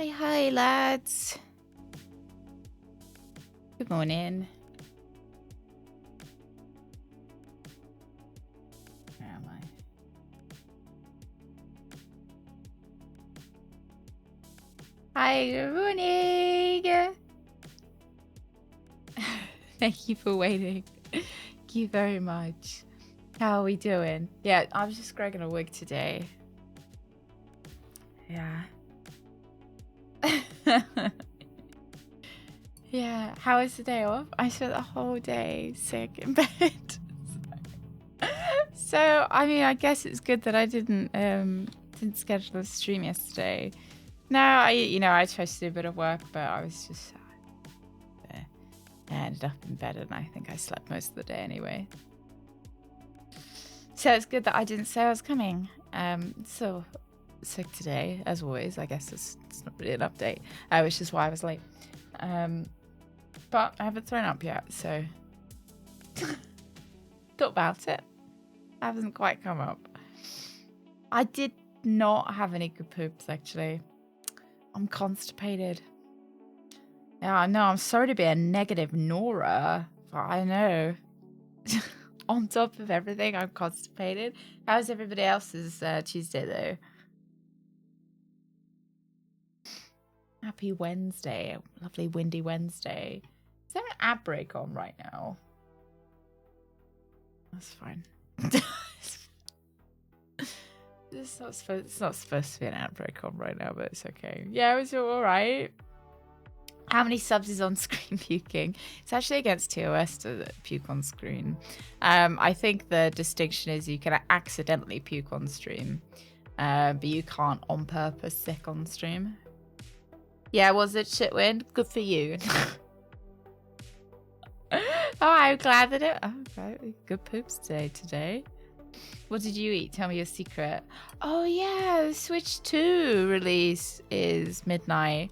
Hi, lads. Good morning. Where am I? Hi, good morning. Thank you for waiting. Thank you very much. How are we doing? Yeah, I was just grabbing a wig today. Yeah. Yeah, how was the day off? I spent the whole day sick in bed. So, I mean, I guess it's good that I didn't schedule a stream yesterday. No, I tried to do a bit of work, but I was just I ended up in bed, and I think I slept most of the day anyway. So it's good that I didn't say I was coming. So sick today, as always. I guess it's not really an update, which is why I was late. But I haven't thrown up yet, so thought about it. Hasn't quite come up. I did not have any good poops, actually. I'm constipated. Yeah, I know. I'm sorry to be a negative Nora, but I know. On top of everything, I'm constipated. How's everybody else's Tuesday, though? Happy Wednesday. Lovely windy Wednesday. Is there an ad break on right now? That's fine. It's not supposed to be an ad break on right now, but it's okay. Yeah, it was all right. How many subs is on screen puking? It's actually against TOS to puke on screen. I think the distinction is you can accidentally puke on stream, but you can't on purpose sick on stream. Yeah, was it shit win? Good for you. Oh, I'm glad that it... Oh, okay. Good poops today. What did you eat? Tell me your secret. Oh, yeah. The Switch 2 release is midnight.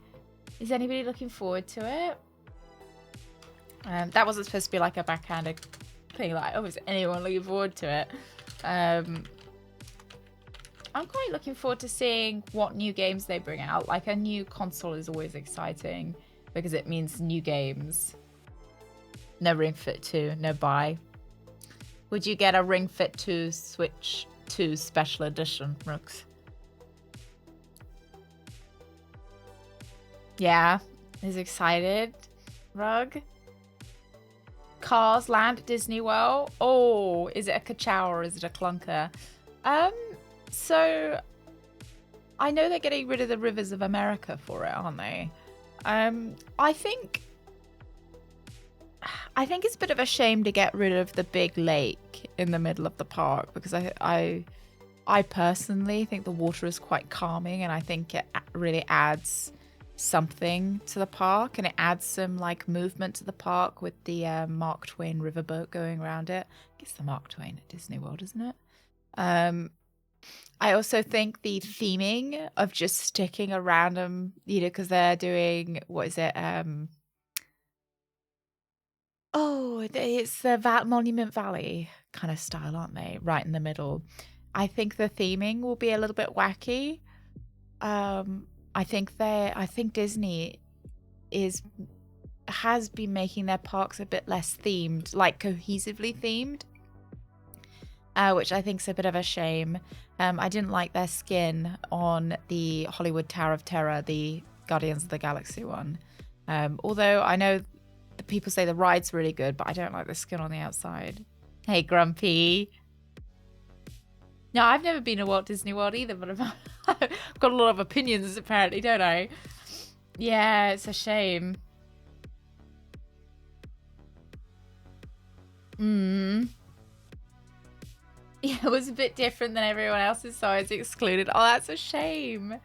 Is anybody looking forward to it? That wasn't supposed to be like a backhanded thing. Like, oh, is anyone looking forward to it? I'm quite looking forward to seeing what new games they bring out. Like, a new console is always exciting because it means new games. No Ring Fit 2, no buy. Would you get a Ring Fit 2 Switch 2 Special Edition, Rooks? Yeah, is excited. Rug. Cars land at Disney World. Oh, is it a Ka-Chow or is it a clunker? So I know they're getting rid of the Rivers of America for it, aren't they? I think it's a bit of a shame to get rid of the big lake in the middle of the park because I personally think the water is quite calming and I think it really adds something to the park and it adds some like movement to the park with the Mark Twain riverboat going around it. I guess the Mark Twain at Disney World, isn't it? I also think the theming of just sticking a random, because they're doing, what is it? It's the Monument Valley kind of style, aren't they? Right in the middle. I think the theming will be a little bit wacky. I think Disney has been making their parks a bit less themed, like cohesively themed, which I think is a bit of a shame. I didn't like their skin on the Hollywood Tower of Terror, the Guardians of the Galaxy one. Although I know the people say the ride's really good, but I don't like the skin on the outside. Hey, Grumpy. No, I've never been to Walt Disney World either, but I've got a lot of opinions apparently, don't I? Yeah, it's a shame. Yeah, it was a bit different than everyone else's, so I was excluded. Oh, that's a shame.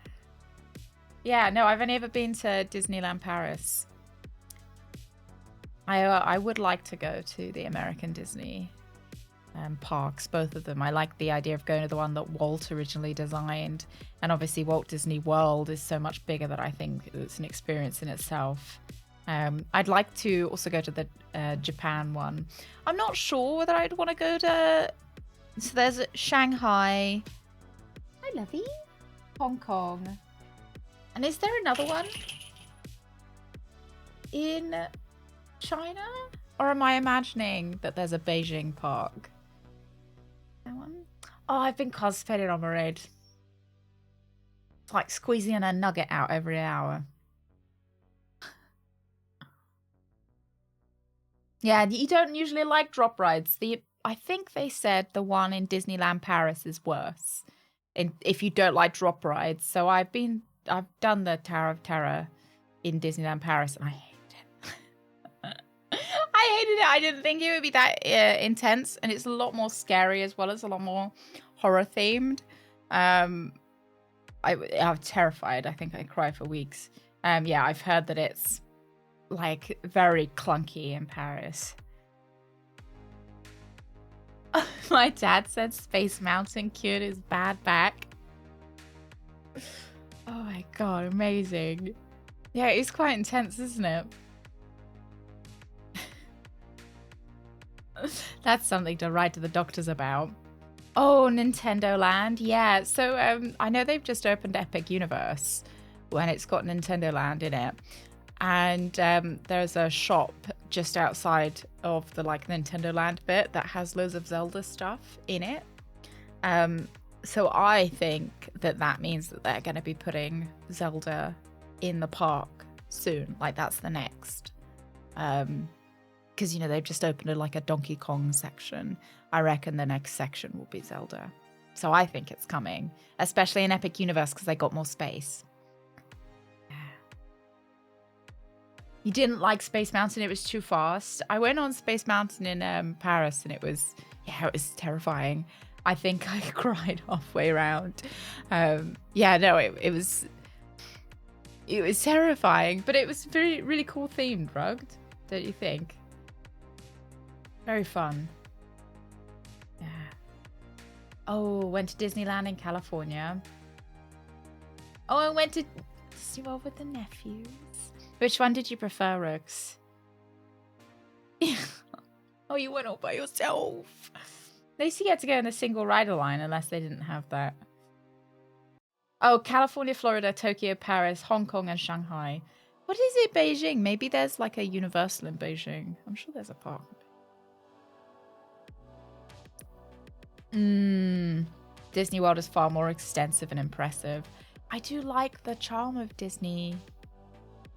Yeah, no, I've only ever been to Disneyland Paris. I would like to go to the American Disney parks, both of them. I like the idea of going to the one that Walt originally designed. And obviously Walt Disney World is so much bigger that I think it's an experience in itself. I'd like to also go to the Japan one. I'm not sure whether I'd want to go to... So there's Shanghai. Hi, Lovey. Hong Kong. And is there another one in China? Or am I imagining that there's a Beijing park? That one? Oh, I've been cosplaying on Marade. It's like squeezing a nugget out every hour. Yeah, you don't usually like drop rides. I think they said the one in Disneyland Paris is worse. If you don't like drop rides. So I've done the Tower of Terror in Disneyland Paris, and I hated it. I hated it. I didn't think it would be that intense, and it's a lot more scary as well as a lot more horror themed. I'm terrified. I think I cried for weeks. Yeah, I've heard that it's like very clunky in Paris. My dad said Space Mountain cured his bad back. Oh my god, amazing. Yeah, it's quite intense, isn't it? That's something to write to the doctors about. Oh, Nintendo Land. Yeah, so I know they've just opened Epic Universe when it's got Nintendo Land in it. And there's a shop just outside of the like Nintendo Land bit that has loads of Zelda stuff in it. So I think that means that they're going to be putting Zelda in the park soon. Like that's the next. Because, you know, they've just opened a Donkey Kong section. I reckon the next section will be Zelda. So I think it's coming, especially in Epic Universe because they got more space. You didn't like Space Mountain, it was too fast. I went on Space Mountain in Paris and it was terrifying. I think I cried halfway around. It was terrifying, but it was really cool themed, Rugged, don't you think? Very fun. Yeah. Oh, went to Disneyland in California. Oh, I went to Disney World with the nephews. Which one did you prefer, Rooks? Oh, you went all by yourself. At least you get to go in the single rider line, unless they didn't have that. Oh, California, Florida, Tokyo, Paris, Hong Kong, and Shanghai. What is it, Beijing? Maybe there's like a Universal in Beijing. I'm sure there's a park. Disney World is far more extensive and impressive. I do like the charm of Disney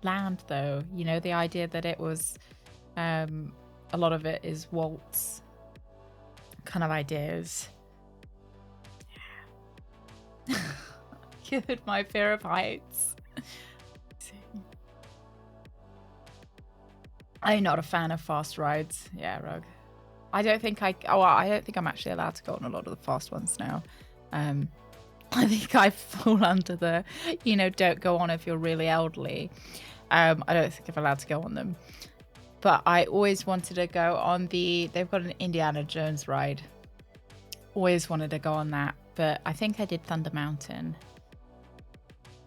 Land, though. You know, the idea that it was a lot of it is Walt's kind of ideas. Yeah. Cured my fear of heights. I'm not a fan of fast rides. Yeah, Rug. I don't think I'm actually allowed to go on a lot of the fast ones now. I think I fall under the, don't go on if you're really elderly. I don't think I'm allowed to go on them. But I always wanted to go on they've got an Indiana Jones ride. Always wanted to go on that. But I think I did Thunder Mountain.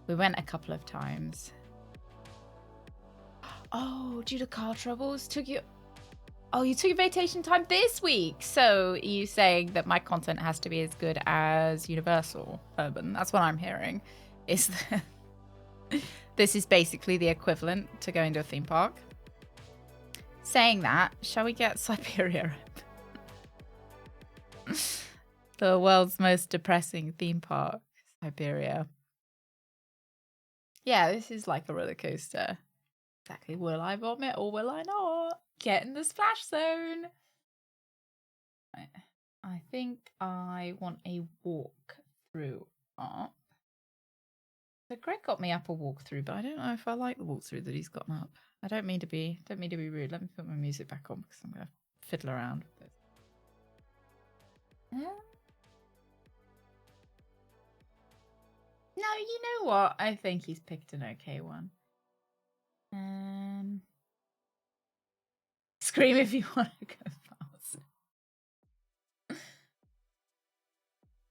We went a couple of times. Oh, due to car troubles, you took your vacation time this week. So you saying that my content has to be as good as Universal Urban? That's what I'm hearing. Is that this is basically the equivalent to going to a theme park? Saying that, shall we get Syberia? The world's most depressing theme park, Syberia. Yeah, this is like a roller coaster. Exactly. Will I vomit or will I not? Get in the splash zone. I think I want a walk through up. So Greg got me up a walkthrough, but I don't know if I like the walkthrough that he's gotten up. I don't mean to be rude. Let me put my music back on because I'm gonna fiddle around with this. Yeah. No, you know what? I think he's picked an okay one. Scream if you want to go fast.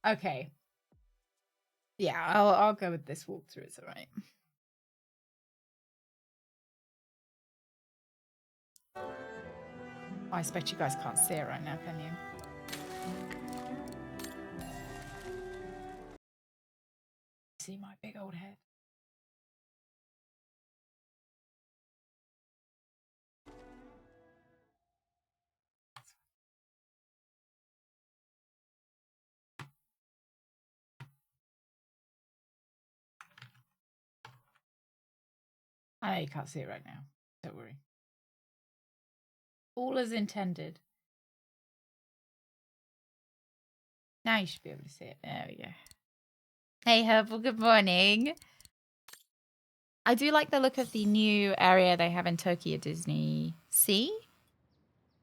Okay. Yeah, I'll go with this walkthrough. It's all right. I expect you guys can't see it right now, can you? See my big old head. I know you can't see it right now. Don't worry. All as intended. Now you should be able to see it. There we go. Hey, Herbal, good morning. I do like the look of the new area they have in Tokyo Disney Sea.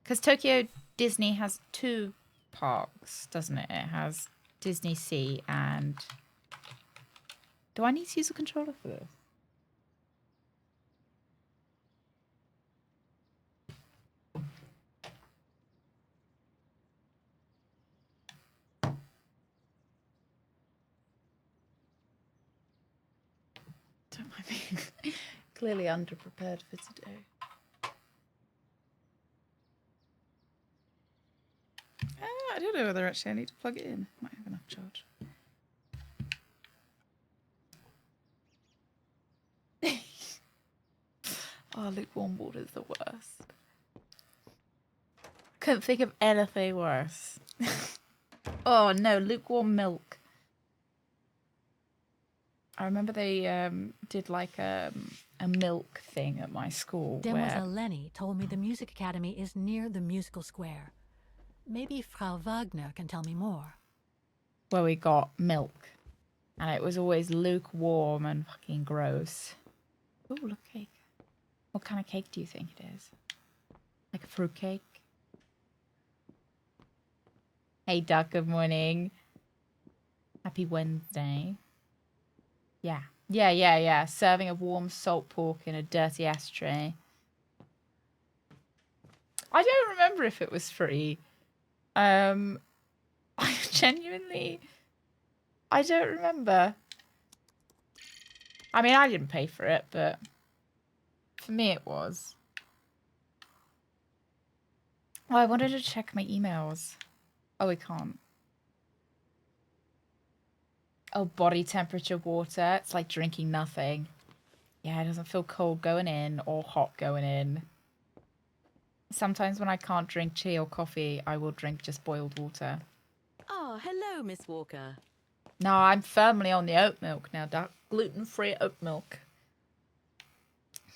Because Tokyo Disney has 2 parks, doesn't it? It has Disney Sea and... Do I need to use a controller for this? Don't mind me. Clearly underprepared for today. I don't know whether actually I need to plug it in. Might have enough charge. Oh, lukewarm water is the worst. Couldn't think of anything worse. Oh no, lukewarm milk. I remember they did like a milk thing at my school. Demoiselle Lenny told me the Music Academy is near the musical square. Maybe Frau Wagner can tell me more. Where we got milk. And it was always lukewarm and fucking gross. Oh, look, cake. What kind of cake do you think it is? Like a fruit cake? Hey, Duck, good morning. Happy Wednesday. Yeah. Serving of warm salt pork in a dirty ashtray. I don't remember if it was free. I genuinely... I don't remember. I mean, I didn't pay for it, but... For me, it was. Oh, I wanted to check my emails. Oh, we can't. Oh, body temperature water. It's like drinking nothing. Yeah, it doesn't feel cold going in or hot going in. Sometimes when I can't drink tea or coffee, I will drink just boiled water. Oh, hello, Miss Walker. No, I'm firmly on the oat milk now, Doc. Gluten-free oat milk.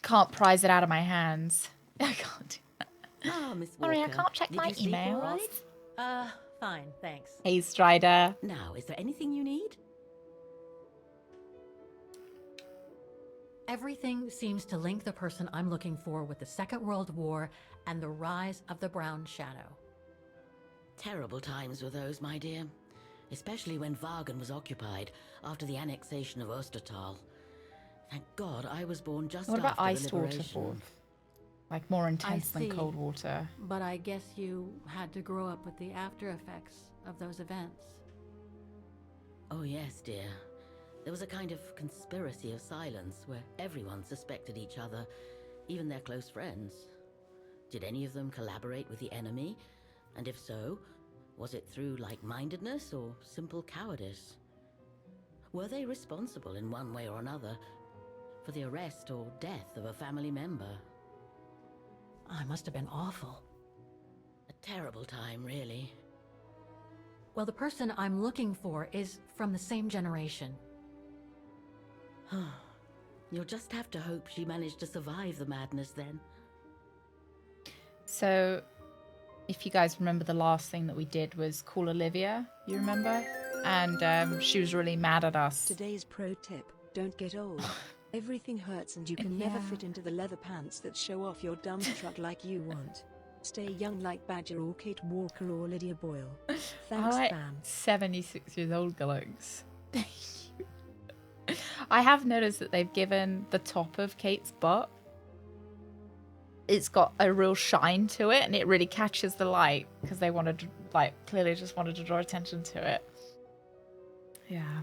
Can't prise it out of my hands. I can't do that. Ah, Miss Walker. Sorry, I can't check Did my you sleep emails. all right? Fine, thanks. Hey, Strider. Now, is there anything you need? Everything seems to link the person I'm looking for with the Second World War and the rise of the Brown Shadow. Terrible times were those, my dear. Especially when Wagen was occupied after the annexation of Ostertal. Thank God I was born just What about after iced the water liberation. for? Like more intense than see. cold water. But I guess you had to grow up with the after effects of those events. Oh yes, dear. There was a kind of conspiracy of silence where everyone suspected each other, even their close friends. Did any of them collaborate with the enemy? And if so, was it through like-mindedness or simple cowardice? Were they responsible in one way or another for the arrest or death of a family member? I must have been awful. A terrible time, really. Well, the person I'm looking for is from the same generation. You'll just have to hope she managed to survive the madness then. So, if you guys remember, the last thing that we did was call Olivia, you remember? And she was really mad at us. Today's pro tip, don't get old. Everything hurts and you can never fit into the leather pants that show off your dump truck like you want. Stay young like Badger or Kate Walker or Lydia Boyle. Thanks, I'm like fam. 76 years old, Gallux. Thank you. I have noticed that they've given the top of Kate's butt. It's got a real shine to it, and it really catches the light because they wanted to, like, clearly just wanted to draw attention to it. Yeah.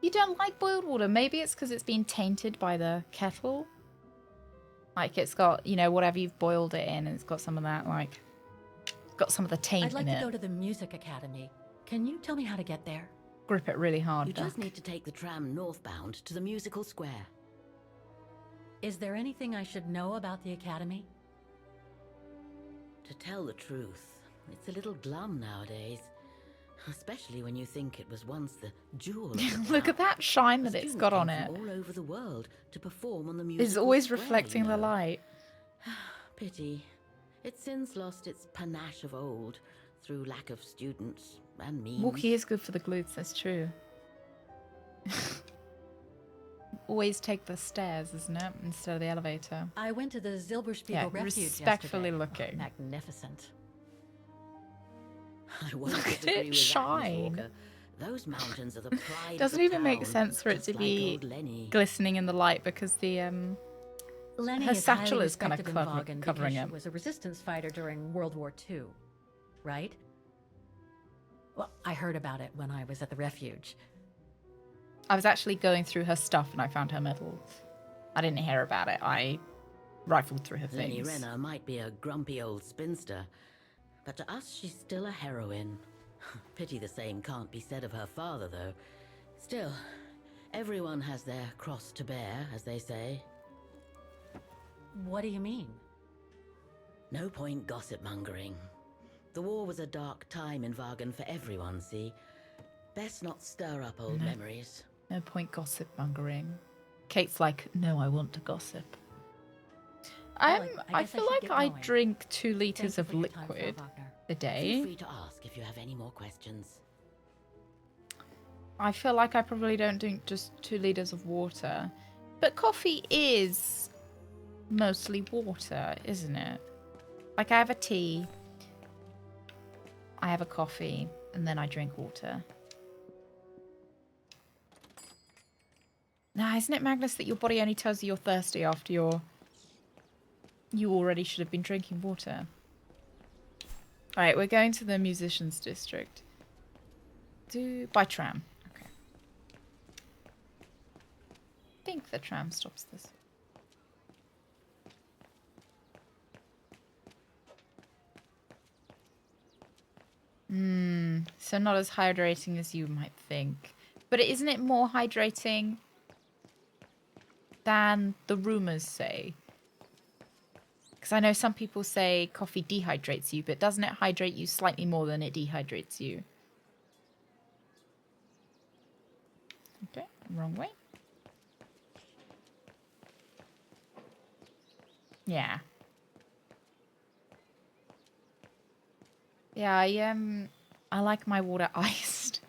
You don't like boiled water? Maybe it's because it's been tainted by the kettle. Like, it's got, you know, whatever you've boiled it in, and it's got some of that, like, got some of the taint I'd like in to it. go to the Music Academy. Can you tell me how to get there? Grip it really hard, You just Duck. need to take the tram northbound to the musical square. Is there anything I should know about the Academy? To tell the truth, it's a little glum nowadays. Especially when you think it was once the jewel of the Look at town. that shine that it's Students got on came it. from all over the world to perform on the musical It's always square, reflecting you the know. light. Pity. It's since lost its panache of old through lack of students and means. Walking is good for the glutes, that's true. Always take the stairs, isn't it? Instead of the elevator. I went to the Zilberspiegel Yeah, Refuge respectfully yesterday. looking. Magnificent. I won't Look at disagree it with shine. that, Miss Walker. Those mountains are the pride Doesn't of the even make town, sense for it just to like be old Lenny. glistening in the light because the Lenny her is satchel highly is kind of respected in Vaughan covering because him. she was a resistance fighter during World War II, right? Well, I heard about it when I was at the refuge. I was actually going through her stuff and I found her medal. I didn't hear about it. I rifled through her Lenny things. Renner might be a grumpy old spinster, but to us she's still a heroine. Pity the same can't be said of her father, though. Still, everyone has their cross to bear, as they say. What do you mean? No point gossip-mongering. The war was a dark time in Vagan for everyone, see? Best not stir up old memories. No point gossip mongering. Kate's like, no, I want to gossip. I I guess I feel should like get I going. drink 2 liters Thank you of for your time, Frau liquid Wagner. a Feel day. free to ask if you have any more questions. I feel like I probably don't drink just 2 liters of water. But coffee is mostly water, isn't it? Like I have a tea, I have a coffee, and then I drink water. Now, isn't it, Magnus, that your body only tells you you're thirsty after you already should have been drinking water? Alright, we're going to the musicians district. By tram. Okay. I think the tram stops this. So not as hydrating as you might think. But isn't it more hydrating than the rumors say? Because I know some people say coffee dehydrates you, but doesn't it hydrate you slightly more than it dehydrates you? Okay, wrong way. Yeah. Yeah, I like my water iced.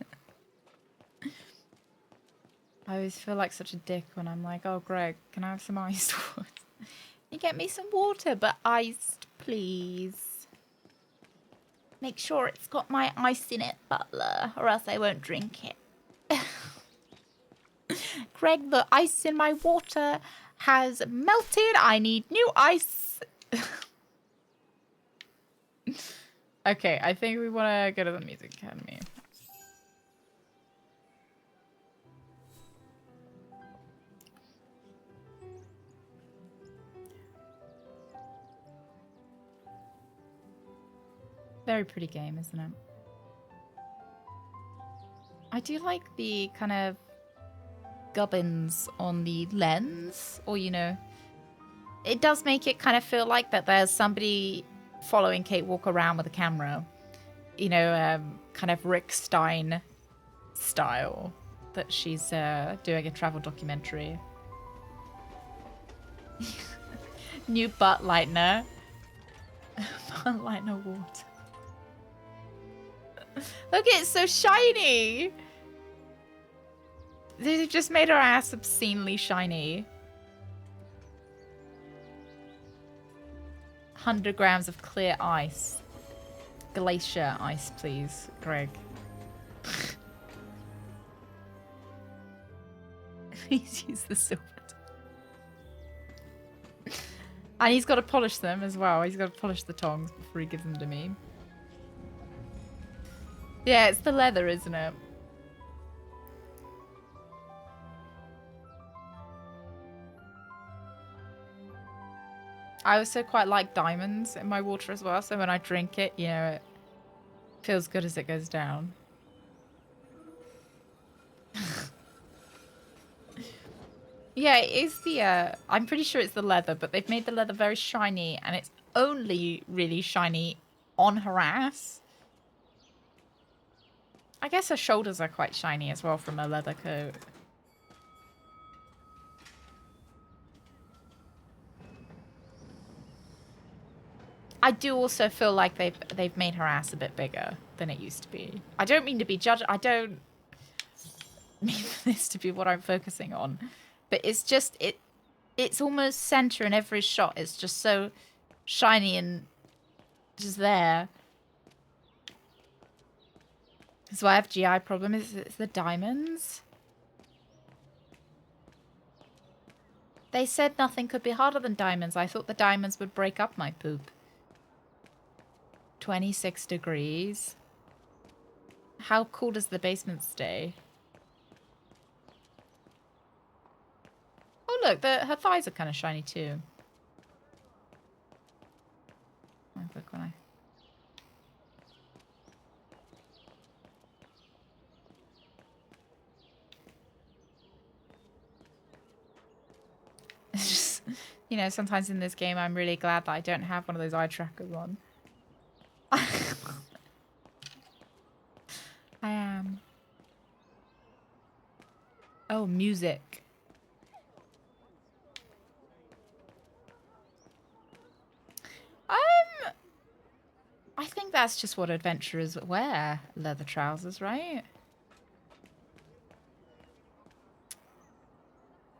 I always feel like such a dick when I'm like, oh, Greg, can I have some iced water? You get me some water, but iced, please. Make sure it's got my ice in it, butler, or else I won't drink it. Greg, the ice in my water has melted. I need new ice. Okay, I think we want to go to the Music Academy. Very pretty game, isn't it? I do like the kind of gubbins on the lens, or, you know, it does make it kind of feel like that there's somebody following Kate Walker around with a camera. You know, kind of Rick Stein style, that she's doing a travel documentary. New butt lightener. Butt lightener water. Look, it's so shiny. They've just made her ass obscenely shiny. 100 grams of clear ice. Glacier ice, please, Greg. Please use the silver. And he's got to polish them as well. He's got to polish the tongs before he gives them to me. Yeah, it's the leather, isn't it? I also quite like diamonds in my water as well, so when I drink it, you know, it feels good as it goes down. Yeah, it is the, I'm pretty sure it's the leather, but they've made the leather very shiny, and it's only really shiny on her ass. I guess her shoulders are quite shiny as well from a leather coat. I do also feel like they've made her ass a bit bigger than it used to be. I don't mean to be judged. I don't mean for this to be what I'm focusing on, but it's just it's almost center in every shot. It's just so shiny and just there. That's why I have GI problem. It's the diamonds. They said nothing could be harder than diamonds. I thought the diamonds would break up my poop. 26 degrees. How cool does the basement stay? Oh look, her thighs are kind of shiny too. Oh, look when I... It's just, you know, sometimes in this game I'm really glad that I don't have one of those eye trackers on. I am. Oh, music. I think that's just what adventurers wear. Leather trousers, right?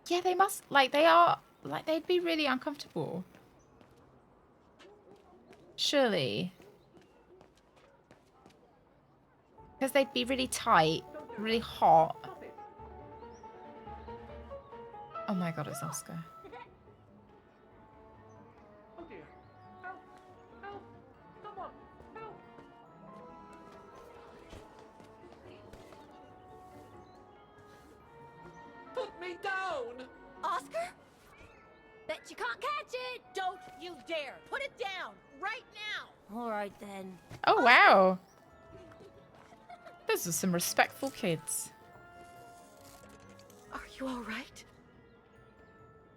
Yeah, they must, like, they are, like, they'd be really uncomfortable. Surely. Because they'd be really tight, really hot. Oh my god, it's Oscar. Oh dear. Help! Help! Someone! Help! Put me down! Oscar? Bet you can't catch it! Don't you dare! Put it down! Right now! Alright then. Oh, wow. Those are some respectful kids. Are you alright?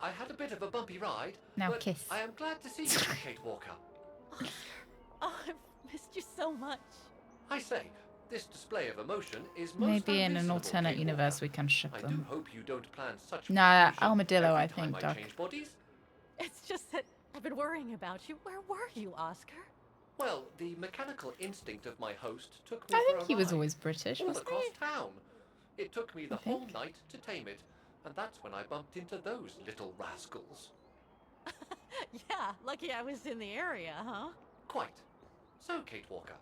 I had a bit of a bumpy ride, Now but kiss. I am glad to see you, Kate Walker. Oscar, oh, I've missed you so much. I say, this display of emotion is most Maybe in an unreasonable, alternate Kate universe Walker. we can ship I do them. hope you don't plan such Nah, confusion armadillo, every I time think, I Duck. change bodies. It's just that I've been worrying about you. Where were you, Oscar? Well, the mechanical instinct of my host took me I for think a he was ride, always British, all wasn't across he? town. It took me the I whole think. night to tame it, and that's when I bumped into those little rascals. Yeah, lucky I was in the area, huh? Quite. So, Kate Walker,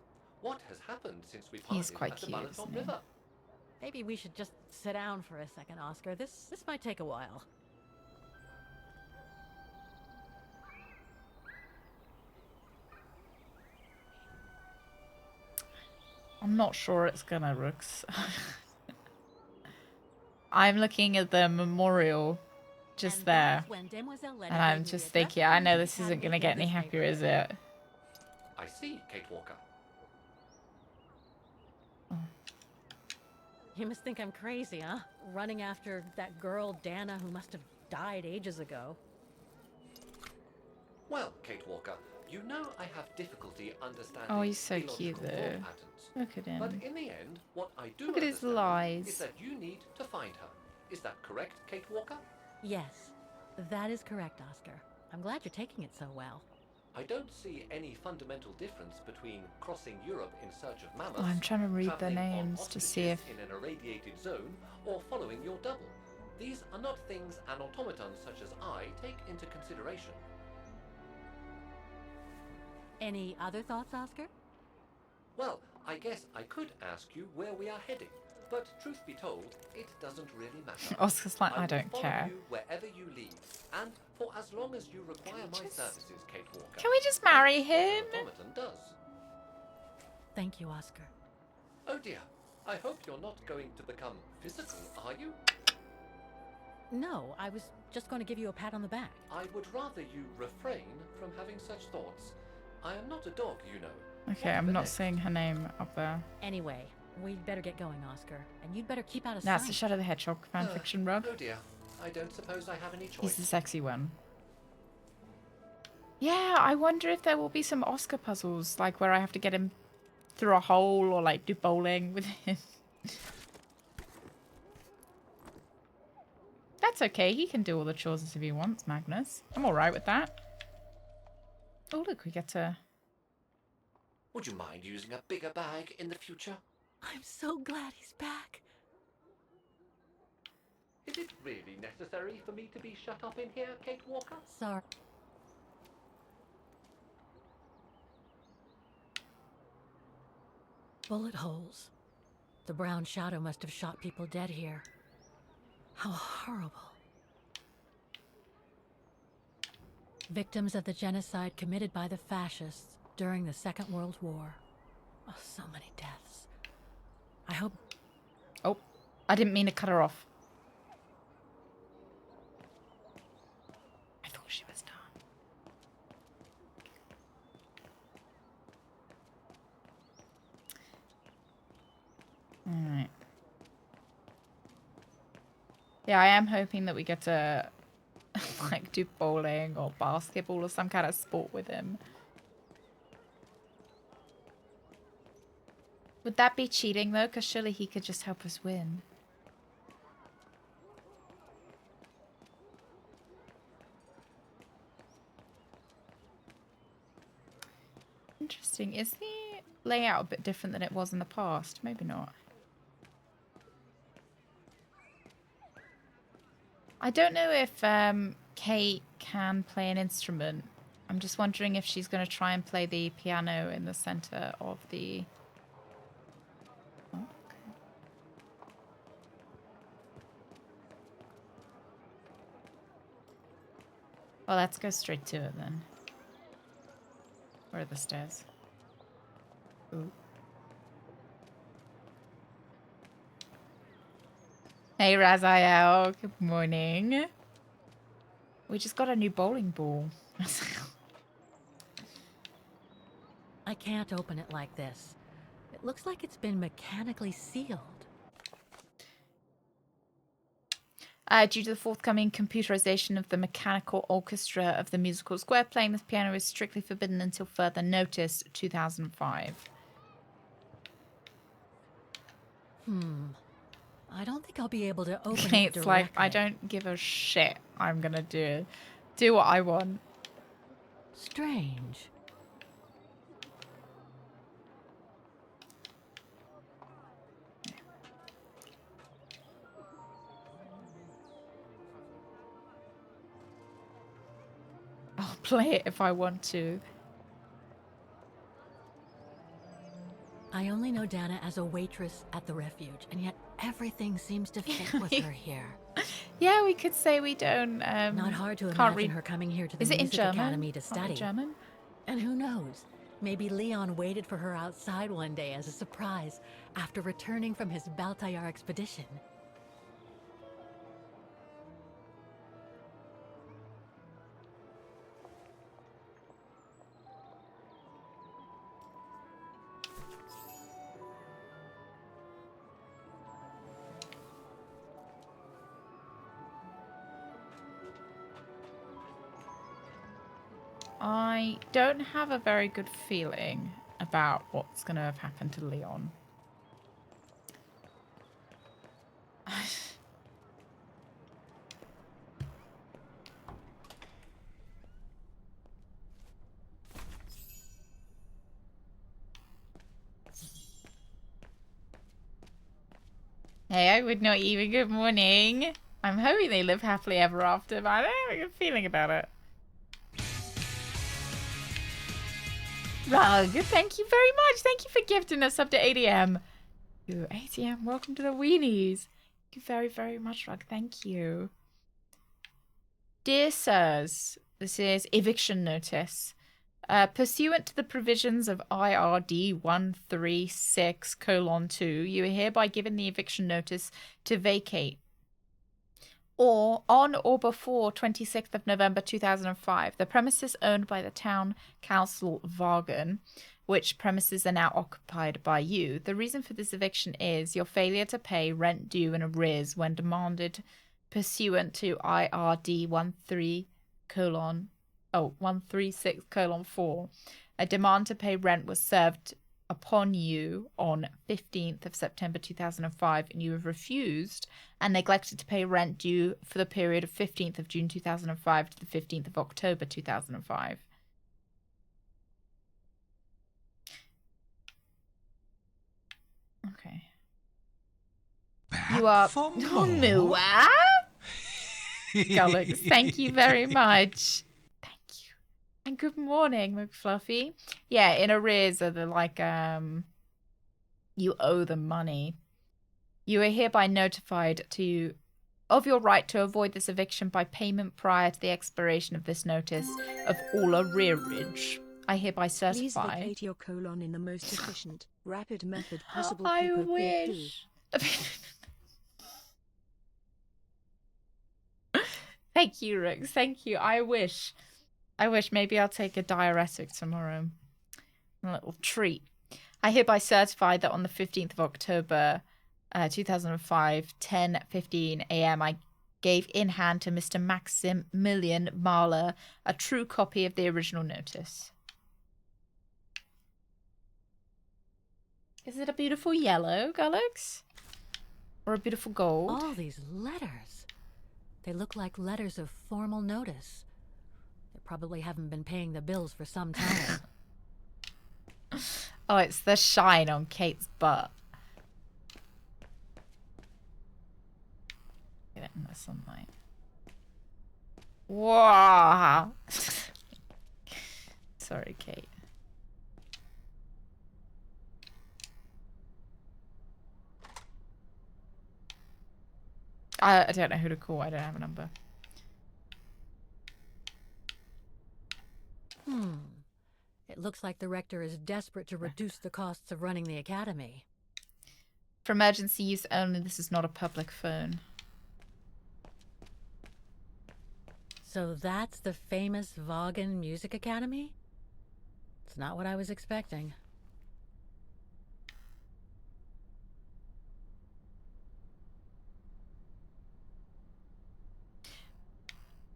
what has happened since we He's parted quite at the cute, Balaton isn't he? River? Maybe we should just sit down for a second, Oscar. This might take a while. I'm not sure it's gonna, Rooks. I'm looking at the memorial just And there. that's when Demoiselle Letty And I'm gave me just the address thinking, I to know the this isn't Academy gonna in get any this happier, is it? neighborhood. I see, Kate Walker. You must think I'm crazy, huh? Running after that girl, Dana, who must have died ages ago. Well, Kate Walker, you know I have difficulty understanding Oh, he's so theological cute, thought though. patterns. Look at But him. in the end, what I do Look at his understand lies. is that you need to find her. Is that correct, Kate Walker? Yes, that is correct, Oscar. I'm glad you're taking it so well. I don't see any fundamental difference between crossing Europe in search of mammoths, Oh, I'm trying to read their traveling on names to see if... ostriches in an irradiated zone, or following your double. These are not things an automaton such as I take into consideration. Any other thoughts, Oscar? Well, I guess I could ask you where we are heading, but truth be told, it doesn't really matter. Oscar's like, I will don't follow care. you wherever you lead, and for as long as you require my just- services, Kate Walker. Can we just marry That's what an him? automaton does. Thank you, Oscar. Oh dear, I hope you're not going to become physical, are you? No, I was just going to give you a pat on the back. I would rather you refrain from having such thoughts. I am not a dog, you know. Okay, What I'm for not next? seeing her name up there. Anyway, we'd better get going, Oscar. And you'd better keep out of That's the sight. Shadow the Hedgehog fanfiction rug. Oh dear, I don't suppose I have any choice. He's the sexy one. Yeah, I wonder if there will be some Oscar puzzles, like where I have to get him through a hole or like do bowling with him. That's okay. He can do all the chores if he wants, Magnus. I'm alright with that. Oh, look, we get to... Would you mind using a bigger bag in the future? I'm so glad he's back. Is it really necessary for me to be shut up in here, Kate Walker? Sorry. Bullet holes. The brown shadow must have shot people dead here. How horrible. Victims of the genocide committed by the fascists during the Second World War. Oh, so many deaths. I hope... Oh, I didn't mean to cut her off. I thought she was done. Alright. Yeah, I am hoping that we get to like do bowling or basketball or some kind of sport with him. Would that be cheating though? Because surely he could just help us win. Interesting. Is the layout a bit different than it was in the past? Maybe not. I don't know if Kate can play an instrument. I'm just wondering if she's going to try and play the piano in the center of the... Oh, okay. Well, let's go straight to it then. Where are the stairs? Ooh. Hey, Raziel. Good morning. We just got a new bowling ball. I can't open it like this. It looks like it's been mechanically sealed. Due to the forthcoming computerization of the mechanical orchestra of the musical square, playing this piano is strictly forbidden until further notice. 2005. I don't think I'll be able to open it It's directly. like, I don't give a shit. I'm gonna do what I want. Strange. I'll play it if I want to. I only know Dana as a waitress at the refuge, and yet everything seems to fit with her here. Yeah, we could say we don't. Not hard to can't imagine read. her coming here to the Is it in Music German? Academy to Can't read study. German? And who knows? Maybe Leon waited for her outside one day as a surprise after returning from his Baltayar expedition. I don't have a very good feeling about what's going to have happened to Leon. Hey, I would not even. Good morning. I'm hoping they live happily ever after, but I don't have a good feeling about it. Rug, thank you very much. Thank you for gifting us up to ADM. Ooh, ADM, welcome to the weenies. Thank you very, very much, Rug. Thank you. Dear sirs, this is eviction notice. Pursuant to the provisions of IRD 136:2, you are hereby given the eviction notice to vacate. Or on or before 26th of November 2005, the premises owned by the town council Vagen, which premises are now occupied by you. The reason for this eviction is your failure to pay rent due in arrears when demanded pursuant to IRD 136:4. A demand to pay rent was served upon you on 15th of September 2005, and you have refused and neglected to pay rent due for the period of 15th of June 2005 to the 15th of October 2005. Okay. You are Mua? Gullux, thank you very much. Thank you. And good morning, McFluffy. Yeah, in arrears are the you owe them money. You are hereby notified of your right to avoid this eviction by payment prior to the expiration of this notice of all arrearage. I hereby Please certify. vacate your colon in the most efficient, rapid method possible. I People here wish. Thank you, Rix. Thank you. I wish. Maybe I'll take a diuretic tomorrow. A little treat. I hereby certify that on the 15th of October 2005, 10:15 a.m., I gave in hand to Mr. Maximilian Mahler a true copy of the original notice. Is it a beautiful yellow, Gullux? Or a beautiful gold? All these letters. They look like letters of formal notice. They probably haven't been paying the bills for some time. Oh, it's the shine on Kate's butt. Get it in the sunlight. Wow. Sorry, Kate. I don't know who to call. I don't have a number. It looks like the rector is desperate to reduce the costs of running the academy. For emergency use only, this is not a public phone. So that's the famous Vaughan Music Academy? It's not what I was expecting.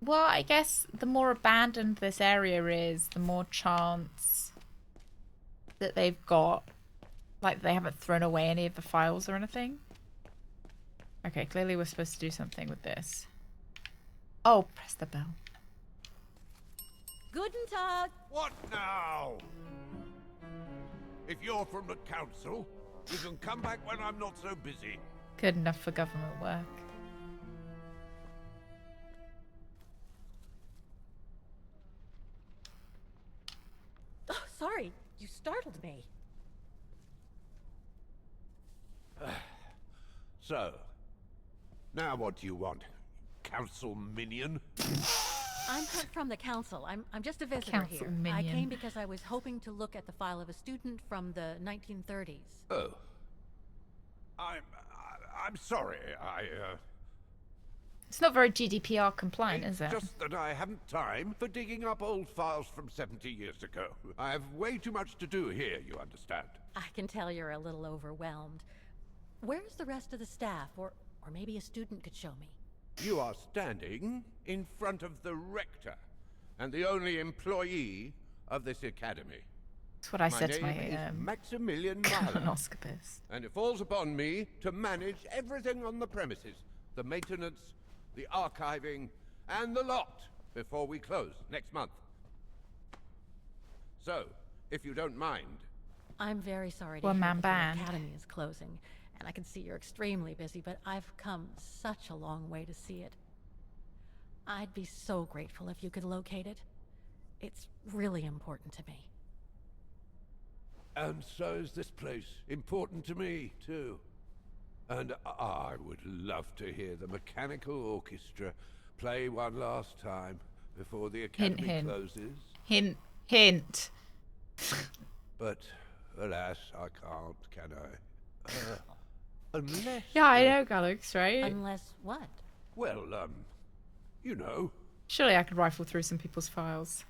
Well, I guess the more abandoned this area is, the more chance that they've got. Like, they haven't thrown away any of the files or anything. Okay, clearly we're supposed to do something with this. Oh, press the bell. Guten Tag. What now? If you're from the council, you can come back when I'm not so busy. Good enough for government work. Oh, sorry. You startled me. So, now what do you want? Council minion? I'm from the council. I'm just a visitor Council here. minion. I came because I was hoping to look at the file of a student from the 1930s. Oh. I'm sorry, It's not very GDPR compliant, is it? It's just that I haven't time for digging up old files from 70 years ago. I have way too much to do here, you understand. I can tell you're a little overwhelmed. Where's the rest of the staff? Or maybe a student could show me. You are standing in front of the rector and the only employee of this academy. That's what I said to name my is Maximilian Mahler, colonoscopist. and it falls upon me to manage everything on the premises. The maintenance, the archiving, and the lot before we close next month. So, if you don't mind... I'm very sorry to One hear man that band. the academy is closing, and I can see you're extremely busy, but I've come such a long way to see it. I'd be so grateful if you could locate it. It's really important to me. And so is this place important to me, too. And I would love to hear the mechanical orchestra play one last time before the academy hint. closes. Hint, hint. But alas, I can't, can I? Unless... Yeah, I know, Gullux, right? Unless what? Well, you know. Surely I could rifle through some people's files.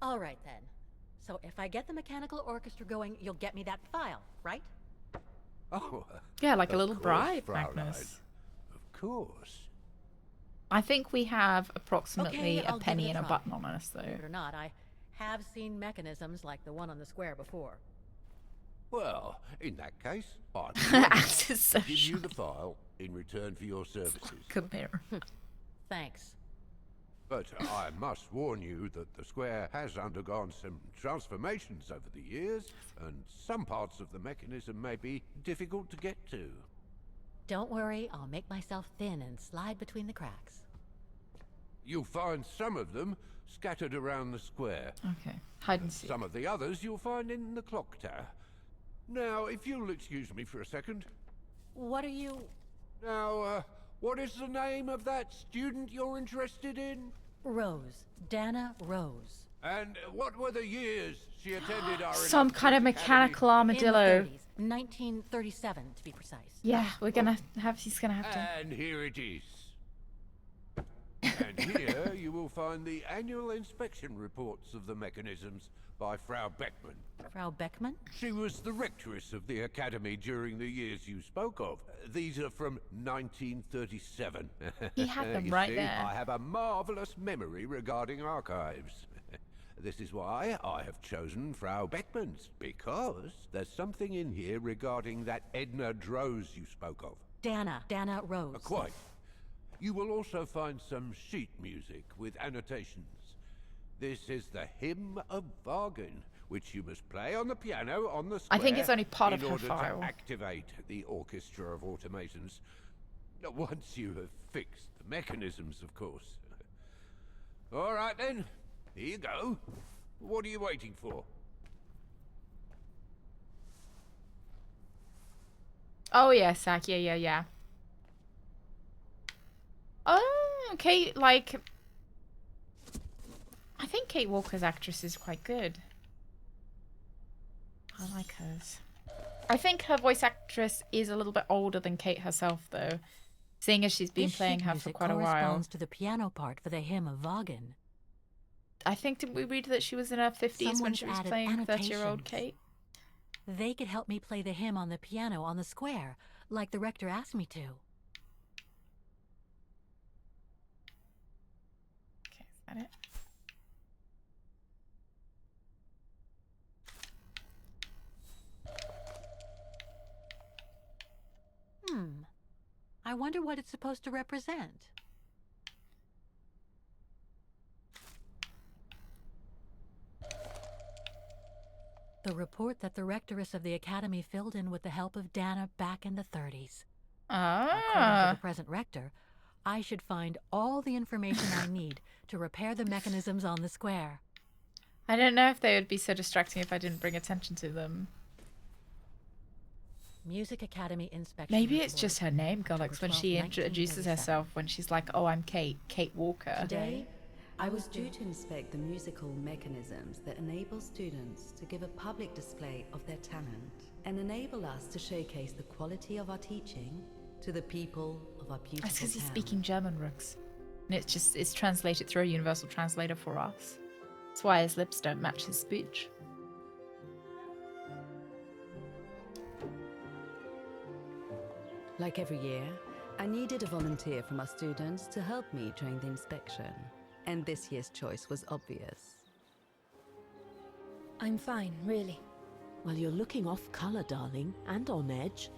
All right, then. So if I get the mechanical orchestra going, you'll get me that file, right? Oh, Yeah, like a of little course, bribe, Fraulein. Magnus. Of course. I think we have approximately Okay, a I'll give penny it a and a try. button on us, though. Believe it or not, I have seen mechanisms like the one on the square before. Well, in that case, I'd be Axe is so to give you shiny. the file in return for your services. Come here. Thanks. But I must warn you that the square has undergone some transformations over the years, and some parts of the mechanism may be difficult to get to. Don't worry, I'll make myself thin and slide between the cracks. You'll find some of them scattered around the square. Okay. Hide and seek. Some of the others you'll find in the clock tower. Now, if you'll excuse me for a second. What are you... Now, what is the name of that student you're interested in? Rose. Dana Rose. And what were the years she attended our... Some kind of illustrious mechanical In armadillo. the 30s. 1937, to be precise. Yeah, we're gonna have. He's gonna have to. And here it is. And here you will find the annual inspection reports of the mechanisms by Frau Beckmann. Frau Beckmann? She was the rectress of the academy during the years you spoke of. These are from 1937. He had them You right see, there. I have a marvelous memory regarding archives. This is why I have chosen Frau Beckmann's, because there's something in here regarding that Edna Droz you spoke of. Dana Rose. Quite. You will also find some sheet music with annotations. This is the Hymn of Bargain, which you must play on the piano on the square. I think it's only part of in her order file. to activate the Orchestra of Automatons. Once you have fixed the mechanisms, of course. All right then, here you go. What are you waiting for? Oh yeah, Sack. Yeah. Oh, Kate. Like, I think Kate Walker's actress is quite good. I like hers. I think her voice actress is a little bit older than Kate herself, though, seeing as she's been This playing sheet her for music quite a while. corresponds to the piano part for the Hymn of Wagen. I think, did we read that she was in her 50s when Someone's she was added playing 30-year-old annotations. Kate? They could help me play the hymn on the piano on the square, like the rector asked me to. Okay, is that it? I wonder what it's supposed to represent. The report that the rectoress of the academy filled in with the help of Dana back in the 30s. According to Ah. the present rector, I should find all the information I need to repair the mechanisms on the square. I don't know if they would be so distracting if I didn't bring attention to them. Music Academy inspection. Maybe it's report. just her name, Gulix, when she 12, introduces 1937. herself, when she's like, oh, I'm Kate Walker. Today, I was due to inspect the musical mechanisms that enable students to give a public display of their talent and enable us to showcase the quality of our teaching to the people of our beautiful That's because he's town. speaking German, Rooks. And it's translated through a universal translator for us. That's why his lips don't match his speech. Like every year, I needed a volunteer from our students to help me during the inspection, and this year's choice was obvious. I'm fine, really. Well, you're looking off color, darling, and on edge.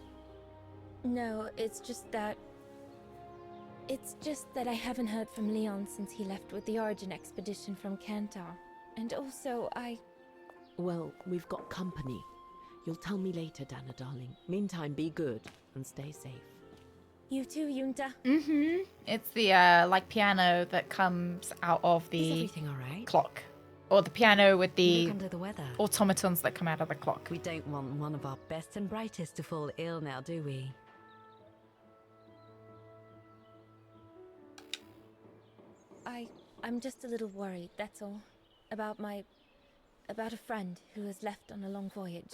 No, it's just that I haven't heard from Leon since he left with the Origin expedition from Kantar. And also, Well, we've got company. You'll tell me later, Dana, darling. Meantime, be good and stay safe. You too, Yunta. Mm-hmm. It's the, like, piano that comes out of Is the everything all right? clock. Or the piano with You the look under the weather. automatons that come out of the clock. We don't want one of our best and brightest to fall ill now, do we? I'm just a little worried, that's all. About a friend who has left on a long voyage.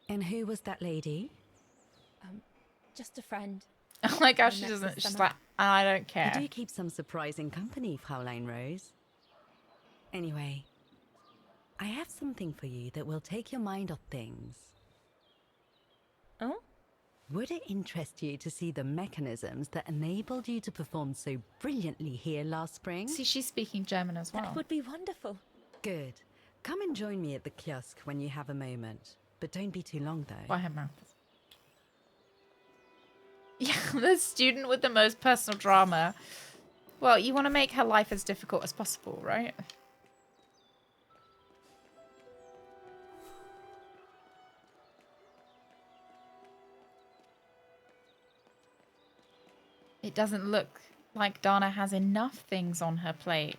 And who was that lady? Just a friend. Oh my gosh, I she met doesn't. this She's summer. like, I don't You care. do keep some surprising company, Fraulein Rose. Anyway, I have something for you that will take your mind off things. Oh? Would it interest you to see the mechanisms that enabled you to perform so brilliantly here last spring? See, she's speaking German as well. That would be wonderful. Good. Come and join me at the kiosk when you have a moment. But don't be too long, though. Why her mouth? Yeah, the student with the most personal drama. Well, you want to make her life as difficult as possible, right? It doesn't look like Dana has enough things on her plate.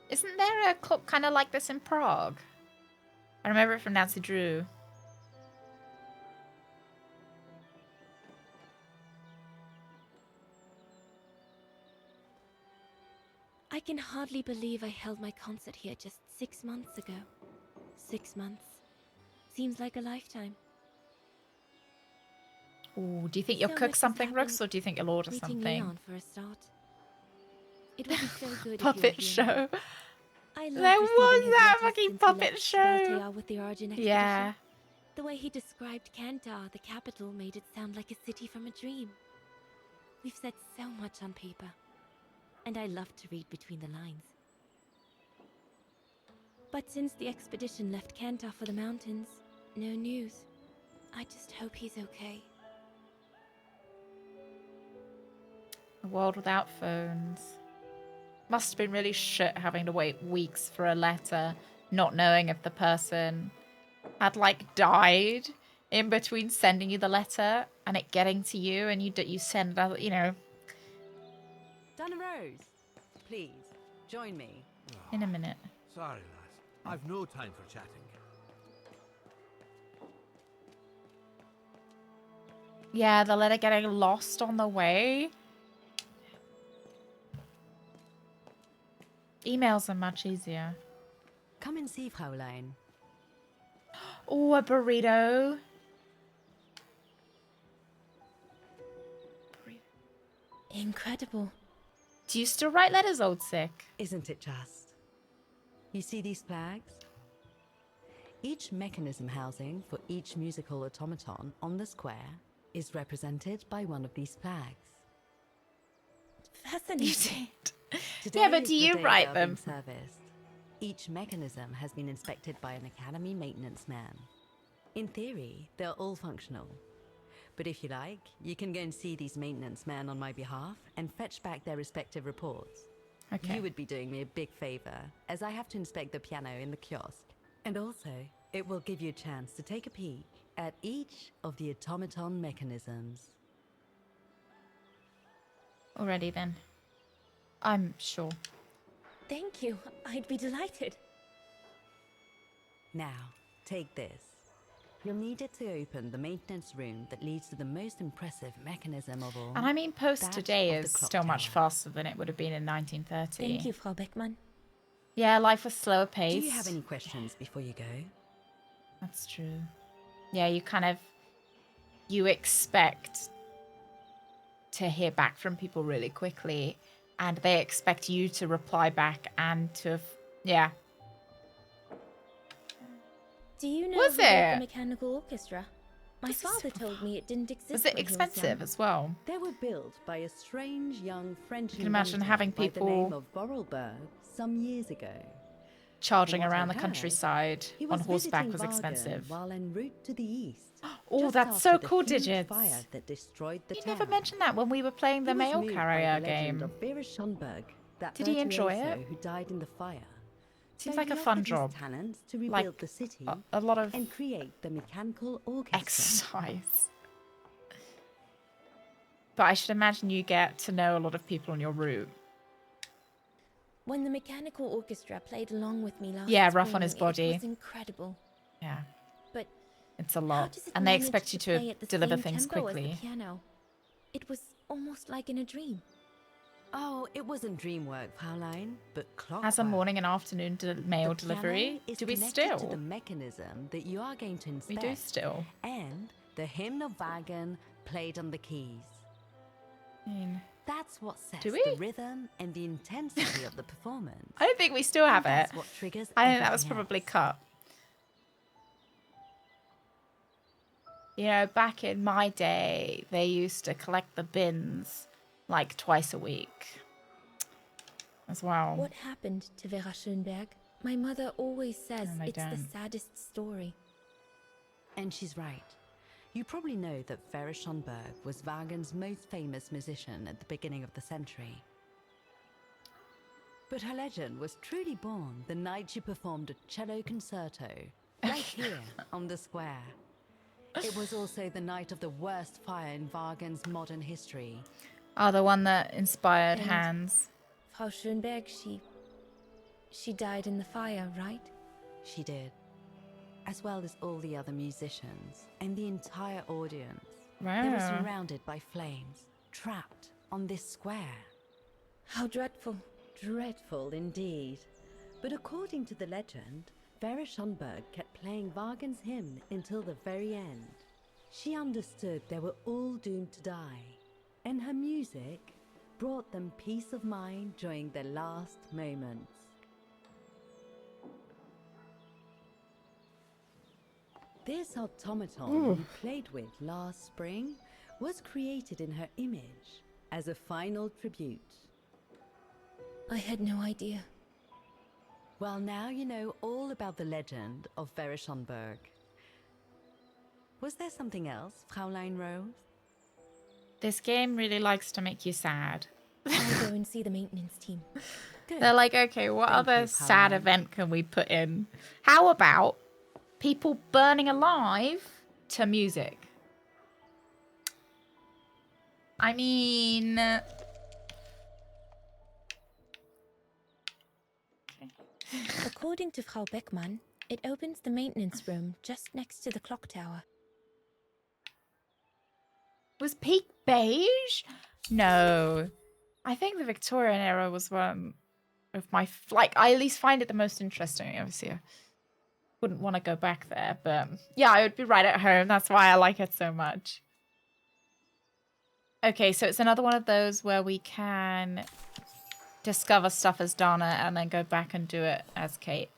Isn't there a club kind of like this in Prague? I remember it from Nancy Drew. I can hardly believe I held my concert here just 6 months ago. 6 months. Seems like a lifetime. Ooh, do you think you'll So cook much has something, Rooks, happened. or do you think you'll order Meeting something? Leon for a start. It would be so good if Puppet you were here. show. I love There receiving was his that letters fucking since he puppet left show. Badgertail with the Origin expedition. Yeah. The way he described Kantar, the capital, made it sound like a city from a dream. We've said so much on paper, and I love to read between the lines. But since the expedition left Kantar for the mountains, no news. I just hope he's okay. A world without phones. Must have been really shit having to wait weeks for a letter, not knowing if the person had like died in between sending you the letter and it getting to you, and you send another, you know, Dana Rose, please, join me. in a minute. Sorry, lass. I've no time for chatting. Yeah, the letter getting lost on the way. Emails are much easier. Come and see, Fraulein. Oh, a burrito. Incredible. Do you still write letters, old sick? Isn't it just? You see these flags? Each mechanism housing for each musical automaton on the square is represented by one of these flags. Fascinating. You did. Today Yeah, but is do the you day write they are being them? serviced. Each mechanism has been inspected by an Academy maintenance man. In theory, they're all functional. But if you like, you can go and see these maintenance men on my behalf and fetch back their respective reports. Okay. You would be doing me a big favor, as I have to inspect the piano in the kiosk. And also, it will give you a chance to take a peek at each of the automaton mechanisms. Already then. I'm sure. Thank you. I'd be delighted. Now, take this. You'll need it to open the maintenance room that leads to the most impressive mechanism of all. And I mean, post that today of the is clock still much tower. faster than it would have been in 1930. Thank you, Frau Beckmann. Yeah, life was slower Do paced. you have any questions before you go? That's true. Yeah, you expect to hear back from people really quickly, and they expect you to reply back and to, yeah. Do you know Was who wrote it? the mechanical orchestra? My This is father so told me it didn't exist. Was it when he was expensive young. as well? They were built by a strange young French You can imagine inventor having by the name people of Vorarlberg some years ago. Charging From what around I the heard, countryside He on was horseback visiting was Wagen expensive. while en route to the east. Oh, just that's after so the cool, huge Digits. fire that destroyed the You town. never mentioned that when we were playing the He was mail moved by carrier the legend game. of Vera Schonberg, that Did he enjoy virtuoso it? who died in the fire. Seems So like he a fun offered his job. talents to rebuild Like the city a lot of and create the mechanical orchestra. exercise. But I should imagine you get to know a lot of people on your route. When the mechanical orchestra played along with me last Yeah, spring, rough on his it body. was incredible. Yeah, But it's a how lot. does it And they manage expect you play to at the deliver same things tempo as quickly. the piano? It was almost like in a dream. Oh, it wasn't dream work, Fraulein, but clockwork. As a morning and afternoon mail The delivery. piano is Do we connected to still? the mechanism that you are going to We inspect. do still. And the hymn of Wagen played on the keys. I mean, That's what sets Do we? the rhythm and the intensity of the performance. I don't think we still have it. That's what triggers I think that was everything probably else. cut. You know, back in my day, they used to collect the bins like twice a week as well. What happened to Vera Schönberg? My mother always says No, they it's the don't. saddest story. And she's right. You probably know that Vera Schönberg was Wagner's most famous musician at the beginning of the century. But her legend was truly born the night she performed a cello concerto, right here on the square. It was also the night of the worst fire in Wagner's modern history. Oh, the one that inspired And- Hans. Frau Schönberg, she died in the fire, right? She did. As well as all the other musicians and the entire audience. They were Wow. surrounded by flames, trapped on this square. How dreadful. Dreadful indeed. But according to the legend, Vera Schönberg kept playing Wagner's hymn until the very end. She understood they were all doomed to die, and her music brought them peace of mind during their last moments. This automaton you played with last spring was created in her image as a final tribute. I had no idea. Well, now you know all about the legend of Vera Schönberg. Was there something else, Fraulein Rose? This game really likes to make you sad. I'll go and see the maintenance team. Good. They're like, okay, what Thank other you, sad Caroline. event can we put in? How about people burning alive to music? I mean... According to Frau Beckmann, it opens the maintenance room just next to the clock tower. Was Peak beige? No. I think the Victorian era was one of my... Like, I at least find it the most interesting. Obviously, I wouldn't want to go back there. But yeah, I would be right at home. That's why I like it so much. Okay, so it's another one of those where we can discover stuff as Donna and then go back and do it as Kate.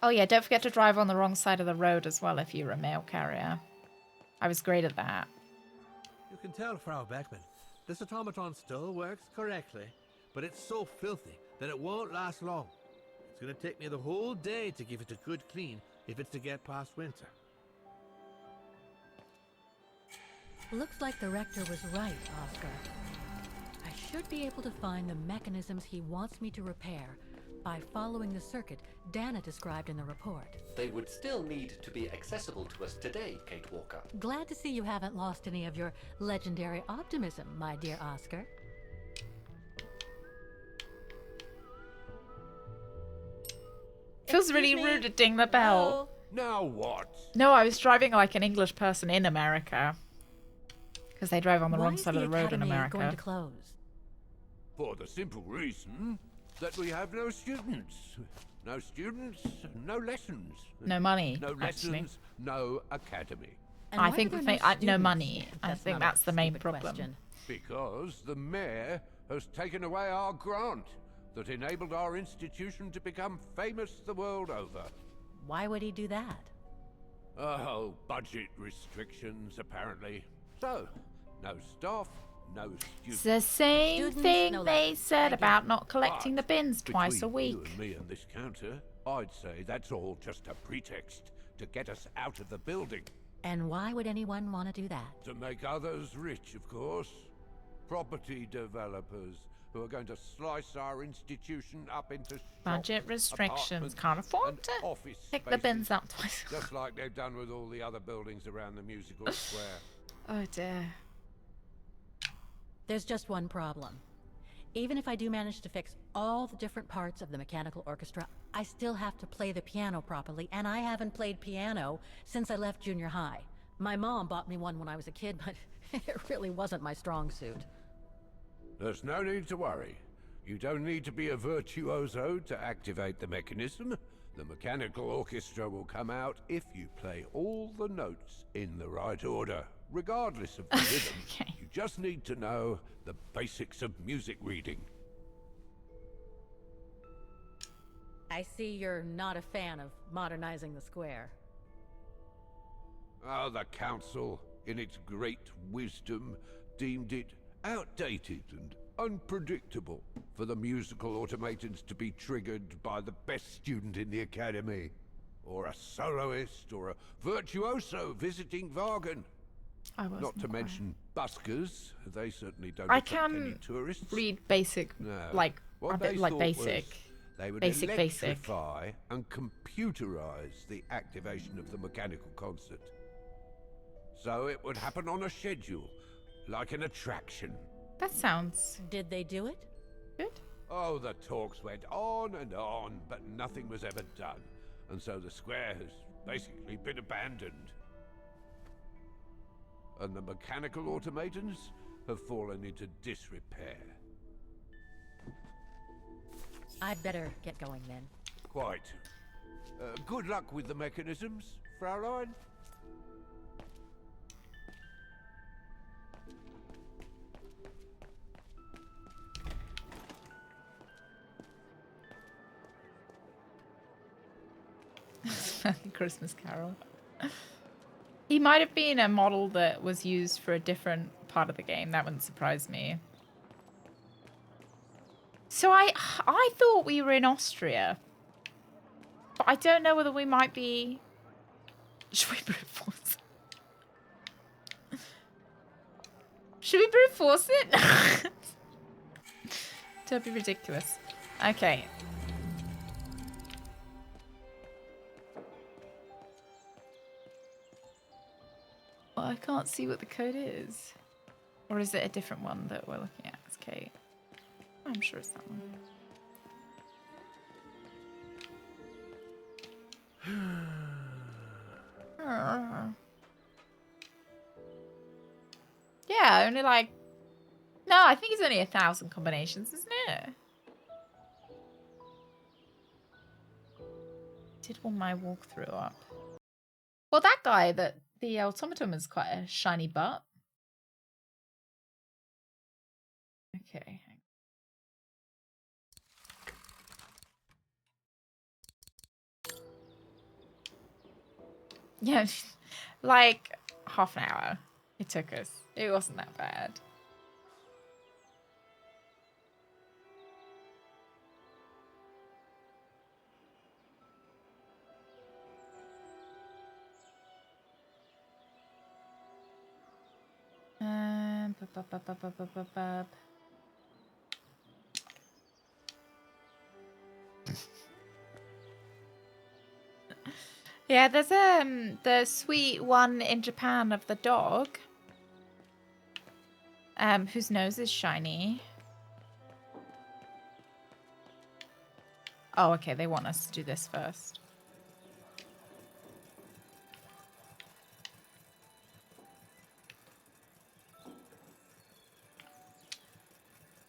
Oh yeah, don't forget to drive on the wrong side of the road as well if you're a mail carrier. I was great at that. You can tell, Frau Beckman, this automaton still works correctly, but it's so filthy that it won't last long. It's going to take me the whole day to give it a good clean if it's to get past winter. Looks like the rector was right, Oscar. I should be able to find the mechanisms he wants me to repair by following the circuit Dana described in the report. They would still need to be accessible to us today, Kate Walker. Glad to see you haven't lost any of your legendary optimism, my dear Oscar. Feels really rude to ding the bell. Now what? No, I was driving like an English person in America. Because they drive on the Why wrong is side of the road in Academy America. going to close? For the simple reason that we have no students. No students, no lessons. No money, No actually. lessons, no academy. And I why think are the there thing, no no students? money. I That's think not a that's the main stupid problem. question. Because the mayor has taken away our grant that enabled our institution to become famous the world over. Why would he do that? Oh, budget restrictions, apparently. So, no staff, no It's students. the same Students, thing no they lessons. said I get about it. not collecting the But bins twice a between week. You and me and this counter, I'd say that's all just a pretext to get us out of the building. And why would anyone want to do that? To make others rich, of course. Property developers who are going to slice our institution up into shops, Budget restrictions. apartments, Can't afford and to office pick the spaces, bins up twice. just like they've done with all the other buildings around the musical square. Oh dear. There's just one problem. Even if I do manage to fix all the different parts of the mechanical orchestra, I still have to play the piano properly, and I haven't played piano since I left junior high. My mom bought me one when I was a kid, but it really wasn't my strong suit. There's no need to worry. You don't need to be a virtuoso to activate the mechanism. The mechanical orchestra will come out if you play all the notes in the right order, regardless of the rhythm. Okay. You just need to know the basics of music reading. I see you're not a fan of modernizing the square. Oh, the council, in its great wisdom, deemed it outdated and unpredictable for the musical automatons to be triggered by the best student in the academy, or a soloist, or a virtuoso visiting Vargan. Not to mention buskers. They certainly don't I attract any can tourists. read basic, No. like What a bit they like thought basic. was they would Basic. electrify and computerize the activation of the mechanical concert. So it would happen on a schedule, like an attraction. That sounds Did they do it? good. Oh, the talks went on and on, but nothing was ever done. And so the square has basically been abandoned. And the mechanical automatons have fallen into disrepair. I'd better get going then. Quite. Good luck with the mechanisms, Fraulein. Christmas Carol. He might have been a model that was used for a different part of the game. That wouldn't surprise me. So I thought we were in Austria. But I don't know whether we might be... Should we brute force? Should we brute force it? Don't be ridiculous. Okay. Well, I can't see what the code is. Or is it a different one that we're looking at? It's Kate. I'm sure it's that one. Yeah, only like... No, I think it's only 1,000 combinations, isn't it? Did one my walkthrough up? Well, that guy, the automaton is quite a shiny butt. Okay. Yeah, like half an hour it took us. It wasn't that bad. Bup. Yeah, there's the sweet one in Japan of the dog, whose nose is shiny. Oh, okay, they want us to do this first.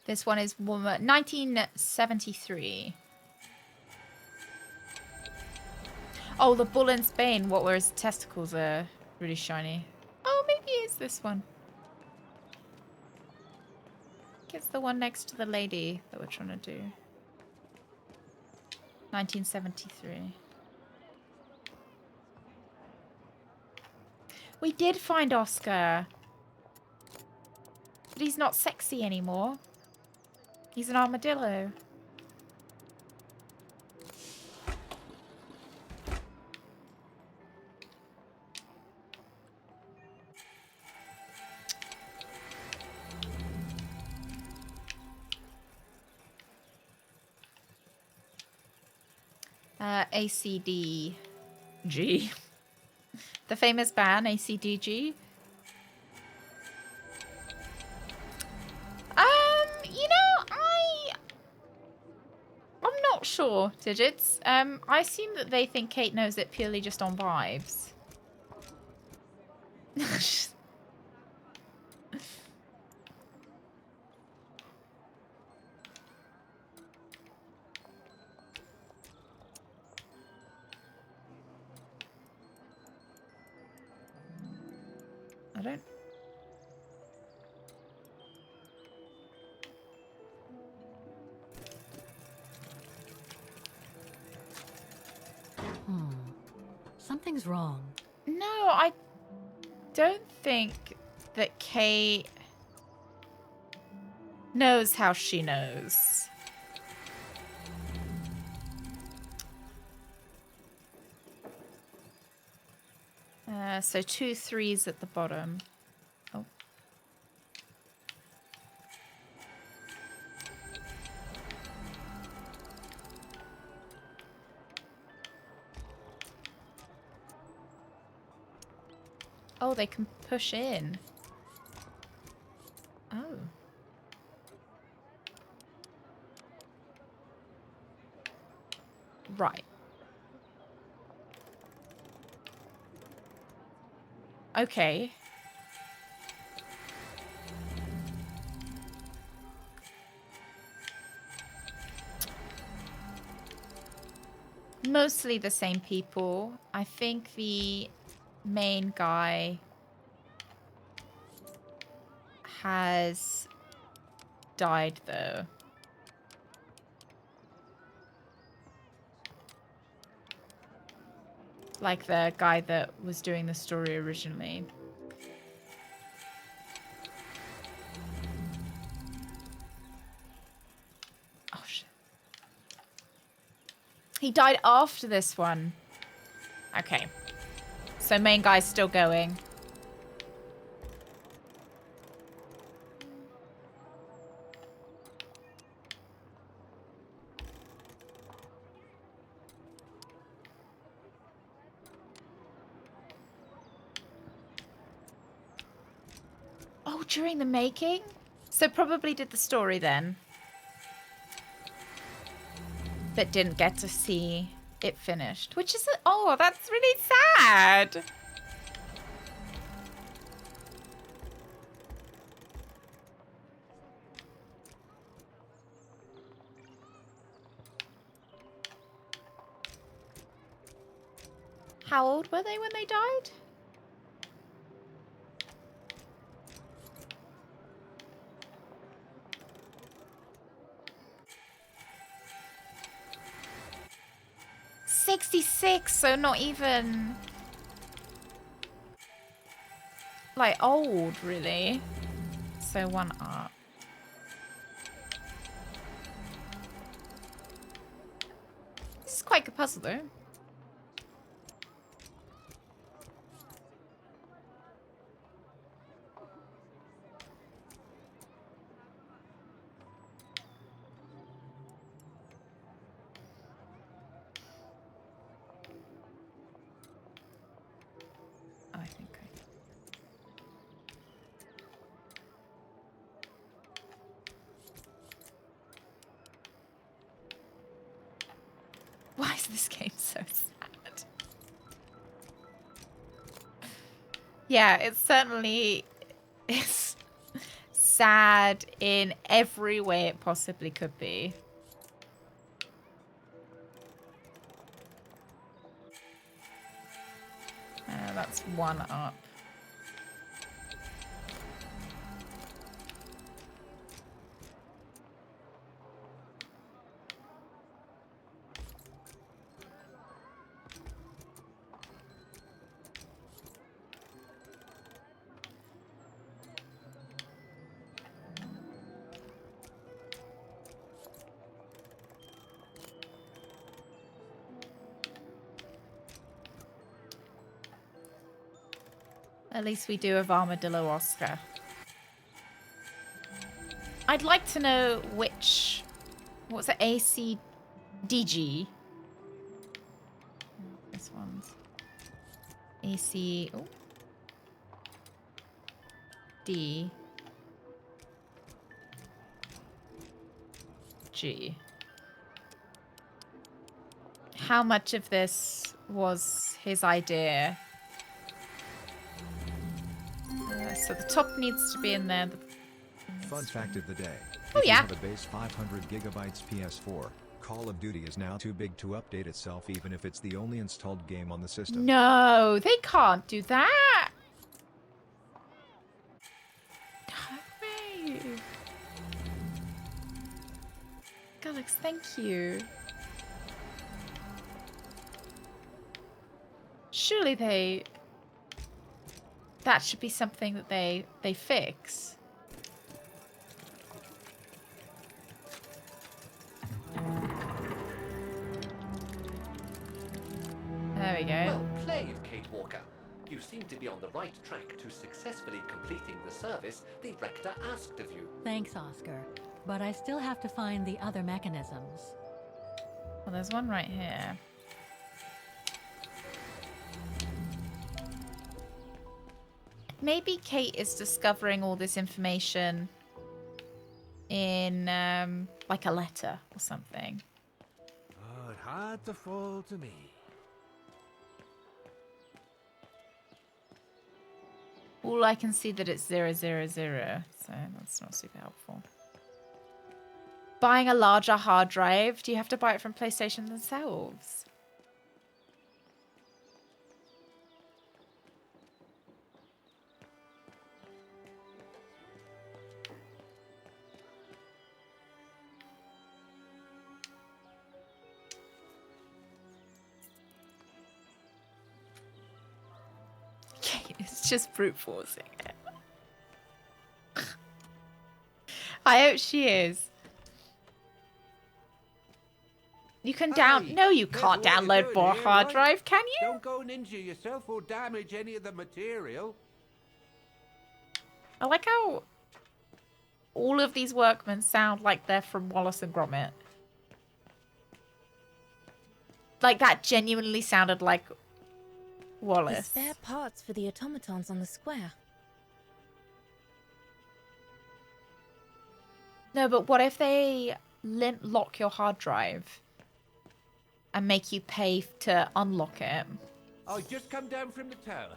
This one is 1973. Oh, the bull in Spain. What were his testicles are really shiny. Oh, maybe it's this one. I think it's the one next to the lady that we're trying to do. 1973. We did find Oscar. But he's not sexy anymore. He's an armadillo. ACDG. The famous band ACDG. You know, I'm not sure, Digits. I assume that they think Kate knows it purely just on vibes. don't... Something's wrong. No, I don't think that Kate knows how she knows. So 2 3s at the bottom. Oh. Oh, they can push in. Oh. Right. Okay. Mostly the same people. I think the main guy has died, though. Like the guy that was doing the story originally. Oh, shit. He died after this one. Okay. So main guy's still going. Oh, during the making? So probably did the story then. But didn't get to see it finished. Which is... Oh, that's really sad. How old were they when they died? '66, so not even like old, really. So 1 up. This is quite a good puzzle, though. Oh, I think I... Why is this game so sad? Yeah, it certainly is sad in every way it possibly could be. That's 1 up. At least we do have Armadillo Oscar. I'd like to know which... What's it? ACDG? This one's... AC... Oh. D. G. How much of this was his idea? So the top needs to be in there. Fun fact of the day. Oh, if yeah. you have a base 500 gigabytes PS4, Call of Duty is now too big to update itself even if it's the only installed game on the system. No, they can't do that. Alex, thank you. Surely that should be something that they fix. There we go. Well played, Kate Walker. You seem to be on the right track to successfully completing the service the Rector asked of you. Thanks, Oscar. But I still have to find the other mechanisms. Well, there's one right here. Maybe Kate is discovering all this information in, like a letter or something. Oh, it had to fall to me. All I can see that it's 000, so that's not super helpful. Buying a larger hard drive? Do you have to buy it from PlayStation themselves? It's just brute forcing it. I hope she is. You can No, you can't download more hard drive, can you? Don't go and injure yourself or damage any of the material. I like how all of these workmen sound like they're from Wallace and Gromit. Like, that genuinely sounded like Wallace. The spare parts for the automatons on the square. No, but what if they lock your hard drive and make you pay to unlock it? I just come down from the tower.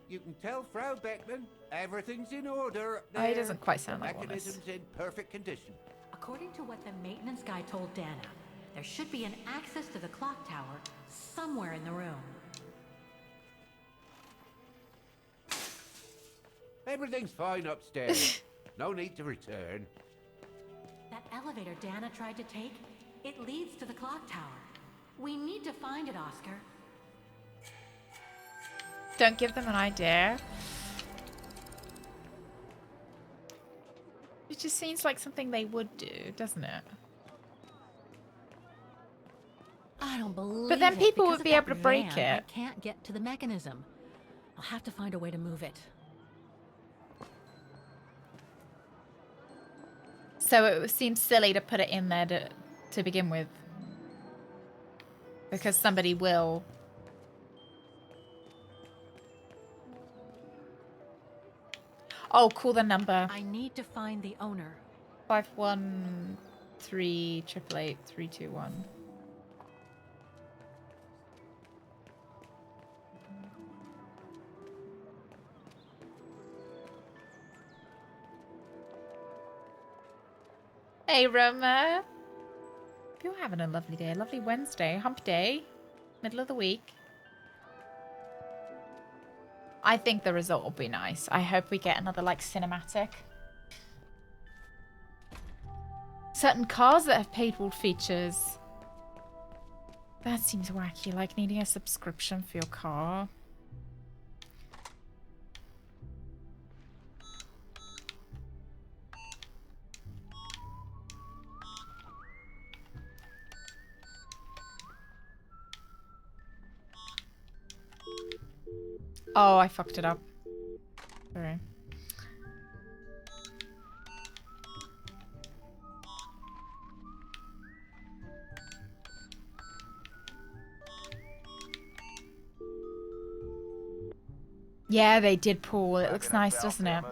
You can tell Frau Beckman everything's in order. Oh, he doesn't quite sound like Wallace. Mechanism's in perfect condition. According to what the maintenance guy told Dana, there should be an access to the clock tower somewhere in the room. Everything's fine upstairs. No need to return. That elevator Dana tried to take, it leads to the clock tower. We need to find it, Oscar. Don't give them an idea. It just seems like something they would do, doesn't it? I don't believe But then it. people Because would of be that able to break van, it. I can't get to the mechanism. I'll have to find a way to move it. So it seems silly to put it in there to begin with. Because somebody will. Oh, call the number. I need to find the owner. 513 888 321. Hey, Roma. Hope you're having a lovely day, a lovely Wednesday, hump day, middle of the week. I think the result will be nice. I hope we get another, like, cinematic. Certain cars that have paid-wall features. That seems wacky, like needing a subscription for your car. Oh, I fucked it up. Sorry. Yeah, they did, Paul. It looks nice, doesn't it?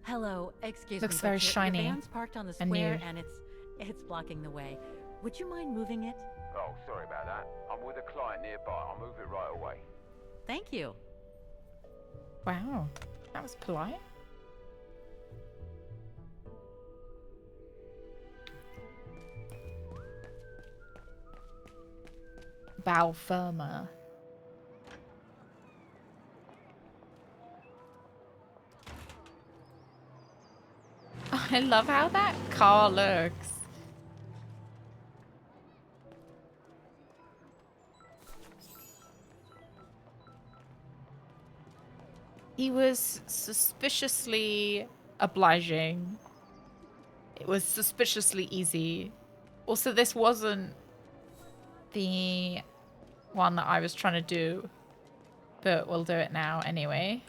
Hello, excuse Looks me. very but your shiny van's parked on the and square new. and it's blocking the way. Would you mind moving it? Oh, sorry about that. I'm with a client nearby. I'll move it right away. Thank you. Wow, that was polite. Bow firmer. I love how that car looks. He was suspiciously obliging. It was suspiciously easy. Also, this wasn't the one that I was trying to do, but we'll do it now anyway.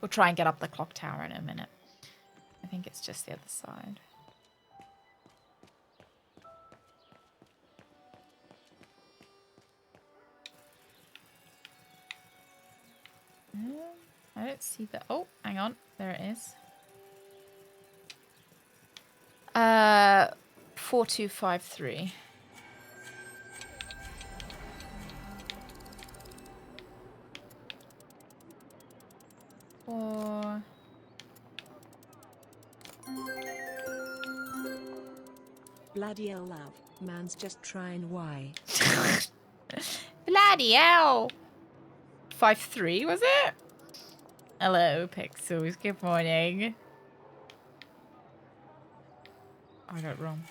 We'll try and get up the clock tower in a minute. I think it's just the other side. I don't see the... Oh, hang on. There it is. 4253. Or... Bloody hell, love. Man's just trying why. Bloody hell! 53, was it? Hello, Pixels. Good morning. I got it wrong.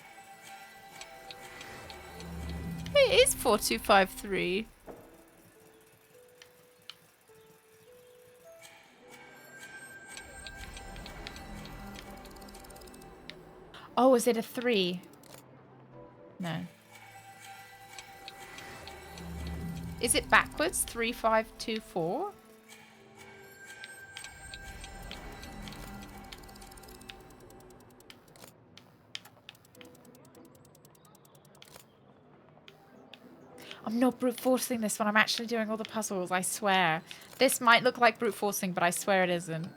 It is 4253. Oh, is it a 3? No. Is it backwards? 3524? I'm not brute forcing this one. I'm actually doing all the puzzles, I swear. This might look like brute forcing, but I swear it isn't.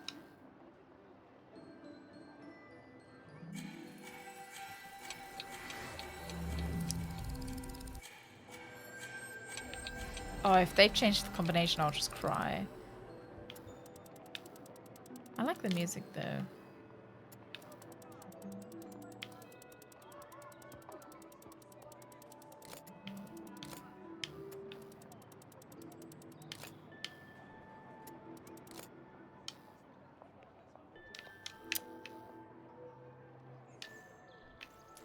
Oh, if they've changed the combination, I'll just cry. I like the music, though.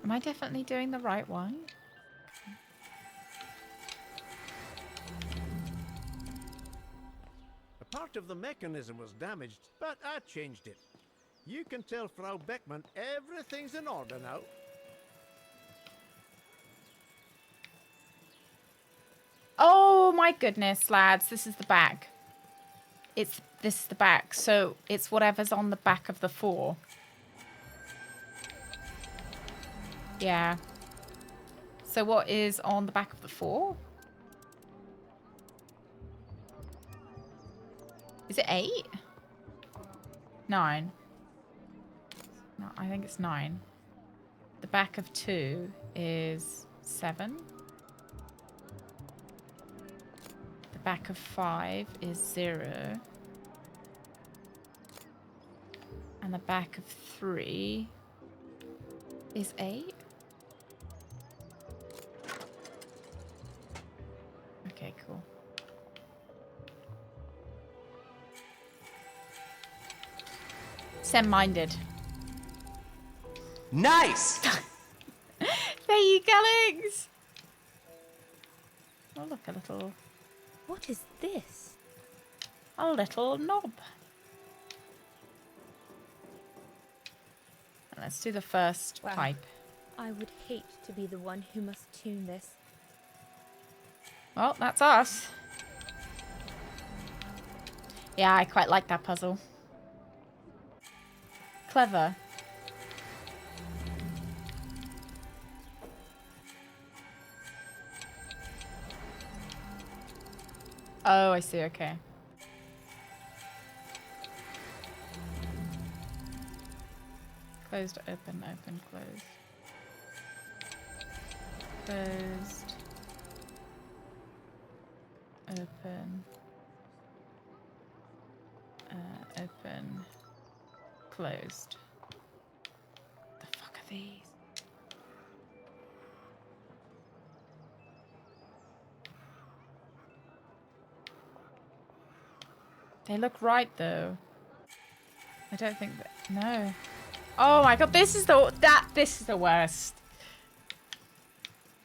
Am I definitely doing the right one? A part of the mechanism was damaged, but I changed it. You can tell Frau Beckman everything's in order now. Oh my goodness, lads. This is the back. This is the back. So it's whatever's on the back of the 4. Yeah. So what is on the back of the 4? Is it 8? 9. No, I think it's 9. The back of 2 is 7. The back of 5 is 0. And the back of 3 is 8. Okay, cool. Sem-minded. Nice! There you go, Alex! Oh, look, a little... What is this? A little knob. And let's do the first Wow. pipe. I would hate to be the one who must tune this. Well, that's us. Yeah, I quite like that puzzle. Clever. Oh, I see, okay. Closed, open, open, closed. Closed. Open. Open. Closed. The fuck are these? They look right though. I don't think that. No. Oh my god, this is the worst.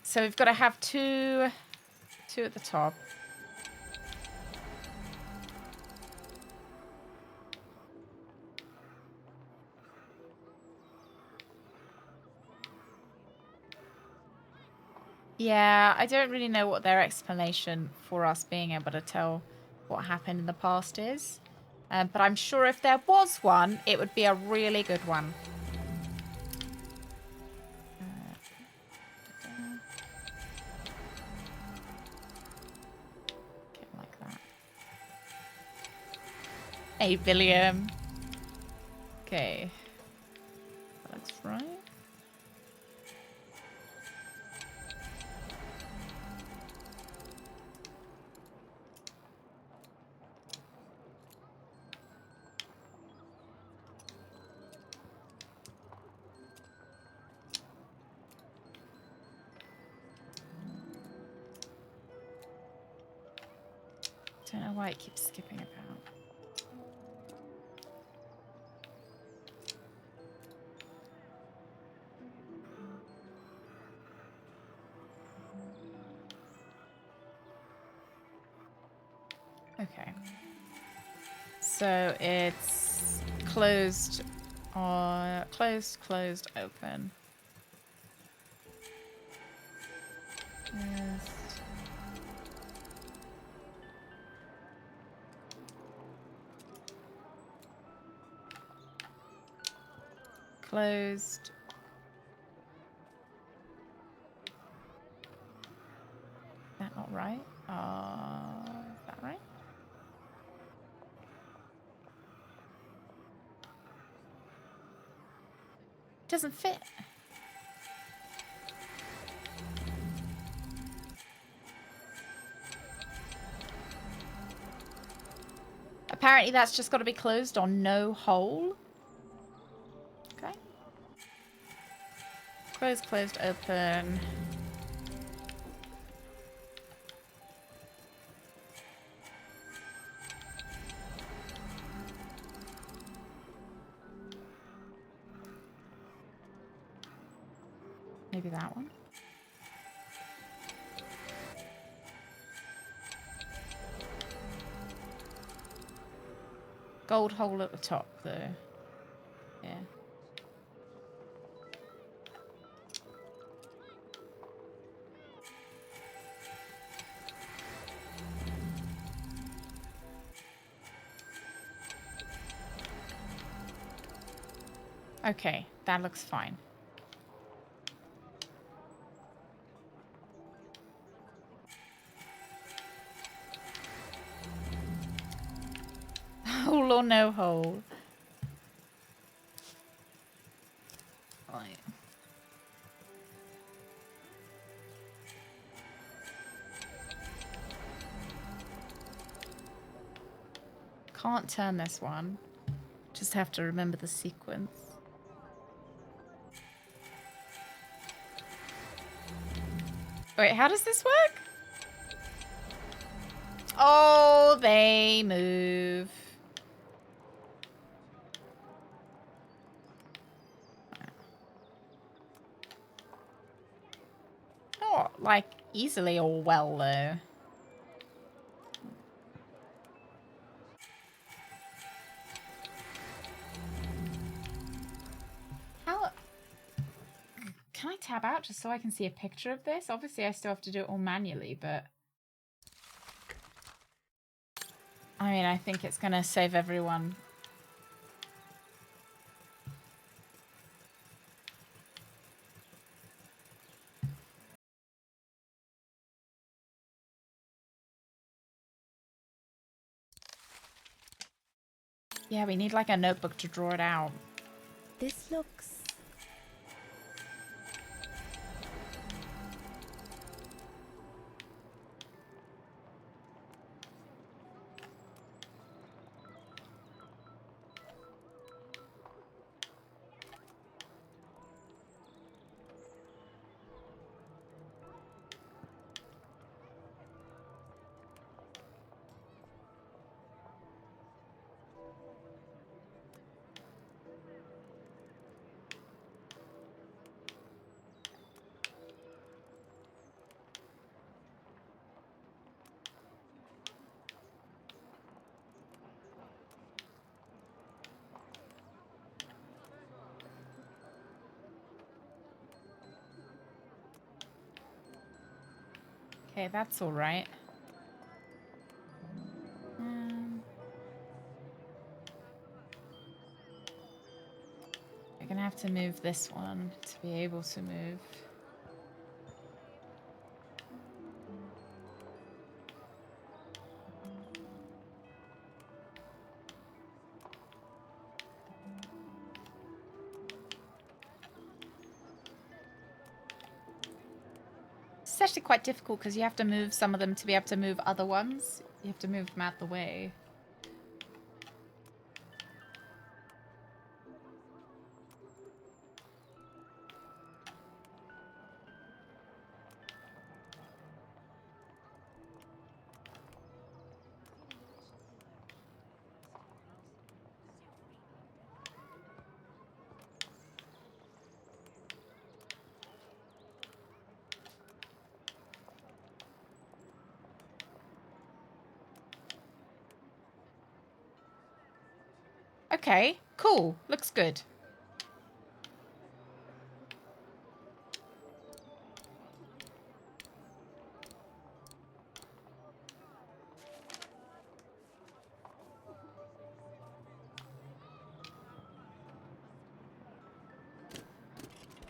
So we've got to have two at the top. Yeah, I don't really know what their explanation for us being able to tell what happened in the past is. But I'm sure if there was one, it would be a really good one. Get like that. Hey, William. Okay. That looks right. Don't know why it keeps skipping about. Okay. So it's closed, closed, open. Closed. Closed. Is that not right? Is that right? Doesn't fit. Apparently that's just got to be closed on no hole. Okay. Closed, closed, open. Maybe that one. Gold hole at the top, though. Yeah. Okay, that looks fine. Hole or no hole? Right. Can't turn this one. Just have to remember the sequence. Wait, how does this work? Oh, they move. Not like easily or well though. How can I tab out just so I can see a picture of this? Obviously I still have to do it all manually, but I mean, I think it's gonna save everyone. Yeah, we need like a notebook to draw it out. This looks... Okay, that's all right. We're gonna have to move this one to be able to move. It's actually quite difficult because you have to move some of them to be able to move other ones. You have to move them out the way. Okay, cool. Looks good.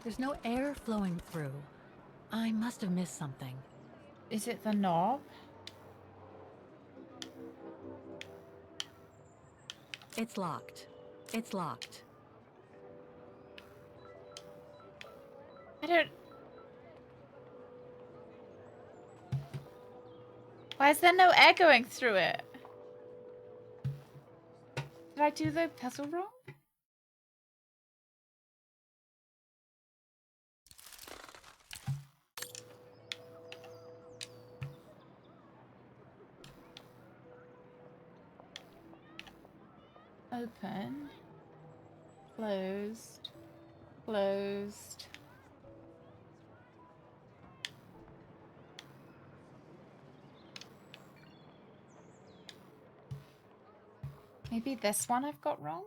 There's no air flowing through. I must have missed something. Is it the knob? It's locked. It's locked. I don't... Why is there no air going through it? Did I do the puzzle wrong? Open. Closed. Closed. Maybe this one I've got wrong?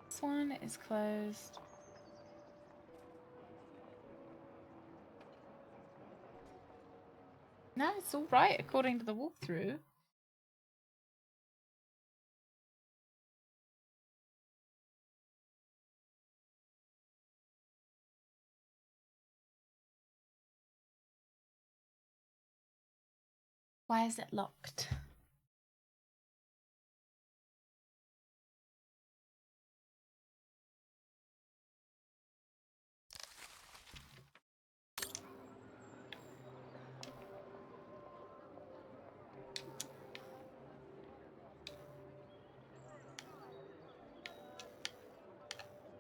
This one is closed. No, it's all right according to the walkthrough. Why is it locked?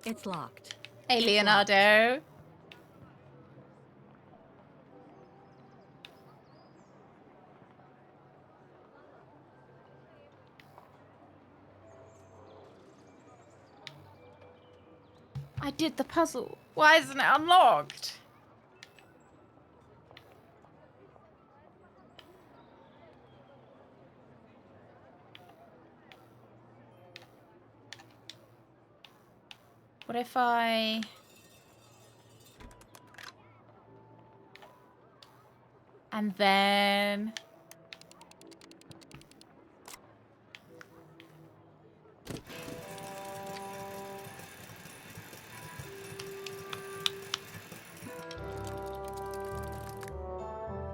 It's locked. Hey, It's Leonardo. Locked. I did the puzzle. Why isn't it unlocked? What if I... And then...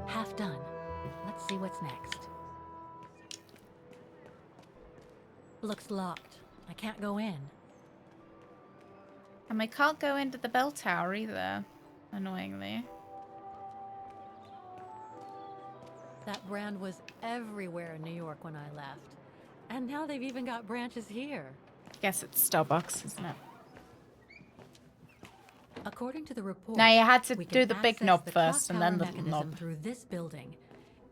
Half done. Let's see what's next. Looks locked. I can't go in. And I can't go into the bell tower either, annoyingly. That brand was everywhere in New York when I left. And now they've even got branches here. I guess it's Starbucks, isn't it? According to the report, Now you had to we do can the big access knob the first clock and then tower the mechanism knob. through this building,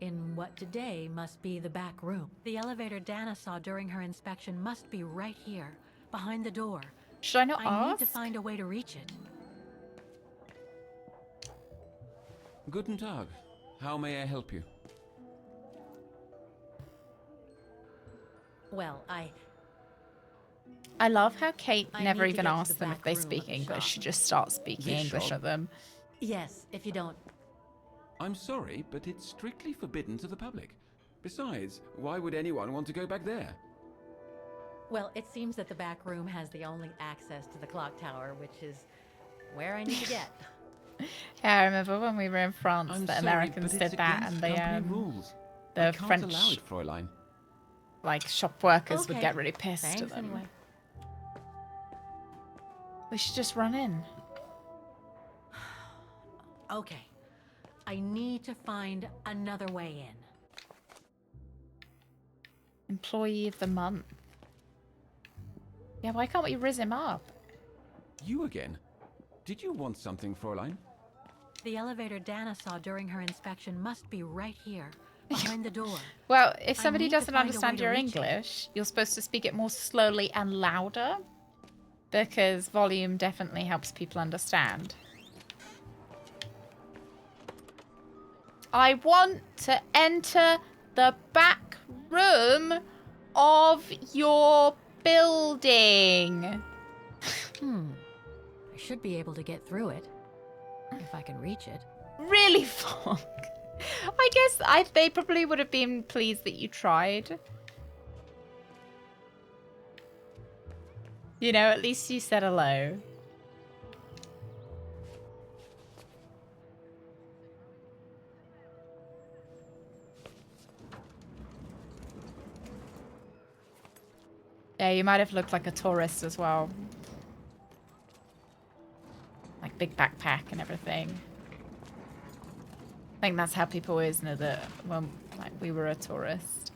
in what today must be the back room. The elevator Dana saw during her inspection must be right here, behind the door. Should I not I need ask? to find a way to reach it. Guten Tag. How may I help you? Well, I love how Kate I never need to even get to asks the them if back they room speak of the English. shop. She just starts speaking This English shop? at them. Yes, if you don't. I'm sorry, but it's strictly forbidden to the public. Besides, why would anyone want to go back there? Well, it seems that the back room has the only access to the clock tower, which is where I need to get. Yeah, I remember when we were in France, I'm the sorry, Americans but did it's that, against and company the rules. I the can't French allow it, Fräulein. like shop workers would Okay. get really pissed at Thanks them. anyway. We should just run in. Okay. I need to find another way in. Employee of the month. Yeah, why can't we rizz him up? You again? Did you want something, Fräulein? The elevator Dana saw during her inspection must be right here, behind the door. Well, if I somebody need to doesn't find a way understand to your reach it. English, you're supposed to speak it more slowly and louder, because volume definitely helps people understand. I want to enter the back room of your building. I should be able to get through it, if I can reach it. Really, Fog? I guess they probably would have been pleased that you tried. You know, at least you said hello. Yeah, you might have looked like a tourist as well. Like big backpack and everything. I think that's how people always know that when like we were a tourist.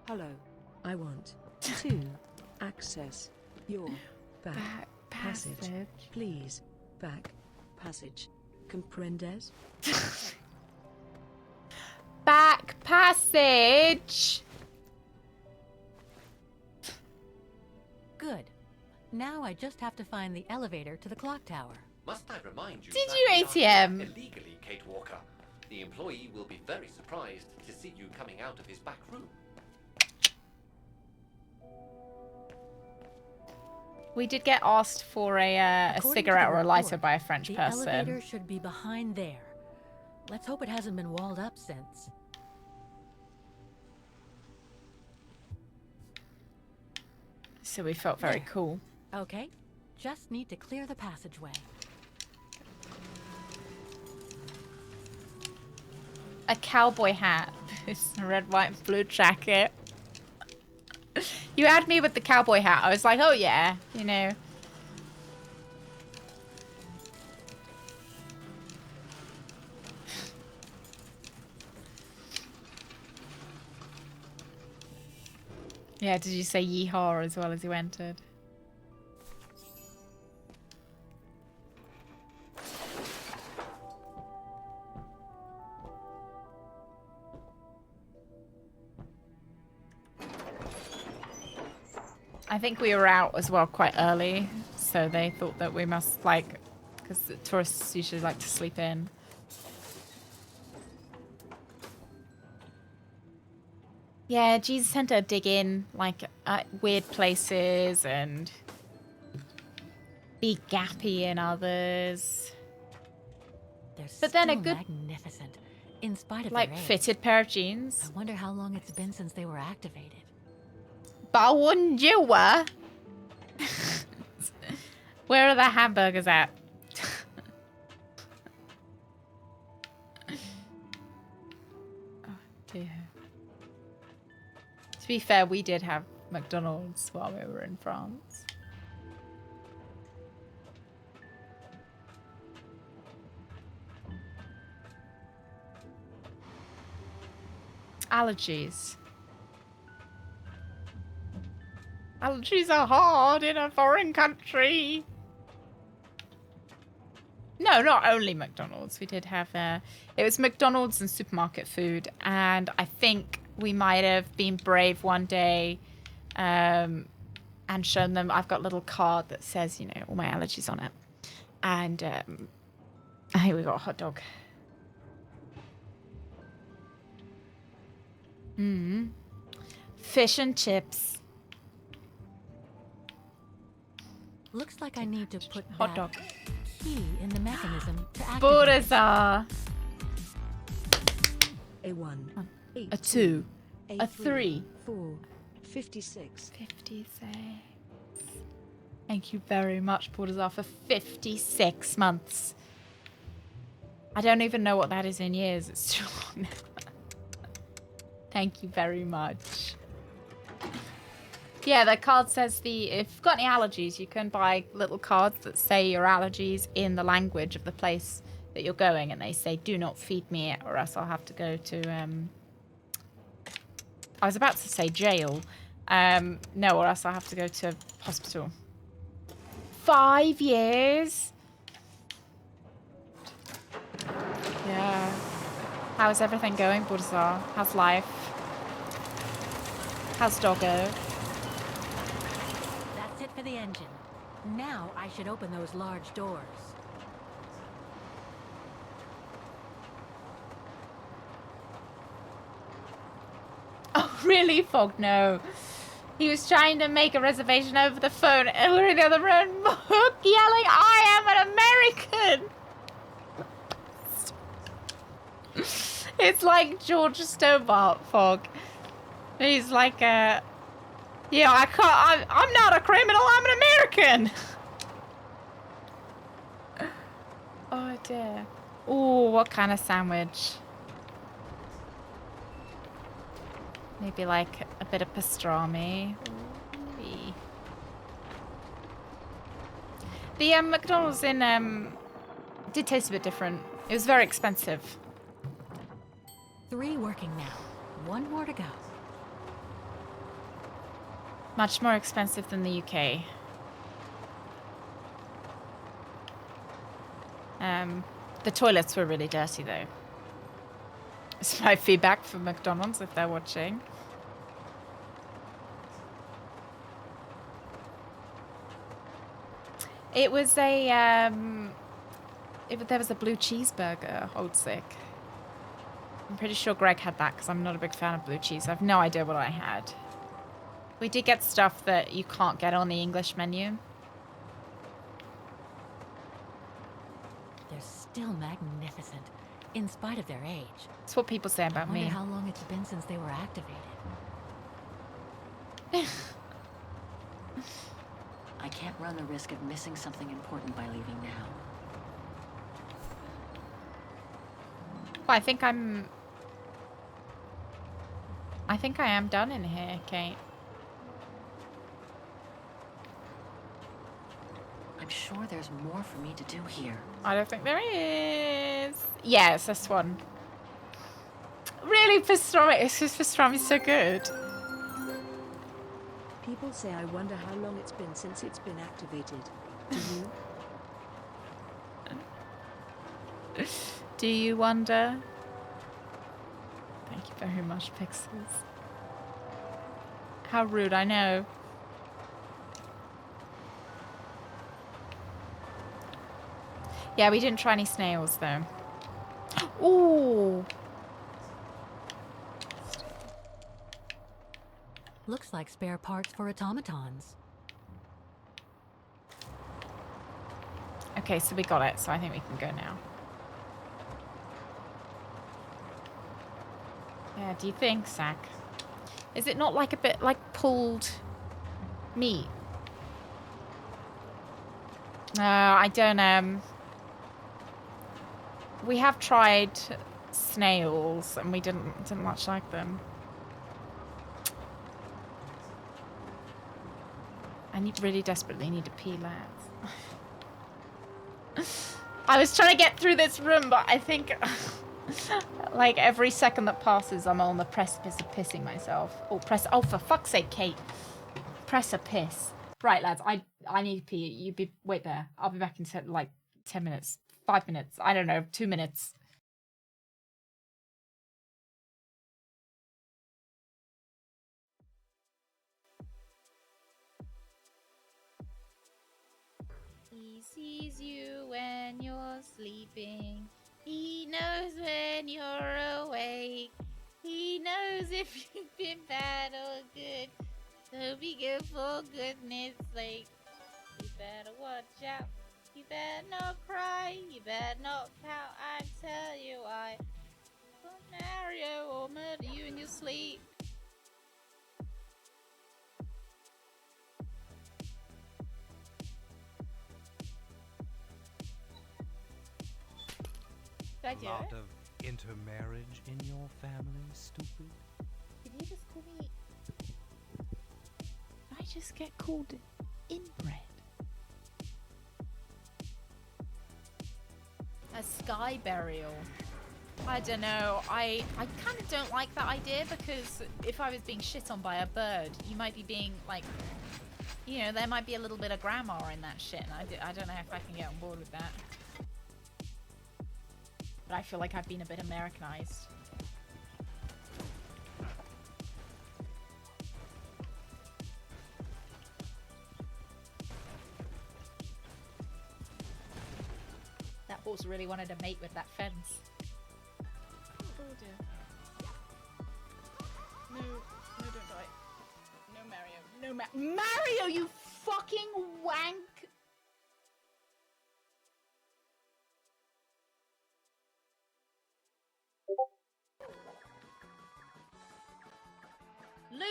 Hello. I want to access your back passage. Please. Back passage. Comprendes? Back passage! Good. Now I just have to find the elevator to the clock tower. Must I remind you Did that you we are ATM? here illegally, Kate Walker. The employee will be very surprised to see you coming out of his back room. We did get asked for a According to cigarette the or a lighter report, by a French the person. elevator should be behind there. Let's hope it hasn't been walled up since. So we felt very cool. Okay, just need to clear the passageway. A cowboy hat. It's a red, white, and blue jacket. You had me with the cowboy hat. I was like, oh yeah, you know. Yeah, did you say yeehaw as well as you entered? I think we were out as well quite early, so they thought that we must, like, because the tourists usually like to sleep in. Yeah, Jesus tend to dig in, like, at weird places and be gappy in others. They're But then a still good, magnificent, in spite of like, their age. fitted pair of jeans. I wonder how long it's been since they were activated. Bonjour. Where are the hamburgers at? Oh dear. To be fair, we did have McDonald's while we were in France. Allergies. Allergies are hard in a foreign country. No, not only McDonald's. We did have it was McDonald's and supermarket food, and I think we might have been brave one day and shown them. I've got a little card that says, you know, all my allergies on it, and I think we got a hot dog. Hmm. Fish and chips. Looks like I need to put Hot that dog. key in the mechanism to activate it. Buddha. A1. A 2. A 3. 4. 56. 56. Thank you very much, Portazar, for 56 months. I don't even know what that is in years. It's too long now. Thank you very much. Yeah, the card says if you've got any allergies, you can buy little cards that say your allergies in the language of the place that you're going, and they say, do not feed me it, or else I'll have to go to, I was about to say jail. No, or else I'll have to go to hospital. 5 years? Yeah. How's everything going, Burzar? How's life? How's doggo? That's it for the engine. Now I should open those large doors. Oh, really, Fog? No. He was trying to make a reservation over the phone, and we're in the other room, Hook yelling, I am an American! It's like George Stobart, Fog. He's like, yeah, I'm not a criminal, I'm an American! Oh, dear. Ooh, what kind of sandwich? Maybe like a bit of pastrami. Ooh. The McDonald's in did taste a bit different. It was very expensive. 3 working now. 1 more to go. Much more expensive than the UK. The toilets were really dirty though. It's my feedback for McDonald's if they're watching. It was a there was a blue cheeseburger, hold sick. I'm pretty sure Greg had that because I'm not a big fan of blue cheese. I have no idea what I had. We did get stuff that you can't get on the English menu. They're still magnificent, in spite of their age. That's what people say about I wonder me. how long it's been since they were activated. I can't run the risk of missing something important by leaving now. Well, I think I am done in here, Kate. I'm sure there's more for me to do here. I don't think there is. Yeah, it's this one. Really, pastrami. It's just pastrami's so good. People say I wonder how long it's been since it's been activated. Do you? Do you wonder? Thank you very much, Pixels. How rude, I know. Yeah, we didn't try any snails, though. Ooh! Looks like spare parts for automatons. Okay, so we got it, so I think we can go now. Yeah, do you think, Zach? Is it not like a bit like pulled meat? No, I don't, we have tried snails and we didn't much like them. I really desperately need to pee, lads. I was trying to get through this room, but I think like every second that passes, I'm on the precipice of pissing myself. Oh, for fuck's sake, Kate. Precipice. Right, lads, I need to pee. Wait there. I'll be back in like 10 minutes, 5 minutes. I don't know, 2 minutes. He sees you when you're sleeping. He knows when you're awake. He knows if you've been bad or good. So be good for goodness sake. You better watch out. You better not cry. You better not pout. I tell you why. Mario or murder you in your sleep. Did I do lot it? of intermarriage in your family, stupid? Did you just call me? Did I just get called inbred? A sky burial. I don't know. I kind of don't like that idea because if I was being shit on by a bird, you might be being like, you know, there might be a little bit of grammar in that shit, and I don't know if I can get on board with that. But I feel like I've been a bit Americanized. That horse really wanted to mate with that fence. Oh dear. No, don't die. No, Mario. No, Mario, you fucking wank! Loser!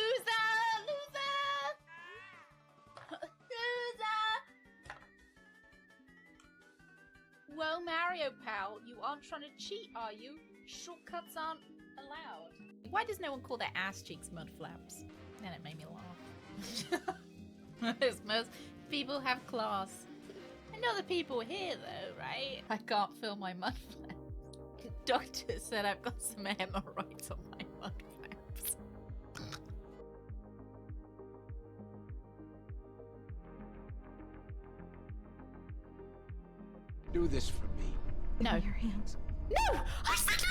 Whoa, Mario pal, you aren't trying to cheat, are you? Shortcuts aren't allowed. Why does no one call their ass cheeks mud flaps? Then it made me laugh. Most people have class. I know the people here though, right? I can't feel my mud flaps. Doctor said I've got some hemorrhoids on my mud flaps. Do this for me. No. Your hands. No! I said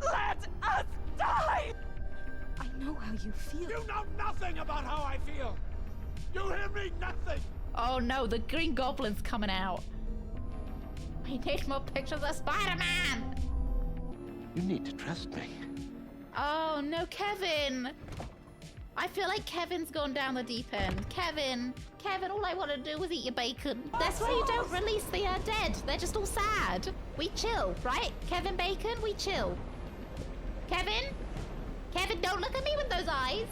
Let us die! I know how you feel. You know nothing about how I feel! You hear me? Nothing! Oh no, the Green Goblin's coming out. I need more pictures of Spider-Man! You need to trust me. Oh no, Kevin! I feel like Kevin's gone down the deep end. Kevin, all I want to do was eat your bacon. That's why you don't release the dead. They're just all sad. We chill, right? Kevin Bacon, we chill. Kevin, don't look at me with those eyes.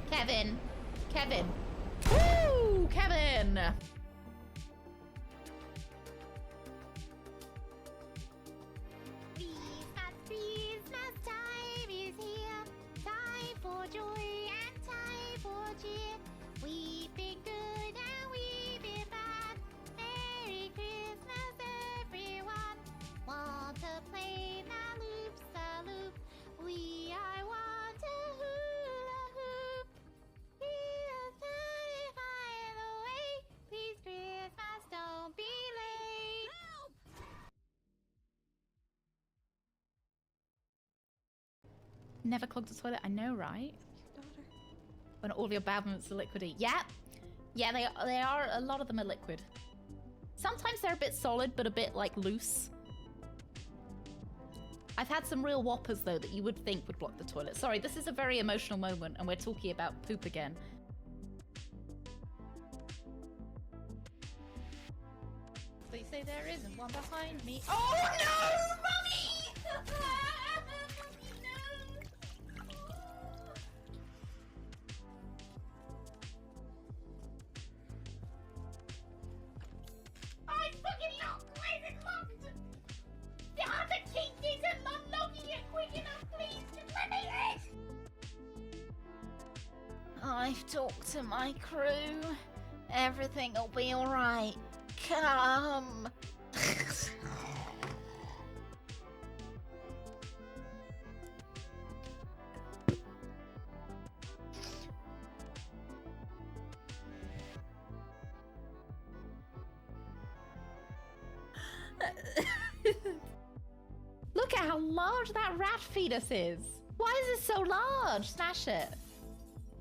Kevin. Woo, Kevin! Christmas time is here. Time for joy and time for cheer. We've been good and we've been bad. Merry Christmas, everyone. Want to play the loops, the loop. We are want to hula hoop. Here's time by the way. Please Christmas, don't be late. Help! Never clogged the toilet. I know, right? When all your bad moments are liquidy. Yeah, they are. A lot of them are liquid. Sometimes they're a bit solid, but a bit like loose. I've had some real whoppers though that you would think would block the toilet. Sorry, this is a very emotional moment, and we're talking about poop again. So you say there isn't one behind me? Oh no, Mummy! I'm fucking locked! Why is it locked? There are the key isn't unlocking it quick enough, please! Just let me in! I've talked to my crew. Everything will be alright. Come! Look at how large that rat fetus is. Why is it so large? Smash it.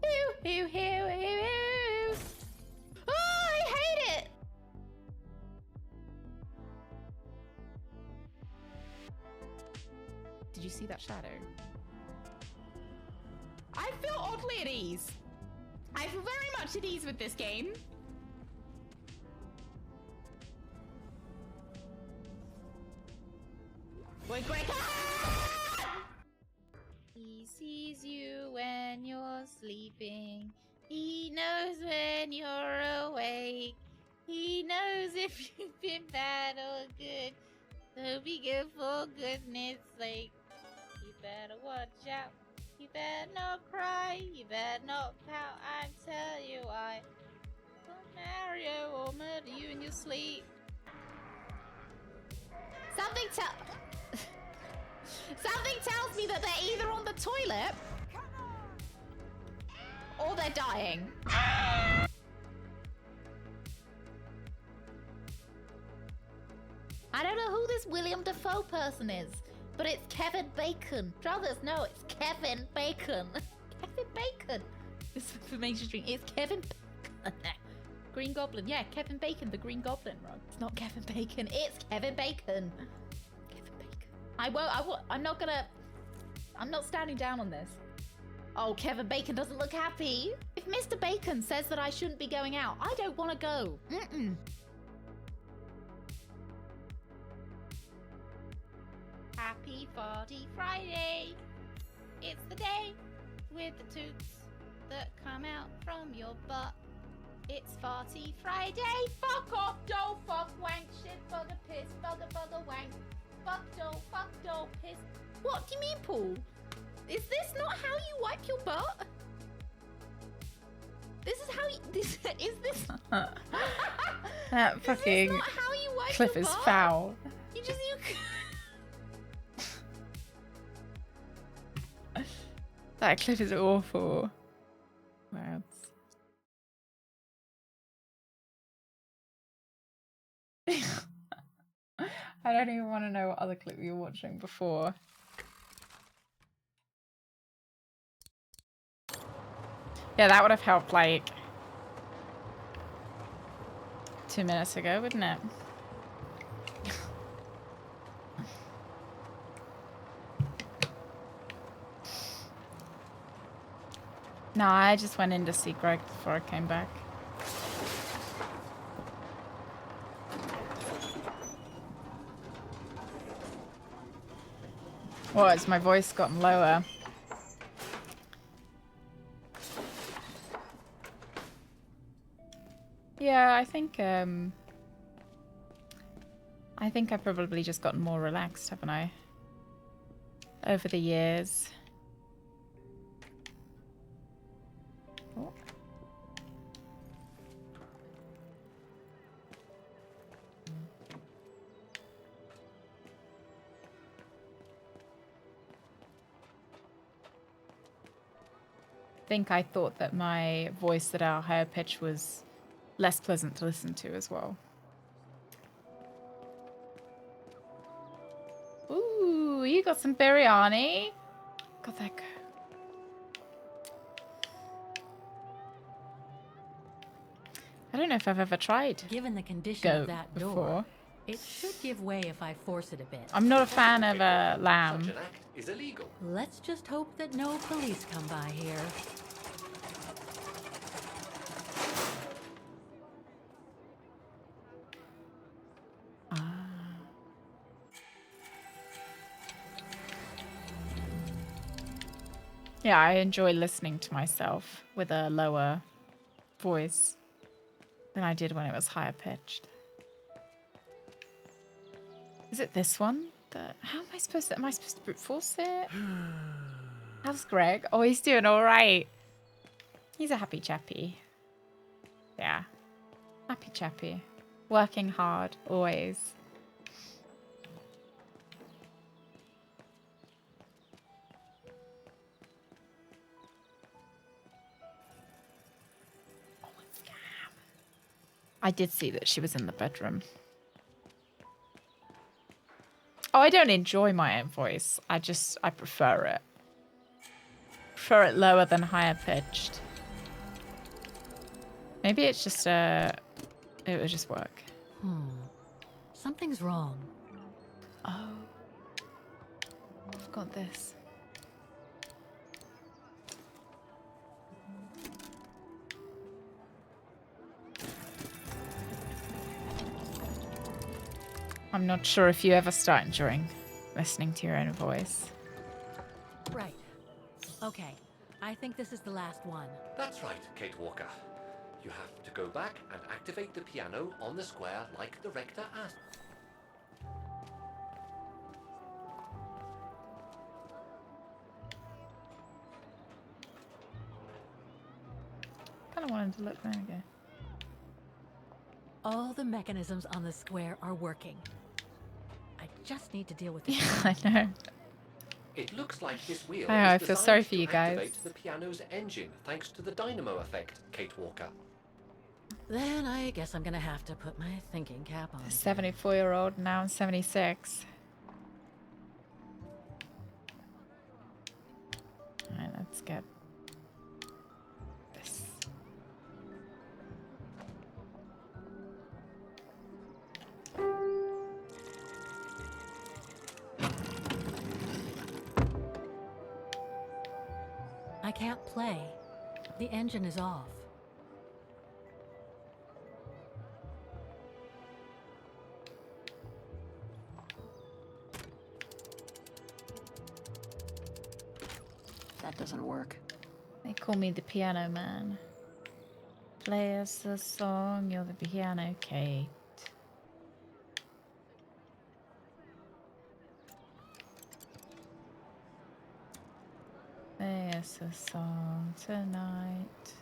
Ew, ew, ew, ew, ew. Oh, I hate it. Did you see that shadow? I feel oddly at ease. I feel very much at ease with this game. Wait, Greg. He sees you when you're sleeping. He knows when you're awake. He knows if you've been bad or good. So be good for goodness sake. You better watch out. You better not cry. You better not pout. I tell you why. Mario will murder you in your sleep. Something tells me that they're either on the toilet or they're dying. I don't know who this William Dafoe person is, but it's Kevin Bacon. Brothers, no, it's Kevin Bacon. Kevin Bacon. This information stream. It's Kevin Bacon. Green Goblin. Yeah, Kevin Bacon, the Green Goblin, right? It's not Kevin Bacon. It's Kevin Bacon. Kevin Bacon. I'm not standing down on this. Oh, Kevin Bacon doesn't look happy. If Mr. Bacon says that I shouldn't be going out, I don't want to go. Happy Farty Friday. It's the day with the toots that come out from your butt. It's Farty Friday. Fuck off, doll, fuck, wank, shit, bugger, piss, bugger, wank. Fuck, doll, piss. What do you mean, Paul? Is this not how you wipe your butt? This is how you... Is this... That fucking... Is this not how you wipe Cliff your butt? Is foul. You just... That clip is awful. Wow. I don't even want to know what other clip you were watching before. Yeah, that would have helped like 2 minutes ago, wouldn't it? No, I just went in to see Greg before I came back. What, has my voice gotten lower? Yeah, I think I've probably just gotten more relaxed, haven't I? Over the years. Oh. I thought that my voice at our higher pitch was less pleasant to listen to as well. Ooh, you got some biryani. Got that go. I don't know if I've ever tried. Given the condition of that door, before. It should give way if I force it a bit. I'm not a fan of lamb. Such an act is illegal. Let's just hope that no police come by here. Yeah, I enjoy listening to myself with a lower voice than I did when it was higher pitched. Is it this one? How am I supposed to brute force it? How's Greg? Oh, he's doing all right. He's a happy chappy. Yeah, happy chappy. Working hard, always. I did see that she was in the bedroom. Oh, I don't enjoy my own voice. I prefer it. Prefer it lower than higher pitched. Maybe it's just it would just work. Something's wrong. Oh. I've got this. I'm not sure if you ever start enjoying listening to your own voice. Right. Okay. I think this is the last one. That's right, Kate Walker. You have to go back and activate the piano on the square like the rector asked. Kind of wanted to look there again. All the mechanisms on the square are working. I just need to deal with it. Yeah, I know. It looks like this wheel I is feel sorry designed for to you guys. activate the piano's engine thanks to the dynamo effect, Kate Walker. Then I guess I'm gonna have to put my thinking cap on. 74-year-old, now I'm 76. Alright, let's get this. I can't play. The engine is off. That doesn't work. They call me the piano man. Play us a song, you're the piano Kate. Play us a song tonight.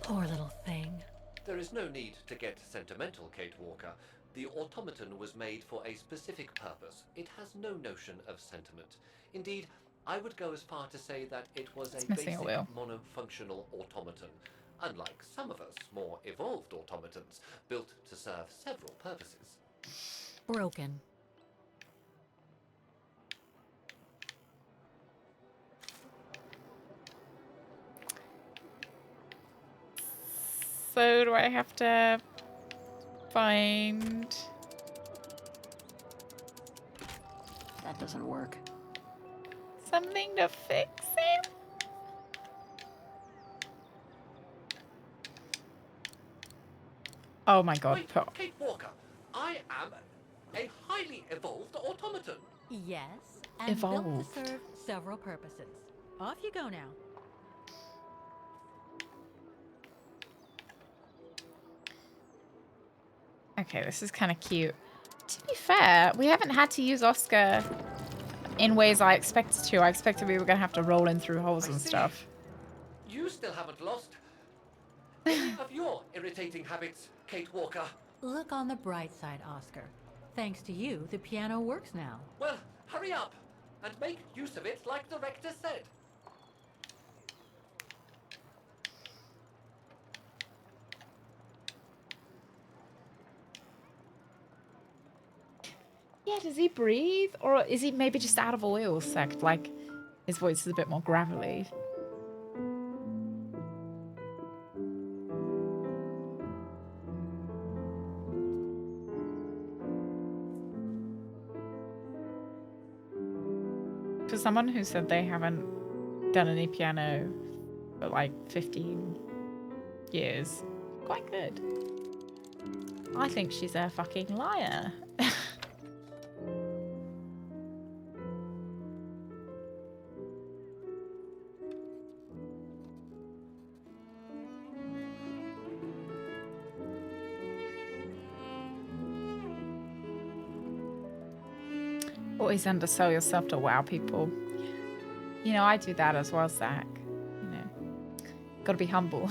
Poor little thing. There is no need to get sentimental, Kate Walker. The automaton was made for a specific purpose. It has no notion of sentiment. Indeed, I would go as far to say that it was a basic monofunctional automaton, unlike some of us more evolved automatons, built to serve several purposes. Broken. So do I have to find... That doesn't work. something to fix it? Oh my god. Wait, Kate Walker, I am a highly evolved automaton. Yes, and built Evolved. to serve several purposes. Off you go now. Okay, this is kind of cute. To be fair, we haven't had to use Oscar in ways I expected to. I expected we were going to have to roll in through holes and stuff. You still haven't lost any of your irritating habits, Kate Walker. Look on the bright side, Oscar. Thanks to you, the piano works now. Well, hurry up and make use of it like the rector said. Yeah, does he breathe? Or is he maybe just out of oil sect? Like, his voice is a bit more gravelly. For someone who said they haven't done any piano for like 15 years, quite good. I think she's a fucking liar. Always undersell yourself to wow people. You know, I do that as well, Zach. You know, gotta be humble.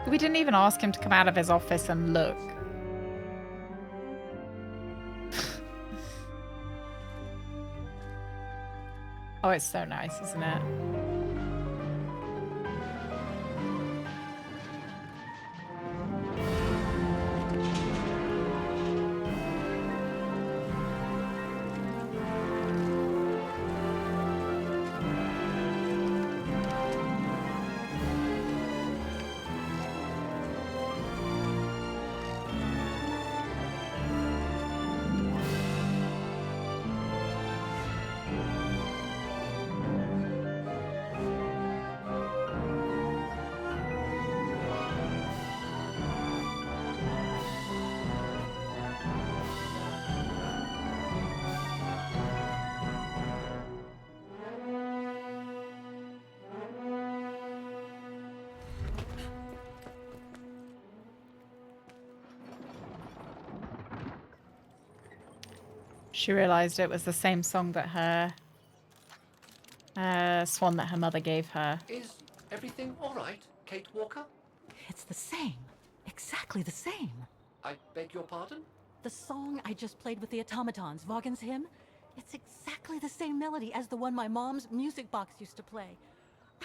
We didn't even ask him to come out of his office and look. Oh, it's so nice, isn't it? She realised it was the same song that her swan that her mother gave her. Is everything all right, Kate Walker? It's the same. Exactly the same. I beg your pardon? The song I just played with the automatons, Vaughan's hymn, it's exactly the same melody as the one my mom's music box used to play.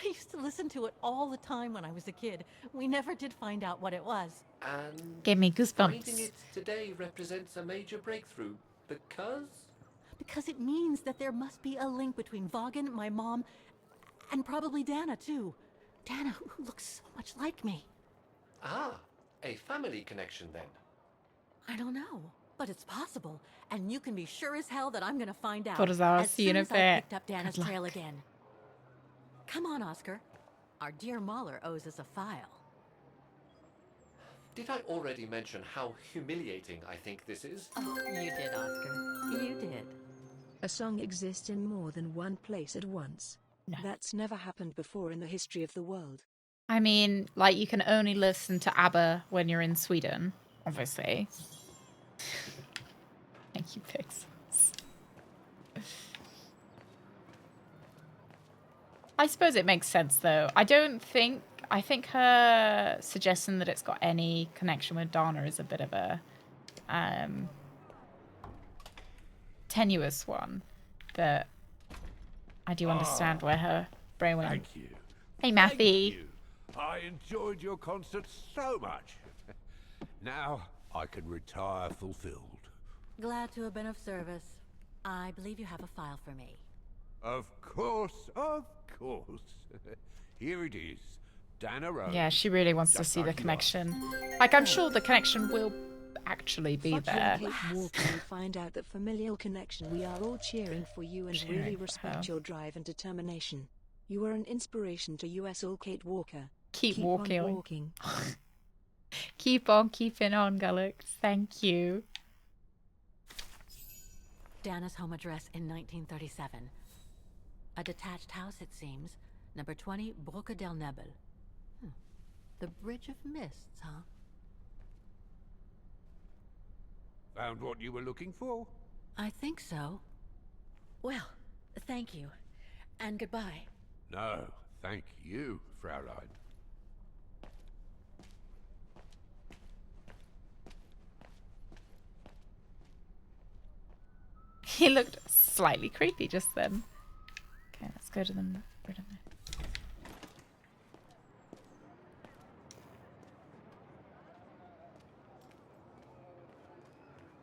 I used to listen to it all the time when I was a kid. We never did find out what it was. And gave me finding goosebumps. it today represents a major breakthrough because? Because it means that there must be a link between Vaughan, my mom, and probably Dana, too. Dana, who looks so much like me. Ah, a family connection then. I don't know, but it's possible. And you can be sure as hell that I'm gonna find out What I'll as see you in soon a as I bit. picked up Dana's Good trail luck. again. Come on, Oscar. Our dear Mahler owes us a file. Did I already mention how humiliating I think this is? Oh, you did, Oscar. You did. A song exists in more than one place at once. No. That's never happened before in the history of the world. I mean, like, you can only listen to ABBA when you're in Sweden, obviously. Thank you, Pixels. I suppose it makes sense, though. I think her suggestion that it's got any connection with Dana is a bit of a tenuous one, but I do understand where her brain went. Thank you. Hey, Matthew. Thank you. I enjoyed your concert so much. Now I can retire fulfilled. Glad to have been of service. I believe you have a file for me. Of course, of course. Here it is. Dana Rose. Yeah, she really wants to Just see the like you connection. Like, I'm sure the connection will actually be Fuck there. you, Kate Walker, and find out that familial connection. We are all cheering for you and Cheering really for respect her. your drive and determination. You are an inspiration to us all, Kate Walker. Keep On walking. walking. Keep on keeping on, Gulux. Thank you. Dana's home address in 1937. A detached house, it seems. Number 20, Brücke del Nebel. The Bridge of Mists, huh? Found what you were looking for? I think so. Well, thank you. And goodbye. No, thank you, Fraulein. He looked slightly creepy just then. Okay, let's go to the rid of it.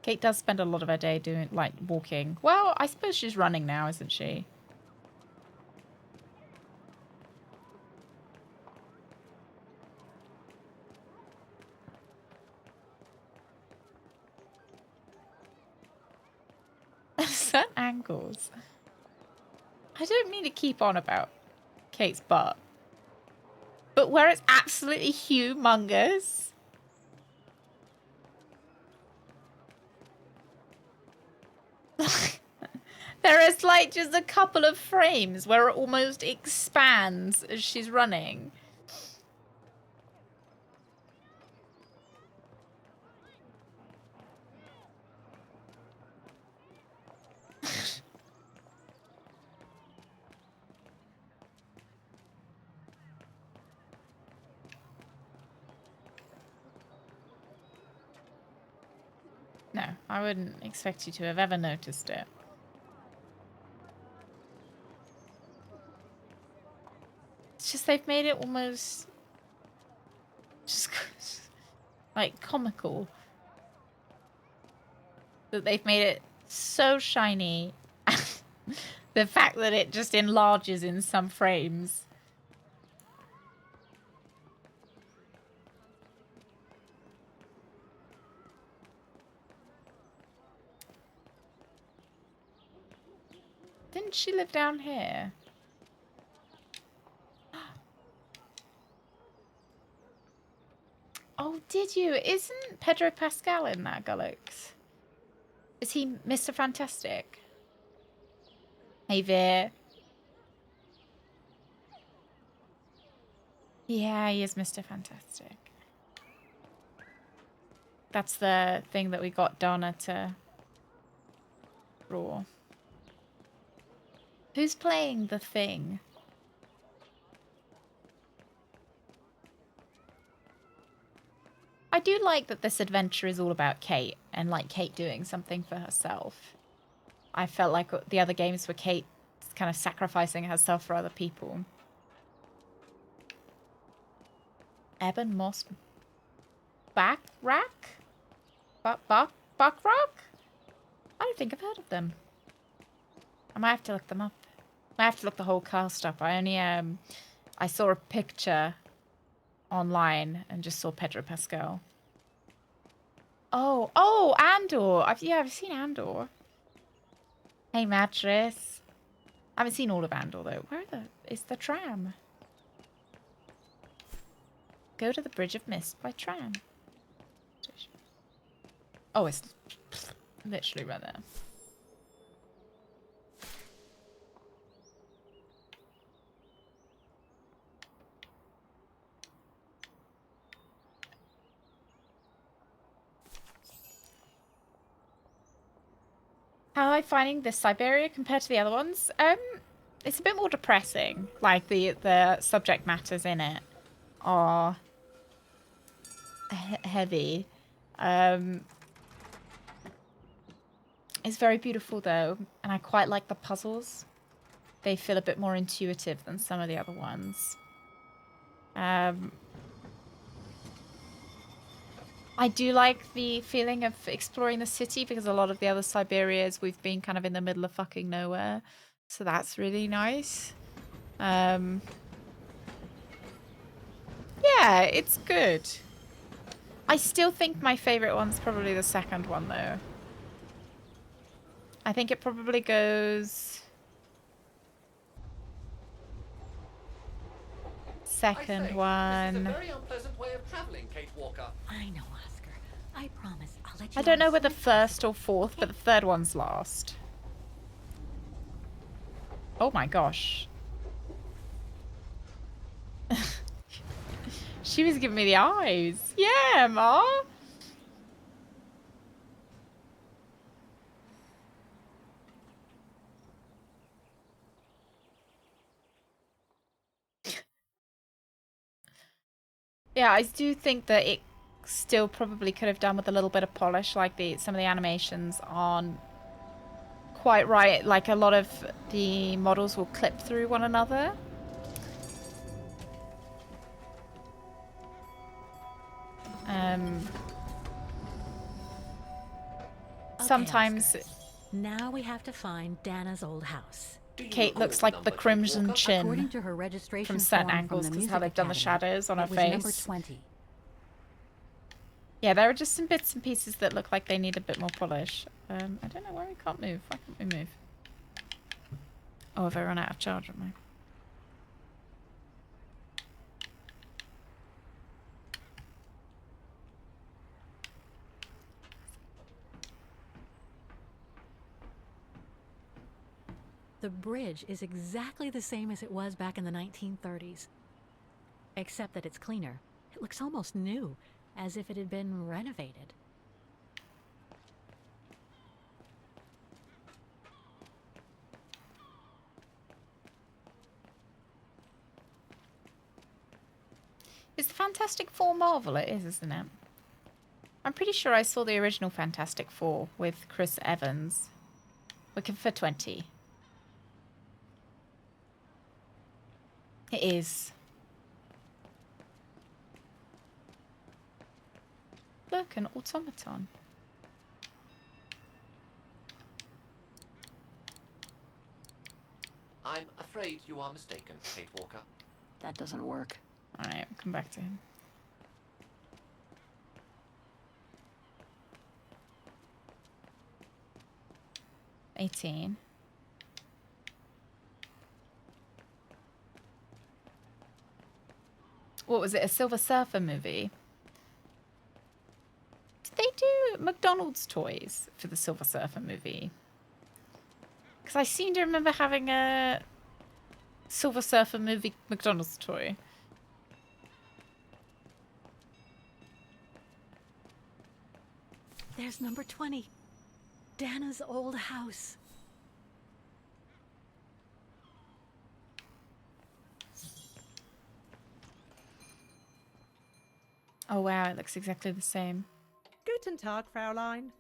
Kate does spend a lot of her day doing, like, walking. Well, I suppose she's running now, isn't she? Certain angles. I don't mean to keep on about Kate's butt, but where it's absolutely humongous. There is like just a couple of frames where it almost expands as she's running. No, I wouldn't expect you to have ever noticed it. It's just they've made it almost just like comical. That they've made it so shiny. The fact that it just enlarges in some frames. Didn't she live down here? Oh, did you? Isn't Pedro Pascal in that, Gulux? Is he Mr. Fantastic? Hey, Veer. Yeah, he is Mr. Fantastic. That's the thing that we got Donna to Raw. Who's playing the thing? I do like that this adventure is all about Kate and like Kate doing something for herself. I felt like the other games were Kate kind of sacrificing herself for other people. Ebon Moss Buckrock? Buckrock? I don't think I've heard of them. I might have to look them up. I have to look the whole cast up. I only I saw a picture online and just saw Pedro Pascal. Oh, Andor. I've seen Andor. Hey, mattress. I haven't seen all of Andor though. Where is the tram? Go to the Bridge of Mist by tram. Oh, it's literally right there. How am I finding this Syberia compared to the other ones? It's a bit more depressing. Like the subject matters in it are heavy. It's very beautiful though, and I quite like the puzzles. They feel a bit more intuitive than some of the other ones. I do like the feeling of exploring the city because a lot of the other Siberias we've been kind of in the middle of fucking nowhere. So that's really nice. Yeah, it's good. I still think my favorite one's probably the second one though. I think it probably goes second one. This is a very unpleasant way of traveling, Kate Walker. I know, Oscar. I promise I'll let you. I don't know whether first or fourth, but the third one's last. Oh my gosh. She was giving me the eyes. Yeah, Ma. Yeah, I do think that it still probably could have done with a little bit of polish. Like some of the animations aren't quite right. Like a lot of the models will clip through one another. Sometimes now we have to find Dana's old house. Kate looks like the crimson chin According to her registration from certain form angles from the because how they've done the shadows on her face. Number 20. Yeah, there are just some bits and pieces that look like they need a bit more polish. I don't know why we can't move. Why can't we move? Oh, have I run out of charge on my... The bridge is exactly the same as it was back in the 1930s. Except that it's cleaner. It looks almost new, as if it had been renovated. Is the Fantastic Four Marvel? It is, isn't it? I'm pretty sure I saw the original Fantastic Four with Chris Evans. Looking for 20. It is. Look, an automaton. I'm afraid you are mistaken, Kate Walker. That doesn't work. Alright, we'll come back to him. $18. What was it? A Silver Surfer movie? Did they do McDonald's toys for the Silver Surfer movie? Because I seem to remember having a Silver Surfer movie McDonald's toy. There's number 20. Dana's old house. Oh wow, it looks exactly the same. Guten Tag, Fraulein.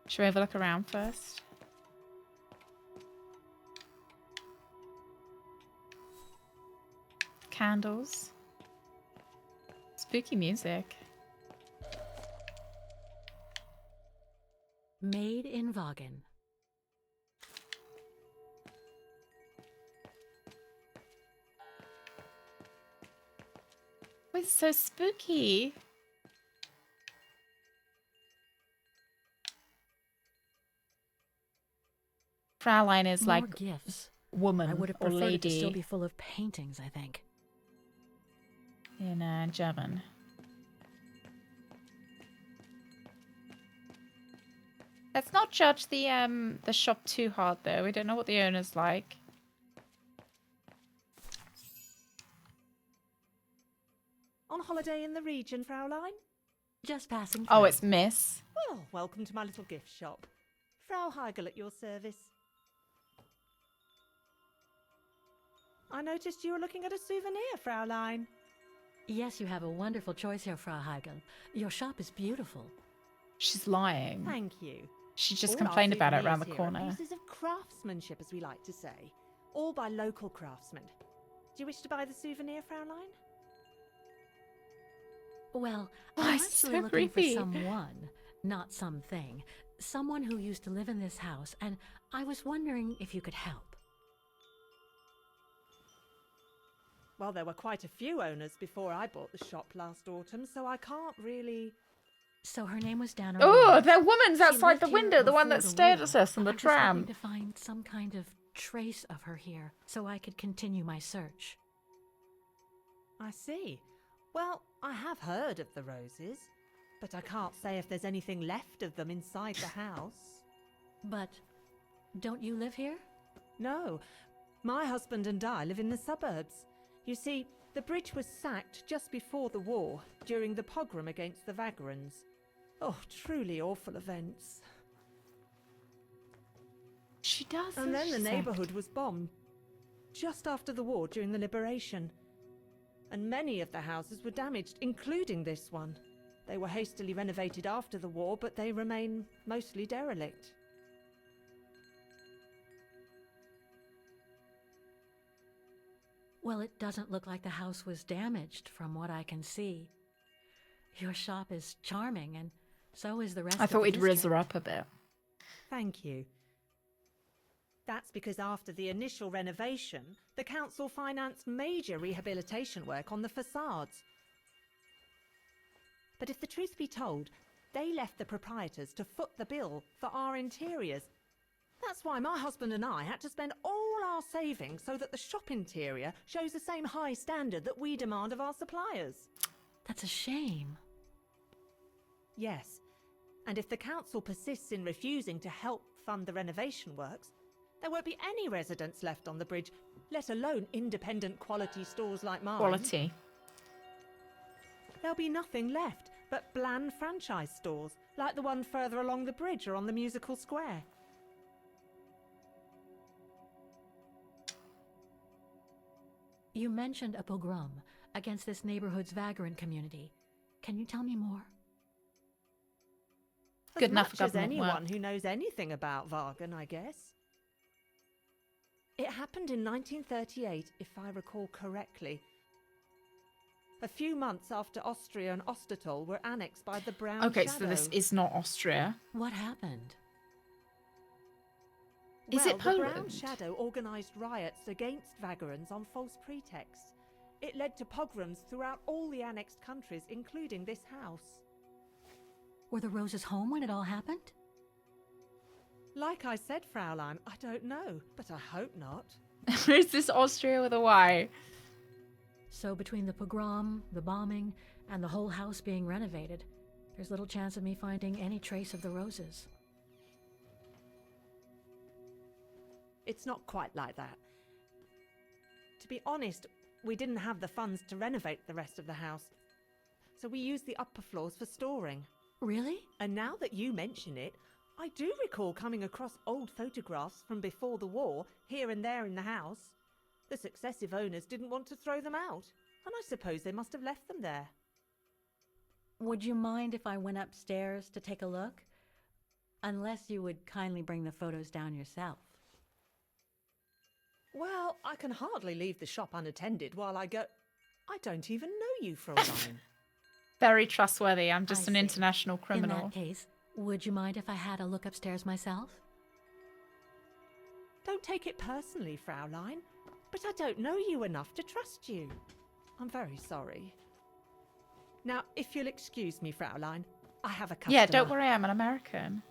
Should we have a look around first? Candles. Spooky music. Made in Vagen. Oh, it's so spooky. Fraulein is More like gifts. woman I would have or preferred lady it to still be full of paintings, I think. in German. Let's not judge the shop too hard though. We don't know what the owner's like. On holiday in the region, Fraulein? Just passing Oh, through. it's Miss. Well, welcome to my little gift shop. Frau Heigl at your service. I noticed you were looking at a souvenir, Fraulein. Yes, you have a wonderful choice here, Frau Heigl. Your shop is beautiful. She's lying. Thank you. She just All complained our about it around the souvenirs here are corner. pieces of craftsmanship, as we like to say. All by local craftsmen. Do you wish to buy the souvenir, Fraulein? Well, Oh, I'm it's actually so looking creepy. for someone, not something. Someone who used to live in this house, and I was wondering if you could help. Well, there were quite a few owners before I bought the shop last autumn, so I can't really... So her name was Dana. Oh, Rose. that woman's She outside lived the here window, the one before that the stared war. at us on the I was hoping tram. to find some kind of trace of her here, so I could continue my search. I see. Well, I have heard of the Roses, but I can't say if there's anything left of them inside the house. But don't you live here? No, my husband and I live in the suburbs. You see, the bridge was sacked just before the war, during the pogrom against the Vagrants. Oh, truly awful events. She does. And then the she's neighborhood was bombed, just after the war during the liberation. And many of the houses were damaged, including this one. They were hastily renovated after the war, but they remain mostly derelict. Well, it doesn't look like the house was damaged from what I can see. Your shop is charming, and so is the rest I of thought the we'd rizz district. her up a bit. Thank you. That's because after the initial renovation, the council financed major rehabilitation work on the facades. But if the truth be told, they left the proprietors to foot the bill for our interiors. That's why my husband and I had to spend all our savings so that the shop interior shows the same high standard that we demand of our suppliers. That's a shame. Yes, and if the council persists in refusing to help fund the renovation works, there won't be any residents left on the bridge, let alone independent quality stores like mine. Quality. There'll be nothing left but bland franchise stores, like the one further along the bridge or on the musical square. You mentioned a pogrom against this neighborhood's vagrant community. Can you tell me more? Good enough for As much as government work. anyone who knows anything about Wagen, I guess. It happened in 1938, if I recall correctly. A few months after Austria and Ostertal were annexed by the Brown Okay, Shadow. so this is not Austria. What happened? Is it The Brown Poland? Shadow organised riots against Vagrants on false pretexts. It led to pogroms throughout all the annexed countries, including this house. Were the Roses home when it all happened? Like I said, Fraulein, I don't know, but I hope not. Is this Austria with a Y? So between the pogrom, the bombing, and the whole house being renovated, there's little chance of me finding any trace of the Roses. It's not quite like that. To be honest, we didn't have the funds to renovate the rest of the house, so we used the upper floors for storing. Really? And now that you mention it, I do recall coming across old photographs from before the war, here and there in the house. The successive owners didn't want to throw them out. and I suppose they must have left them there. Would you mind if I went upstairs to take a look? Unless you would kindly bring the photos down yourself. Well, I can hardly leave the shop unattended while I go... I don't even know you, Fräulein. Very trustworthy. I'm just I an see. international criminal. In that case, would you mind if I had a look upstairs myself? Don't take it personally, Fräulein, but I don't know you enough to trust you. I'm very sorry. Now, if you'll excuse me, Fräulein, I have a customer. Yeah, don't worry, I'm an American.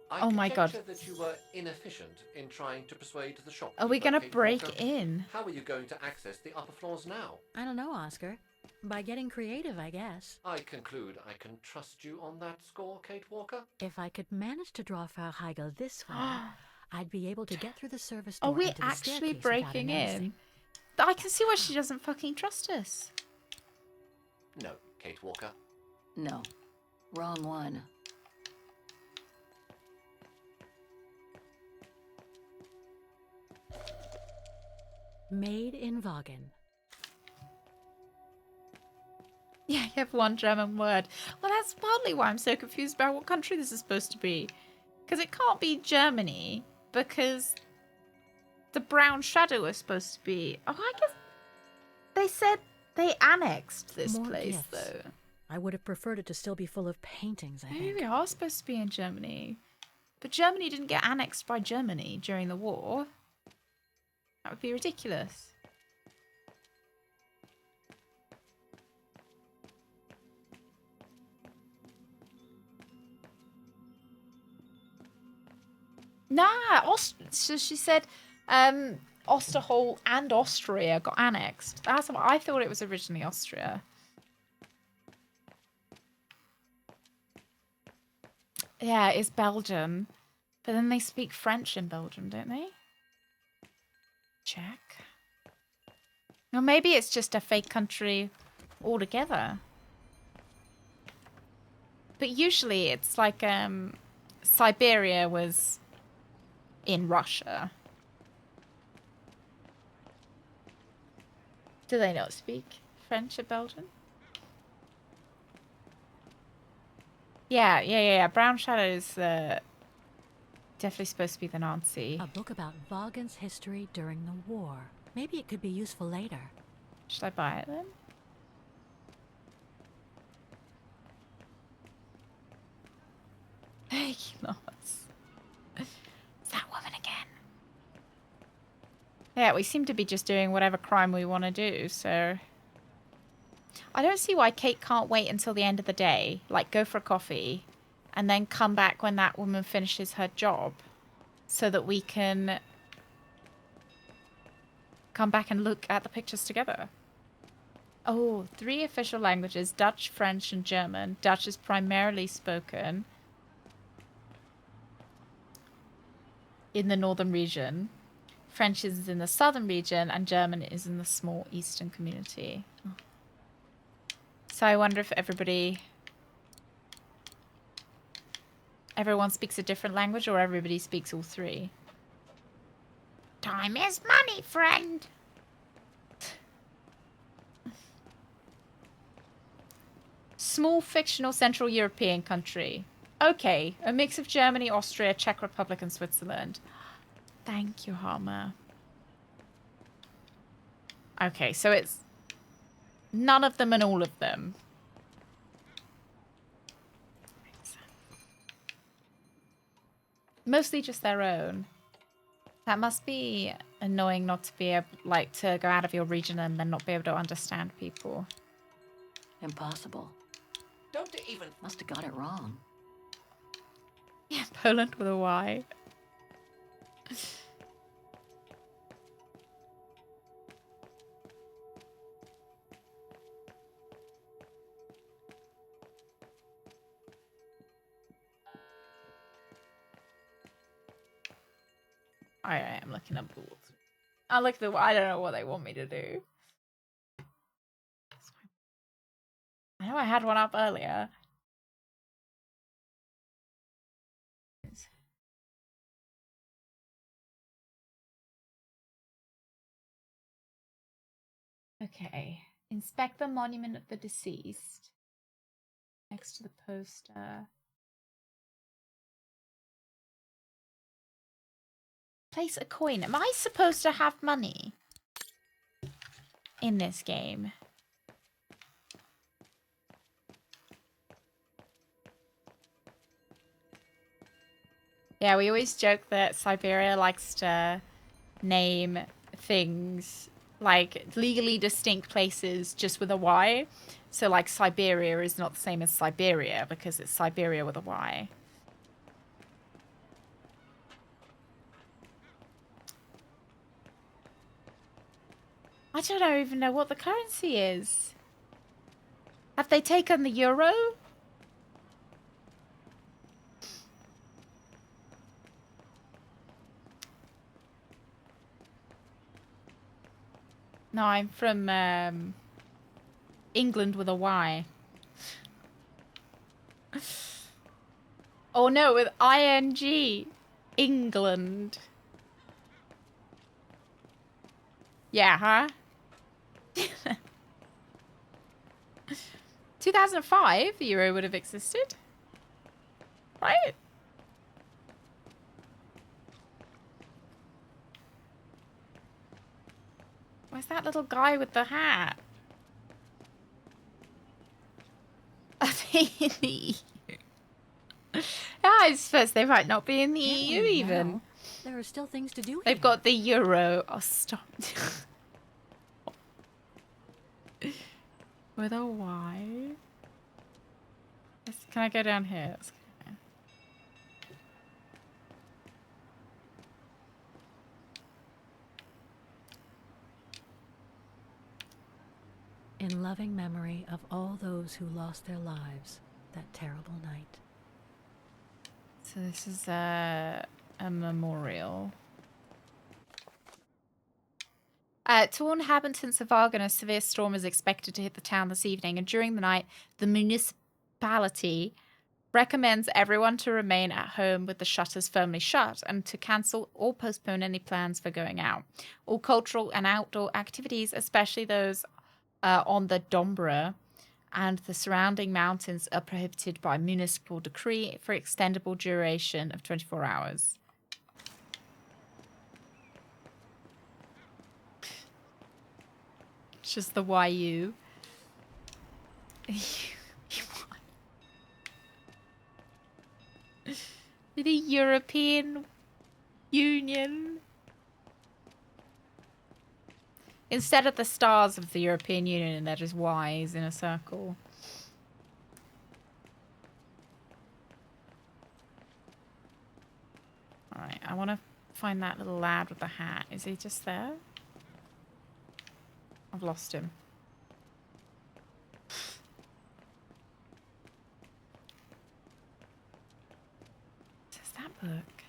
Oh my god. I conjecture that you were inefficient in trying to persuade the shopkeeper. Are we gonna Kate break Walker. in? How are you going to access the upper floors now? I don't know, Oscar. By getting creative, I guess. I conclude I can trust you on that score, Kate Walker? If I could manage to draw Frau Heigl this way, I'd be able to get through the service door Are we into the actually staircase without breaking announcing. in? I can see why she doesn't fucking trust us. No, Kate Walker. No. Wrong one. Made in Vaughan. Yeah, you have one German word. Well, that's partly why I'm so confused about what country this is supposed to be. Because it can't be Germany, because the Brown Shadow is supposed to be... Oh, I guess they said they annexed this More place, gifts. though. I would have preferred it to still be full of paintings, I Maybe think. we are supposed to be in Germany. But Germany didn't get annexed by Germany during the war. That would be ridiculous. Nah, so she said Osterhol and Austria got annexed. That's what I thought it was originally Austria. Yeah, it's Belgium. But then they speak French in Belgium, don't they? Check. Or maybe it's just a fake country altogether. But usually it's like Siberia was in Russia. Do they not speak French at Belgium? Yeah. Brown Shadow's definitely supposed to be the Nazi. A book about Vaughan's history during the war. Maybe it could be useful later. Should I buy it then? Hey, Moss. It's that woman again. Yeah, we seem to be just doing whatever crime we want to do, so... I don't see why Kate can't wait until the end of the day, like go for a coffee, and then come back when that woman finishes her job, so that we can come back and look at the pictures together. Oh, 3 official languages, Dutch, French, and German. Dutch is primarily spoken in the northern region. French is in the southern region, and German is in the small eastern community. Oh. So I wonder if everyone speaks a different language, or everybody speaks all 3. Time is money, friend. Small fictional Central European country. Okay, a mix of Germany, Austria, Czech Republic, and Switzerland. Thank you, Harmer. Okay, so it's none of them and all of them. Mostly just their own. That must be annoying not to be able, like, to go out of your region and then not be able to understand people. Impossible. Don't even... Must have got it wrong. Yeah, Poland with a Y. I am looking up Google. I look at the. I don't know what they want me to do. I know I had one up earlier. Okay. Inspect the monument of the deceased. Next to the poster. Place a coin. Am I supposed to have money in this game? Yeah, we always joke that Syberia likes to name things like legally distinct places just with a Y. So like Syberia is not the same as Syberia because it's Syberia with a Y. I don't even know what the currency is. Have they taken the euro? No, I'm from England with a Y. Oh no, with ING. England. Yeah, huh? 2005, the euro would have existed. Right? Where's that little guy with the hat? Are they in the EU? I suppose they might not be in the EU even. Now, there are still things to do. They've got the euro. Oh, stop. With a Y. Can I go down here? Let's go down. In loving memory of all those who lost their lives that terrible night. So this is a memorial. To all inhabitants of Vargan, a severe storm is expected to hit the town this evening, and during the night, the municipality recommends everyone to remain at home with the shutters firmly shut and to cancel or postpone any plans for going out. All cultural and outdoor activities, especially those on the Dombra and the surrounding mountains, are prohibited by municipal decree for extendable duration of 24 hours. It's just the YU. The European Union. Instead of the stars of the European Union, they're just Ys in a circle. Alright, I want to find that little lad with the hat. Is he just there? I've lost him. What's that book?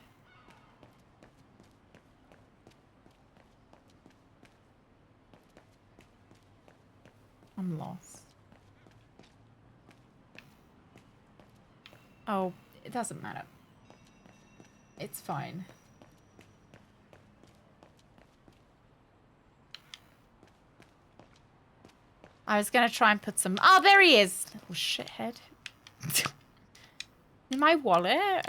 I'm lost. Oh, it doesn't matter. It's fine. I was going to try and put some... Oh, there he is! Little shithead. In my wallet?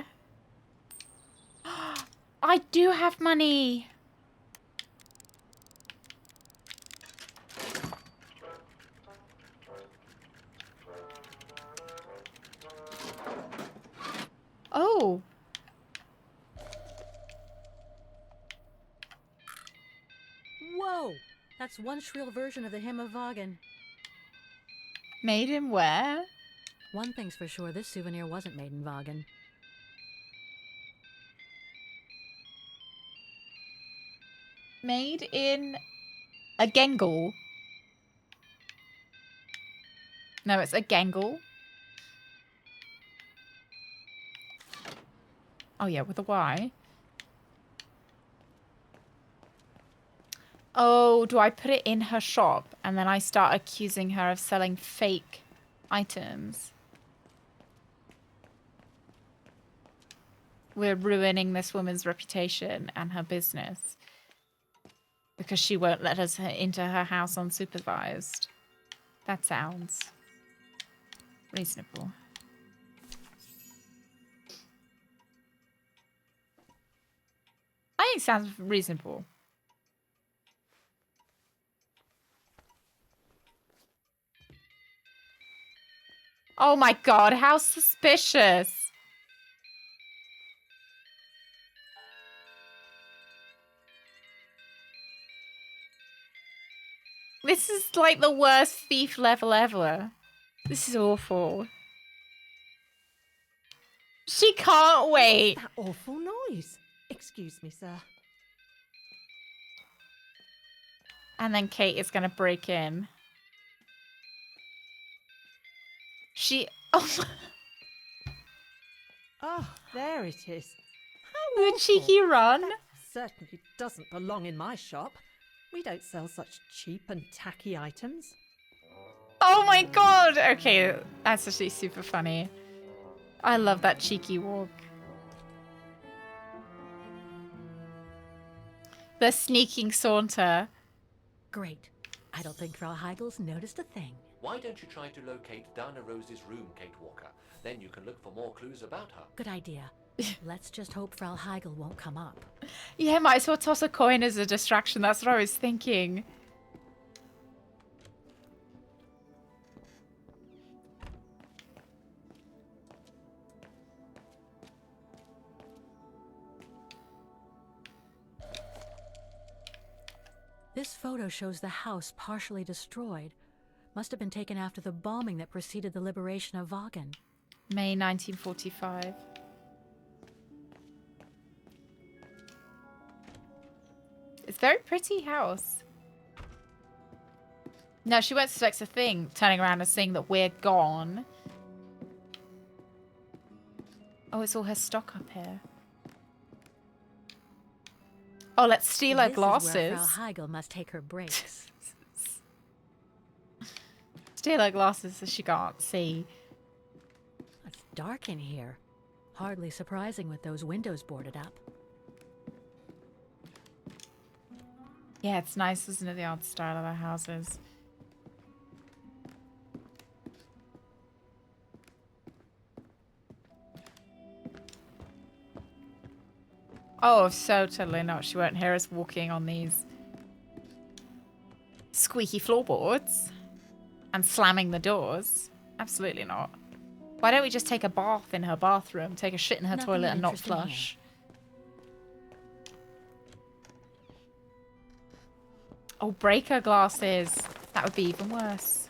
I do have money! Oh! Whoa! That's one shrill version of the Hymn of Vagan. Made in where? One thing's for sure, this souvenir wasn't made in Vagan. Made in a Gengle. No, it's a Gengle. Oh yeah, with a Y. Oh, do I put it in her shop and then I start accusing her of selling fake items? We're ruining this woman's reputation and her business. Because she won't let us into her house unsupervised. That sounds reasonable. I think it sounds reasonable. Oh my god, how suspicious. This is like the worst thief level ever. This is awful. She can't wait. What's that awful noise? Excuse me, sir. And then Kate is going to break in. Oh, Oh, there it is. the How awful. cheeky run. That certainly doesn't belong in my shop. We don't sell such cheap and tacky items. Oh my god. Okay, that's actually super funny. I love that cheeky walk. The sneaking saunter. Great. I don't think Frau Heigel's noticed a thing. Why don't you try to locate Dana Rose's room, Kate Walker? Then you can look for more clues about her. Good idea. Let's just hope Frau Heigel won't come up. Yeah, might as well toss a coin as a distraction. That's what I was thinking. This photo shows the house partially destroyed. Must have been taken after the bombing that preceded the liberation of Wagen. May 1945. It's a very pretty house. No, she won't suspect a thing, turning around and seeing that we're gone. Oh, it's all her stock up here. Oh, let's steal her glasses. This is where Frau Heigel must take her breaks. Steal her glasses so she can't see. It's dark in here. Hardly surprising with those windows boarded up. Yeah, it's nice, isn't it? The art style of our houses. Oh, so totally not. She won't hear us walking on these squeaky floorboards and slamming the doors. Absolutely not. Why don't we just take a bath in her bathroom, take a shit in her Nothing toilet and not interesting flush? Oh, break her glasses. That would be even worse.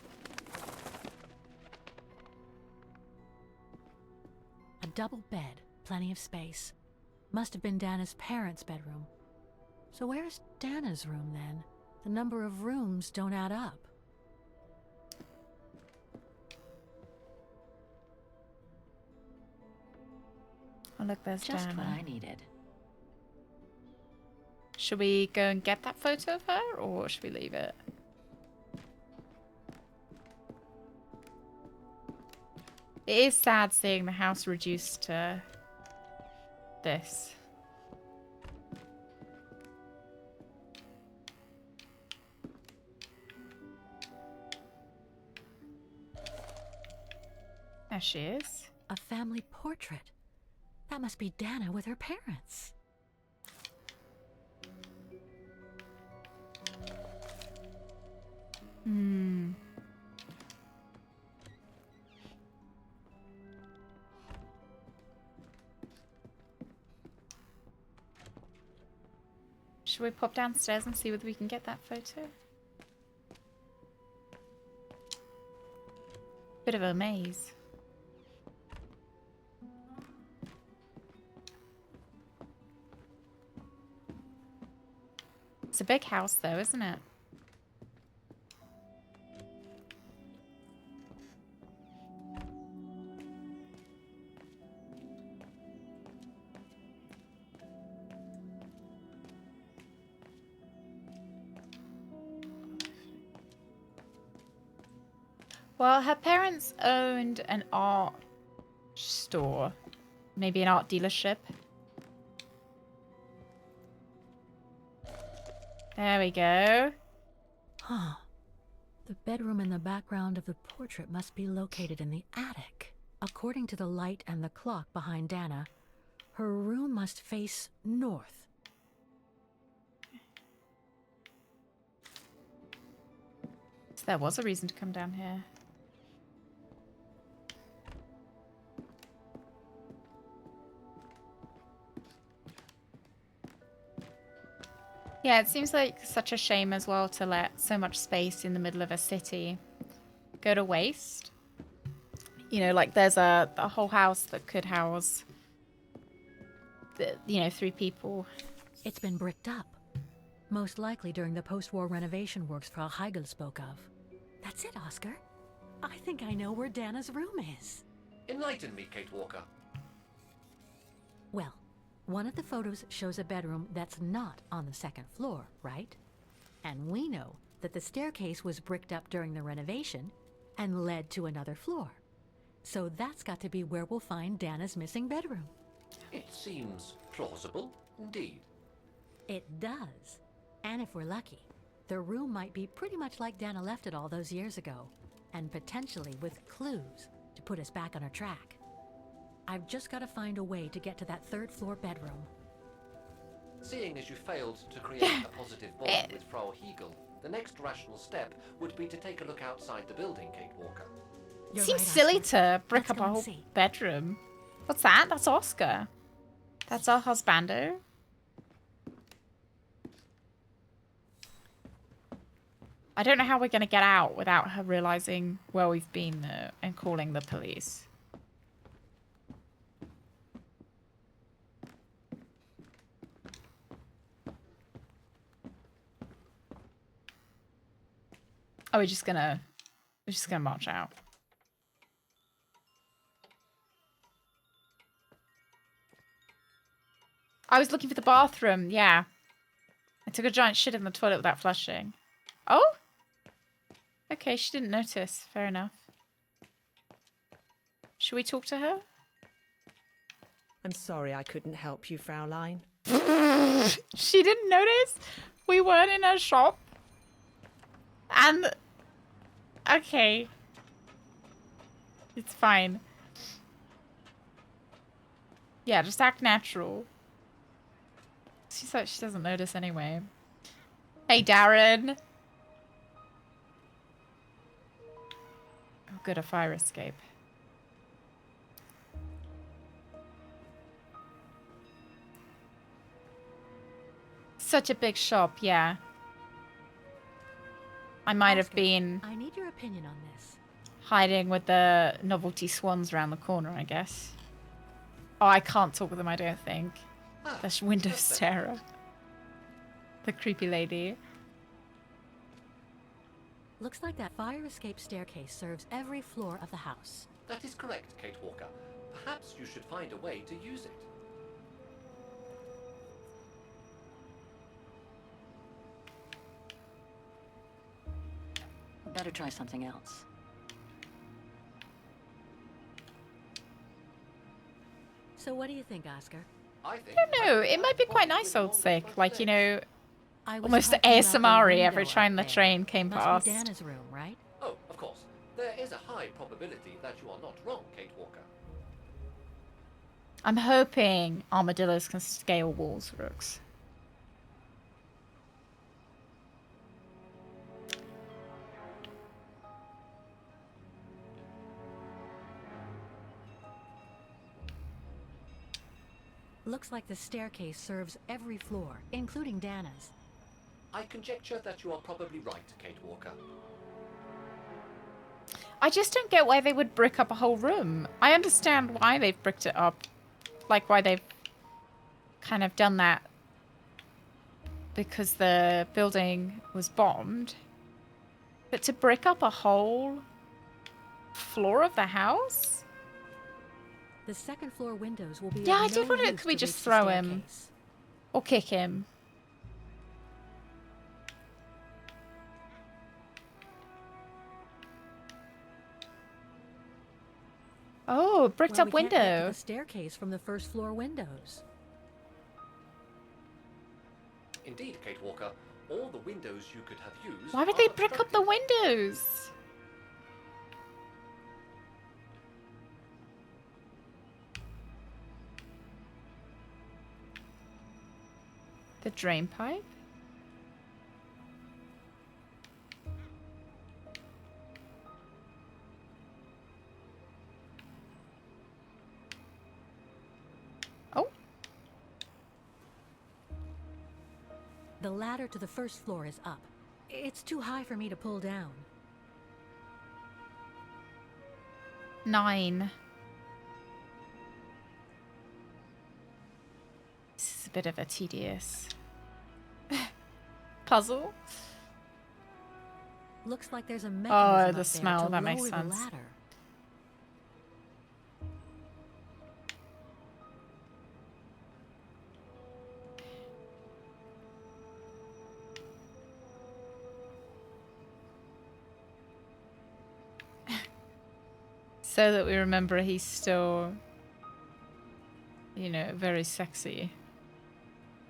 A double bed, plenty of space. Must have been Dana's parents' bedroom. So where's Dana's room then? The number of rooms don't add up. Oh, look, there's Just Dana. what I needed. Should we go and get that photo of her, or should we leave it? It is sad seeing the house reduced to this. There she is. A family portrait. That must be Dana with her parents. Hmm. Should we pop downstairs and see whether we can get that photo? Bit of a maze. It's a big house though, isn't it? Well, her parents owned an art store. Maybe an art dealership. There we go. Huh. The bedroom in the background of the portrait must be located in the attic. According to the light and the clock behind Dana, her room must face north. So there was a reason to come down here. Yeah, it seems like such a shame as well to let so much space in the middle of a city go to waste. You know, like there's a whole house that could house, 3 people. It's been bricked up. Most likely during the post-war renovation works Frau Heigl spoke of. That's it, Oscar. I think I know where Dana's room is. Enlighten me, Kate Walker. Well, one of the photos shows a bedroom that's not on the 2nd floor, right? And we know that the staircase was bricked up during the renovation and led to another floor. So that's got to be where we'll find Dana's missing bedroom. It seems plausible, indeed. It does. And if we're lucky, the room might be pretty much like Dana left it all those years ago, and potentially with clues to put us back on our track. I've just got to find a way to get to that 3rd floor bedroom. Seeing as you failed to create a positive bond with Frau Heigl, the next rational step would be to take a look outside the building, Kate Walker. It seems silly to brick up a whole bedroom. What's that? That's Oscar. That's our husbando. I don't know how we're going to get out without her realizing where we've been, though, and calling the police. Oh, we're just gonna march out. I was looking for the bathroom, yeah. I took a giant shit in the toilet without flushing. Oh? Okay, she didn't notice. Fair enough. Should we talk to her? I'm sorry I couldn't help you, Fraulein. She didn't notice? We weren't in her shop? And... Okay. It's fine. Yeah, just act natural. She's like, she doesn't notice anyway. Hey, Darren. Oh, good, a fire escape. Such a big shop, yeah. I might have been I need your opinion on this. hiding with the novelty swans around the corner, I guess. Oh, I can't talk with them, I don't think. The window starer. The creepy lady. Looks like that fire escape staircase serves every floor of the house. That is correct, Kate Walker. Perhaps you should find a way to use it. Better try something else. So what do you think, Oscar? I think... I don't know, it might be quite nice old sick. Like, you know, I was almost talking about ASMR-y the every window time up the there. train came Must past. be Dana's room, right? Oh, of course. There is a high probability that you are not wrong, Kate Walker. I'm hoping armadillos can scale walls, Rooks. Looks like the staircase serves every floor, including Dana's. I conjecture that you are probably right, Kate Walker. I just don't get why they would brick up a whole room. I understand why they've bricked it up. Like, why they've kind of done that. Because the building was bombed. But to brick up a whole floor of the house? The 2nd floor windows will be. Yeah, I of did no wonder, use could we to just reach the throw him? staircase. Or kick him? Oh, bricked Well, up we can't get to window. the staircase from the 1st floor windows. Indeed, Kate Walker. all the windows you could have used. Why would are they brick up the obstructed. windows? The drain pipe? Oh. The ladder to the first floor is up. It's too high for me to pull down. 9. This is a bit of a tedious puzzle. Looks like there's a Oh, mechanism the up smell, there to that makes lower the sense. ladder. So that we remember he's still, you know, very sexy.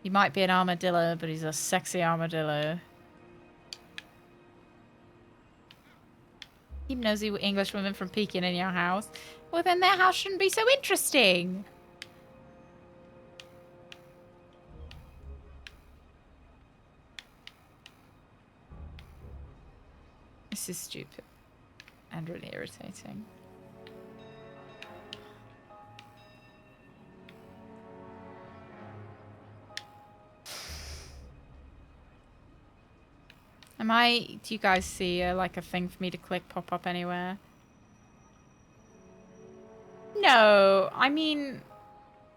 He might be an armadillo, but he's a sexy armadillo. Keep nosy English women from peeking in your house. Well, then their house shouldn't be so interesting. This is stupid and really irritating. Do you guys see like a thing for me to click pop up anywhere? No, I mean,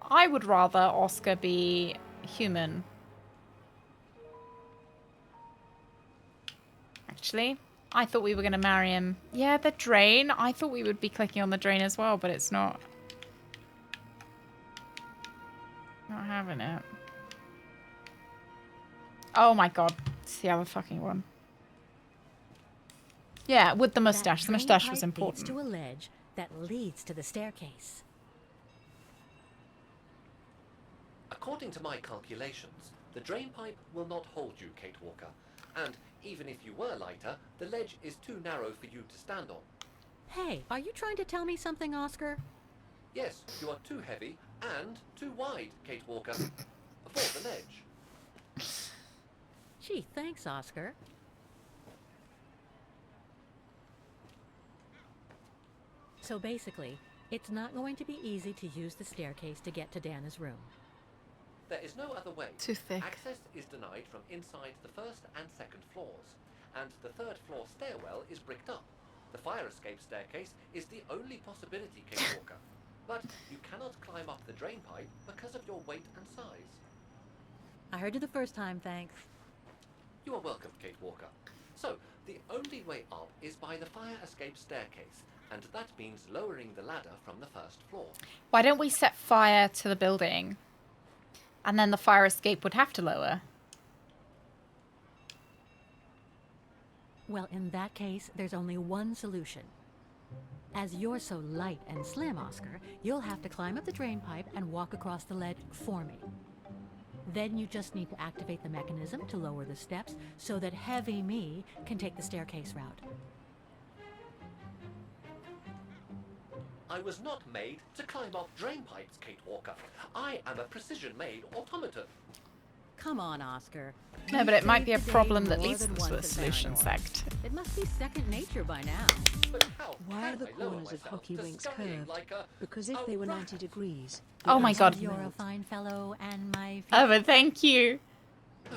I would rather Oscar be human. Actually, I thought we were going to marry him. Yeah, the drain. I thought we would be clicking on the drain as well, but it's not. Not having it. Oh my god. It's the other fucking one. Yeah, with the mustache. The mustache was important. Leads to a ledge that leads to the staircase. According to my calculations, the drain pipe will not hold you, Kate Walker. And even if you were lighter, the ledge is too narrow for you to stand on. Hey, are you trying to tell me something, Oscar? Yes, you are too heavy and too wide, Kate Walker, for the ledge. Gee, thanks, Oscar. So basically, it's not going to be easy to use the staircase to get to Dana's room. There is no other way. Too thick. Access is denied from inside the first and second floors, and the third floor stairwell is bricked up. The fire escape staircase is the only possibility, Kate Walker. But you cannot climb up the drain pipe because of your weight and size. I heard you the first time, thanks. You are welcome, Kate Walker. So, the only way up is by the fire escape staircase, and that means lowering the ladder from the first floor. Why don't we set fire to the building? And then the fire escape would have to lower. Well, in that case, there's only one solution. As you're so light and slim, Oscar, you'll have to climb up the drain pipe and walk across the ledge for me. Then you just need to activate the mechanism to lower the steps so that heavy me can take the staircase route. I was not made to climb up drain pipes, Kate Walker. I am a precision-made automaton. Come on, Oscar. No, but it might be a problem that leads them to a solution sect. It must be second nature by now. But how Why are can the I lower corners of myself hockey to rinks scurrying curved? like a... Because if they were 90 degrees... Oh my god. You're a fine fellow and my... Oh, but thank you.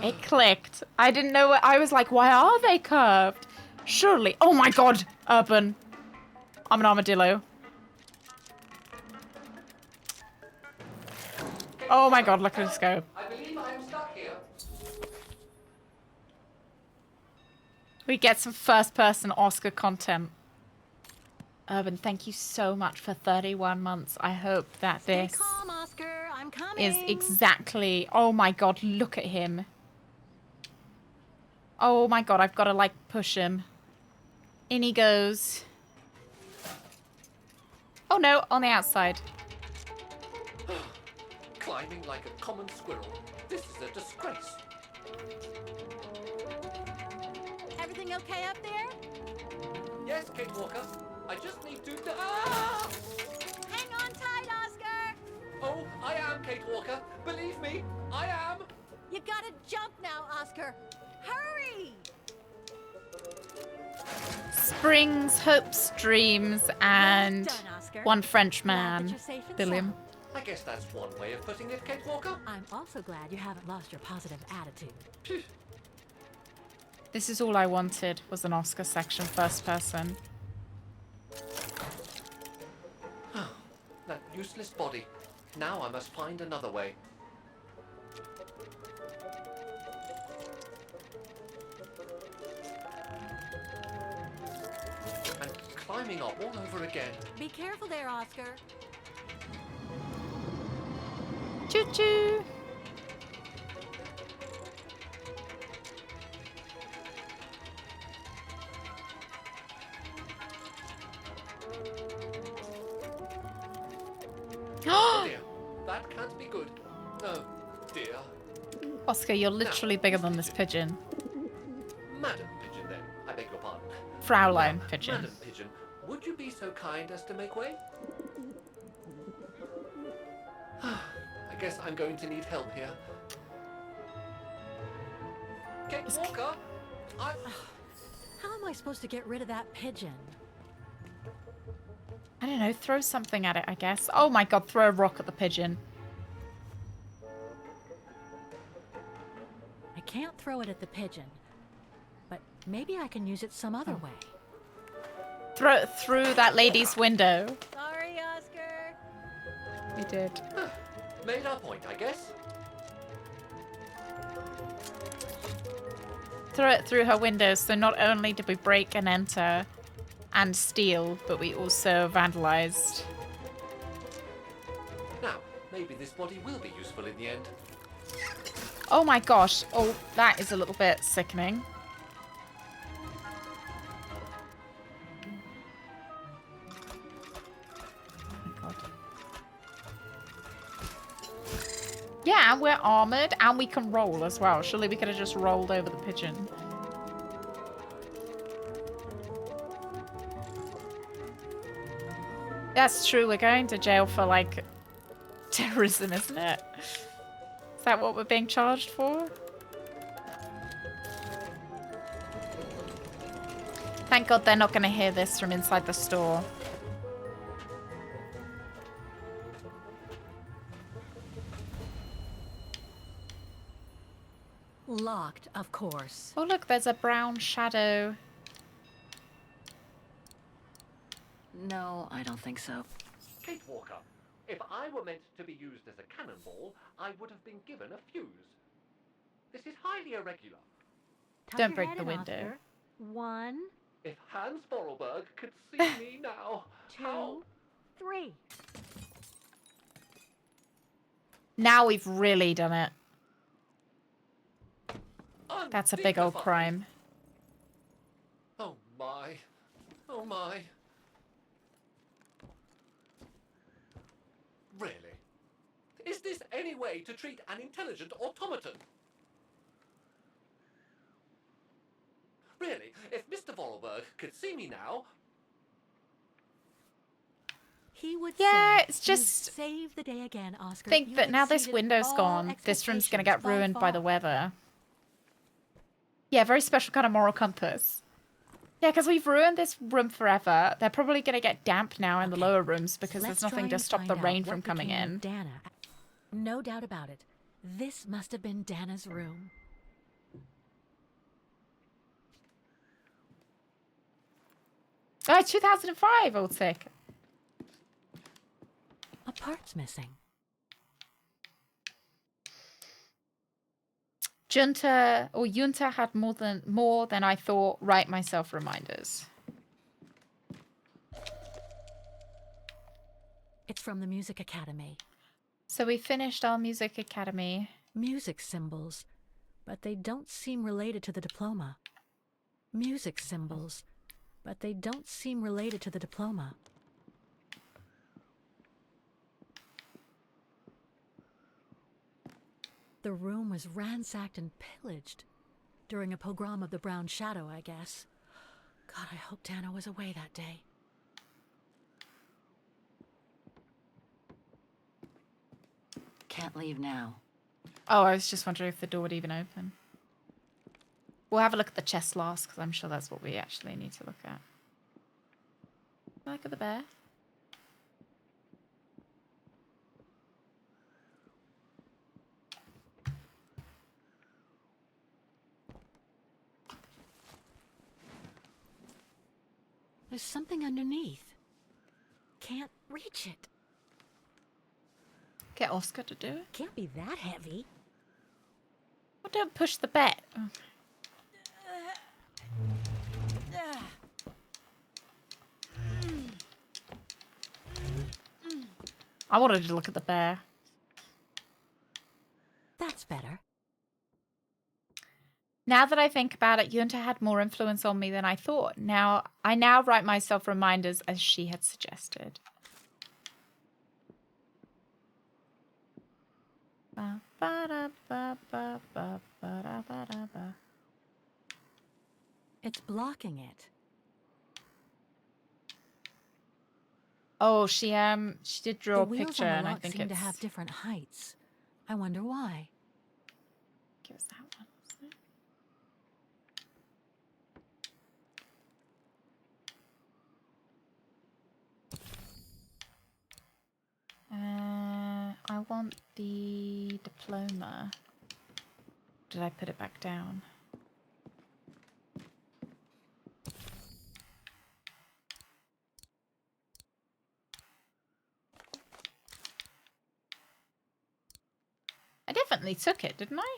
It clicked. I didn't know what... I was like, why are they curved? Surely... Oh my god, Urban. I'm an armadillo. Oh my god, look at us go. I believe I am stuck here. We get some first-person Oscar content. Urban, thank you so much for 31 months. I hope that Stay this calm, Oscar. I'm coming. is exactly... Oh my god, look at him. Oh my god, I've got to, like, push him. In he goes. Oh no, on the outside. Climbing like a common squirrel. This is a disgrace. Everything okay up there? Yes, Kate Walker. I just need to... Ah! Hang on tight, Oscar! Oh, I am Kate Walker. Believe me, I am. You gotta jump now, Oscar. Hurry! Springs, hopes, dreams, and Well done, Oscar. one French Glad that man. you're safe and Billiam. sound. I guess that's one way of putting it, Kate Walker. I'm also glad you haven't lost your positive attitude. This is all I wanted, was an Oscar section first person. That useless body. Now I must find another way. And climbing up all over again. Be careful there, Oscar. Choo-choo! Oh dear, that can't be good. Oh dear. Oscar, you're literally bigger than this pigeon. Madam Pigeon, then. I beg your pardon. Fraulein Pigeon. Madam Pigeon, would you be so kind as to make way? I guess I'm going to need help here. Kate Walker, How am I supposed to get rid of that pigeon? I don't know, throw something at it, I guess. Oh my god, throw a rock at the pigeon. I can't throw it at the pigeon, but maybe I can use it some other way. Throw it through that lady's window. Sorry, Oscar. We did. made our point, I guess. Throw it through her windows, so not only did we break and enter and steal, but we also vandalized. Now, maybe this body will be useful in the end. Oh my gosh. Oh, that is a little bit sickening. Yeah, and we're armored and we can roll as well. Surely we could have just rolled over the pigeon. That's true. We're going to jail for, like, terrorism, isn't it? Is that what we're being charged for? Thank God they're not going to hear this from inside the store. Locked, of course. Oh, look, there's a brown shadow. No, I don't think so. Kate Walker, if I were meant to be used as a cannonball, I would have been given a fuse. This is highly irregular. Tuck Don't your break head the in, window. Oscar. 1, If Hans Vorarlberg could see me now, 2, how... 3. Now we've really done it. That's a big old Undignified. crime. Oh my. Oh my. Really? Is this any way to treat an intelligent automaton? Really, if Mr. Vorarlberg could see me now... He would Yeah, say, it's "You've just- saved the day again, Oscar. Think You that now this exceeded window's all gone, this room's going to get expectations ruined by the far. weather. Yeah, very special kind of moral compass. Yeah, because we've ruined this room forever. They're probably going to get damp now in the lower rooms because Let's there's nothing try to and stop the find out rain what from coming became of in. Dana. No doubt about it. This must have been Dana's room. Oh, 2005, old sick. A part's missing. Junta had more than I thought. Write myself reminders. It's from the Music Academy. So we finished our music academy. Music symbols, but they don't seem related to the diploma. Music symbols, but they don't seem related to the diploma. The room was ransacked and pillaged. During a pogrom of the Brown Shadow, I guess. God, I hope Dana was away that day. Can't leave now. Oh, I was just wondering if the door would even open. We'll have a look at the chest last, because I'm sure that's what we actually need to look at. Look at the bear. There's something underneath. Can't reach it. Get Oscar to do it. Can't be that heavy. Well, don't push the bed. Oh. I wanted to look at the bear. That's better. Now that I think about it, Yunta had more influence on me than I thought. I now write myself reminders as she had suggested. It's blocking it. Oh, she did draw a The wheels picture, on the and I lock think seem it's to have different heights. I wonder why. Give us that one. I want the diploma. Did I put it back down? I definitely took it, didn't I?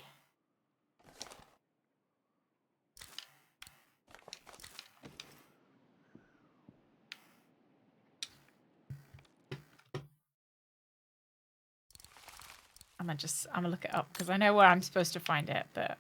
I'm gonna look it up because I know where I'm supposed to find it, but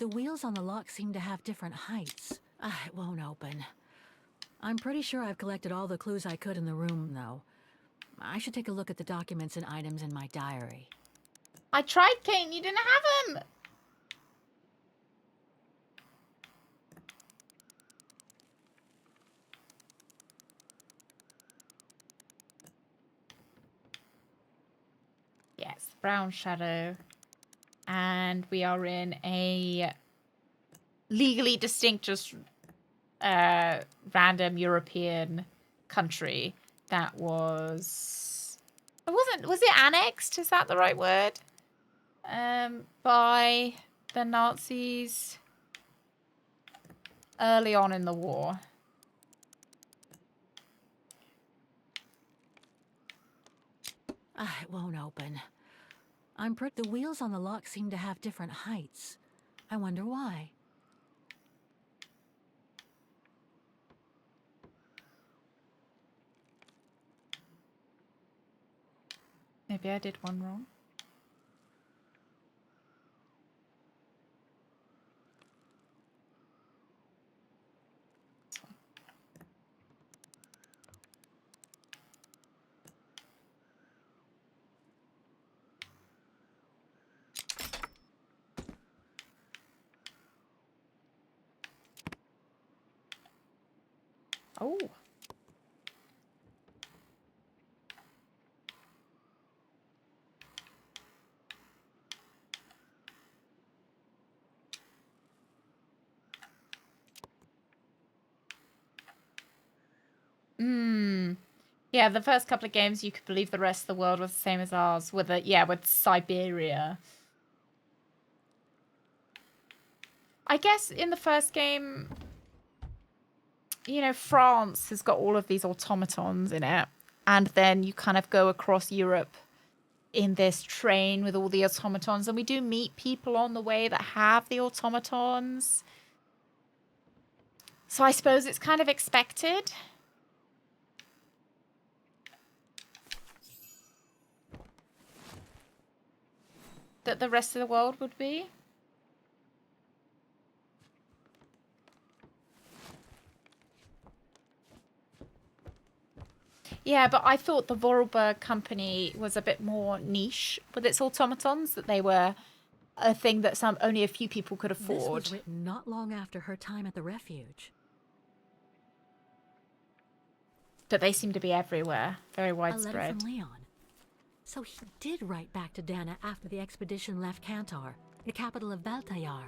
The wheels on the lock seem to have different heights. It won't open. I'm pretty sure I've collected all the clues I could in the room, though. I should take a look at the documents and items in my diary. I tried, Kate, and you didn't have them. Yes, Brown Shadow. And we are in a legally distinct, just random European country that was... Was it annexed? Is that the right word? By the Nazis early on in the war. It won't open. The wheels on the lock seem to have different heights. I wonder why. Maybe I did one wrong. Oh. Yeah, the first couple of games you could believe the rest of the world was the same as ours with with Syberia. I guess in the first game, France has got all of these automatons in it, and then you kind of go across Europe in this train with all the automatons, and we do meet people on the way that have the automatons. So I suppose it's kind of expected. That the rest of the world would be. Yeah, but I thought the Vorarlberg company was a bit more niche with its automatons, that they were a thing that only a few people could afford. This was written not long after her time at the refuge. But they seem to be everywhere, very widespread. A letter from Leon. So he did write back to Dana after the expedition left Kantar, the capital of Baltayar.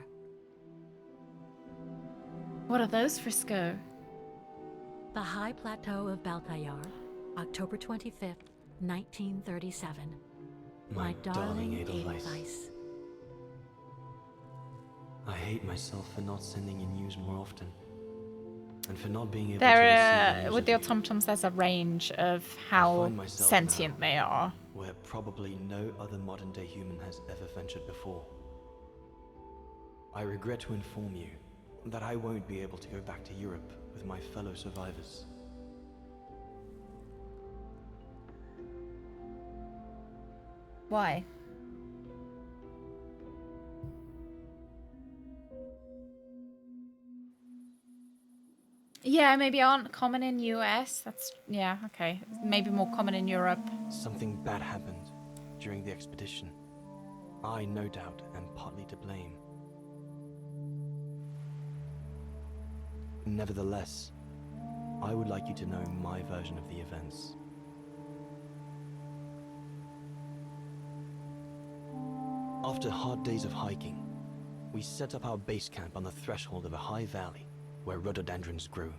What are those, Frisco? The High Plateau of Baltayar, October 25th, 1937. My darling Edelweiss. I hate myself for not sending you news more often. And for not being able to There, receive with the automatons, there's a range of how sentient they are. Where probably no other modern-day human has ever ventured before. I regret to inform you that I won't be able to go back to Europe with my fellow survivors. Why? Yeah, maybe aren't common in US. That's, yeah, okay. Maybe more common in Europe. Something bad happened during the expedition. I, no doubt, am partly to blame. Nevertheless, I would like you to know my version of the events. After hard days of hiking, we set up our base camp on the threshold of a high valley where rhododendrons grew.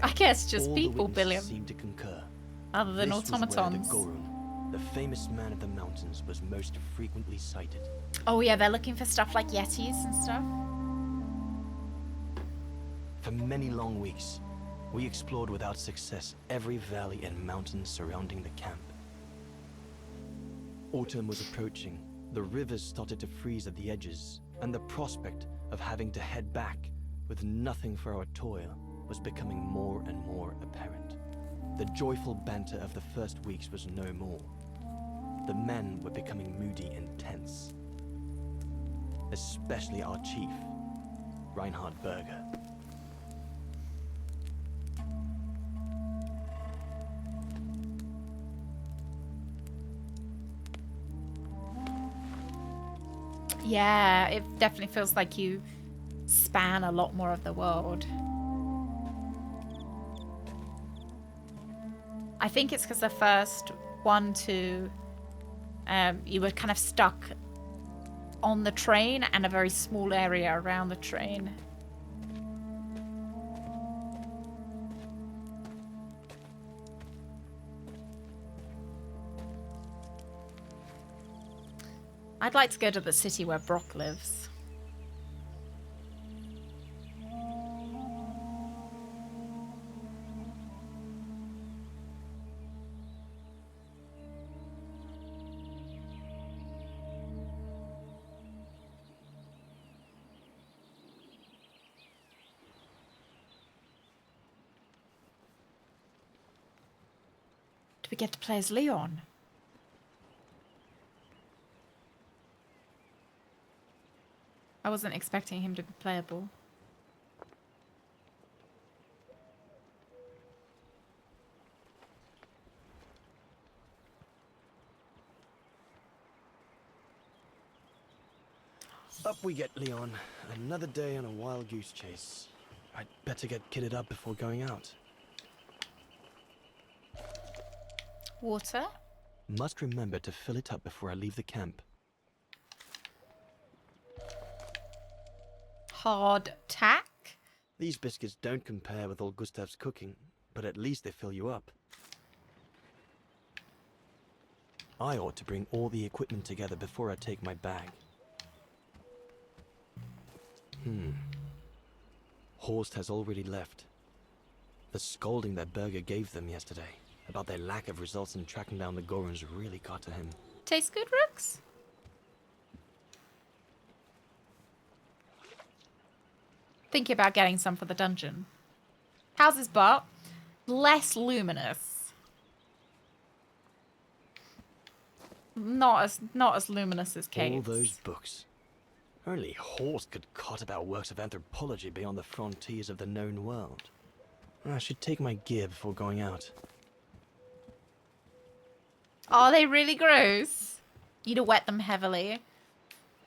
I guess just All people, the Billiam. seemed to concur. Other than This was where automatons. the Gorun, the famous man of the mountains, was most frequently sighted. Oh yeah, they're looking for stuff like yetis and stuff. For many long weeks, we explored without success every valley and mountain surrounding the camp. Autumn was approaching, the rivers started to freeze at the edges, and the prospect of having to head back with nothing for our toil was becoming more and more apparent. The joyful banter of the first weeks was no more. The men were becoming moody and tense. Especially our chief, Reinhard Berger. Yeah, it definitely feels like you span a lot more of the world. I think it's because the first 1, 2, you were kind of stuck on the train and a very small area around the train. I'd like to go to the city where Brock lives. Do we get to play as Leon? I wasn't expecting him to be playable. Up we get, Leon. Another day on a wild goose chase. I'd better get kitted up before going out. Water? Must remember to fill it up before I leave the camp. Hard tack? These biscuits don't compare with old Gustav's cooking, but at least they fill you up. I ought to bring all the equipment together before I take my bag. Horst has already left. The scolding that Berger gave them yesterday about their lack of results in tracking down the Goruns really got to him. Tastes good, Rooks? Thinking about getting some for the dungeon. How's his butt? Less luminous. Not as luminous as Kate's. All those books. Only Horst could cot about works of anthropology beyond the frontiers of the known world. I should take my gear before going out. Are they really gross? Need to wet them heavily.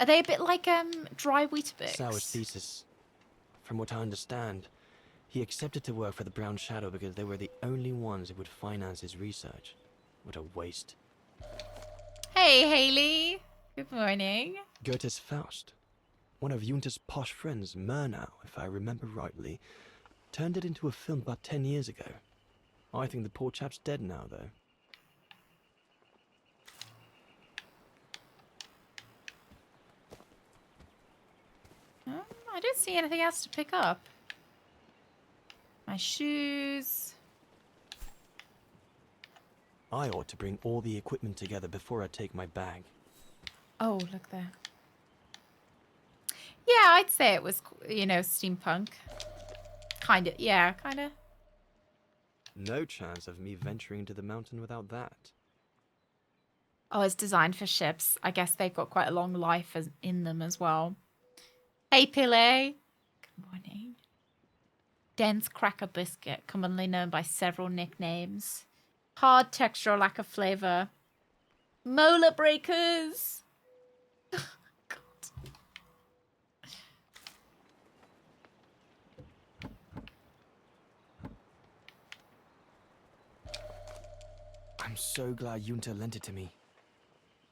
Are they a bit like dry Weetabix? Sauer's thesis. From what I understand, he accepted to work for the Brown Shadow because they were the only ones who would finance his research. What a waste. Hey, Haley. Good morning. Goethe's Faust. One of Junta's posh friends, Murnau, if I remember rightly, turned it into a film about 10 years ago. I think the poor chap's dead now, though. I don't see anything else to pick up. My shoes. I ought to bring all the equipment together before I take my bag. Oh, look there. Yeah, I'd say it was, you know, steampunk. Kind of, yeah, kind of. No chance of me venturing into the mountain without that. Oh, it's designed for ships. I guess they've got quite a long life in them as well. Hey, Pile. Good morning. Dense cracker biscuit, commonly known by several nicknames. Hard texture or lack of flavor. Molar breakers. I'm so glad Junta lent it to me.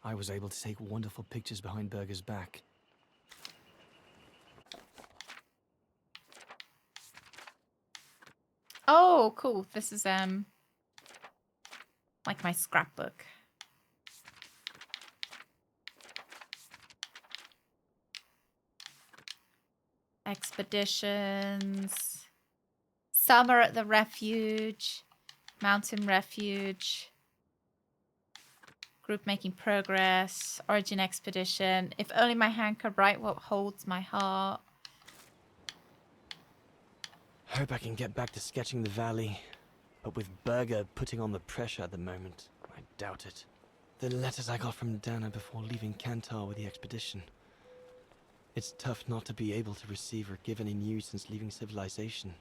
I was able to take wonderful pictures behind Berger's back. Oh, cool. This is like my scrapbook. Expeditions. Summer at the refuge. Mountain refuge. Group making progress. Origin expedition. If only my hand could write what holds my heart. Hope I can get back to sketching the valley. But with Berger putting on the pressure at the moment, I doubt it. The letters I got from Dana before leaving Kantar with the expedition. It's tough not to be able to receive or give any news since leaving civilization.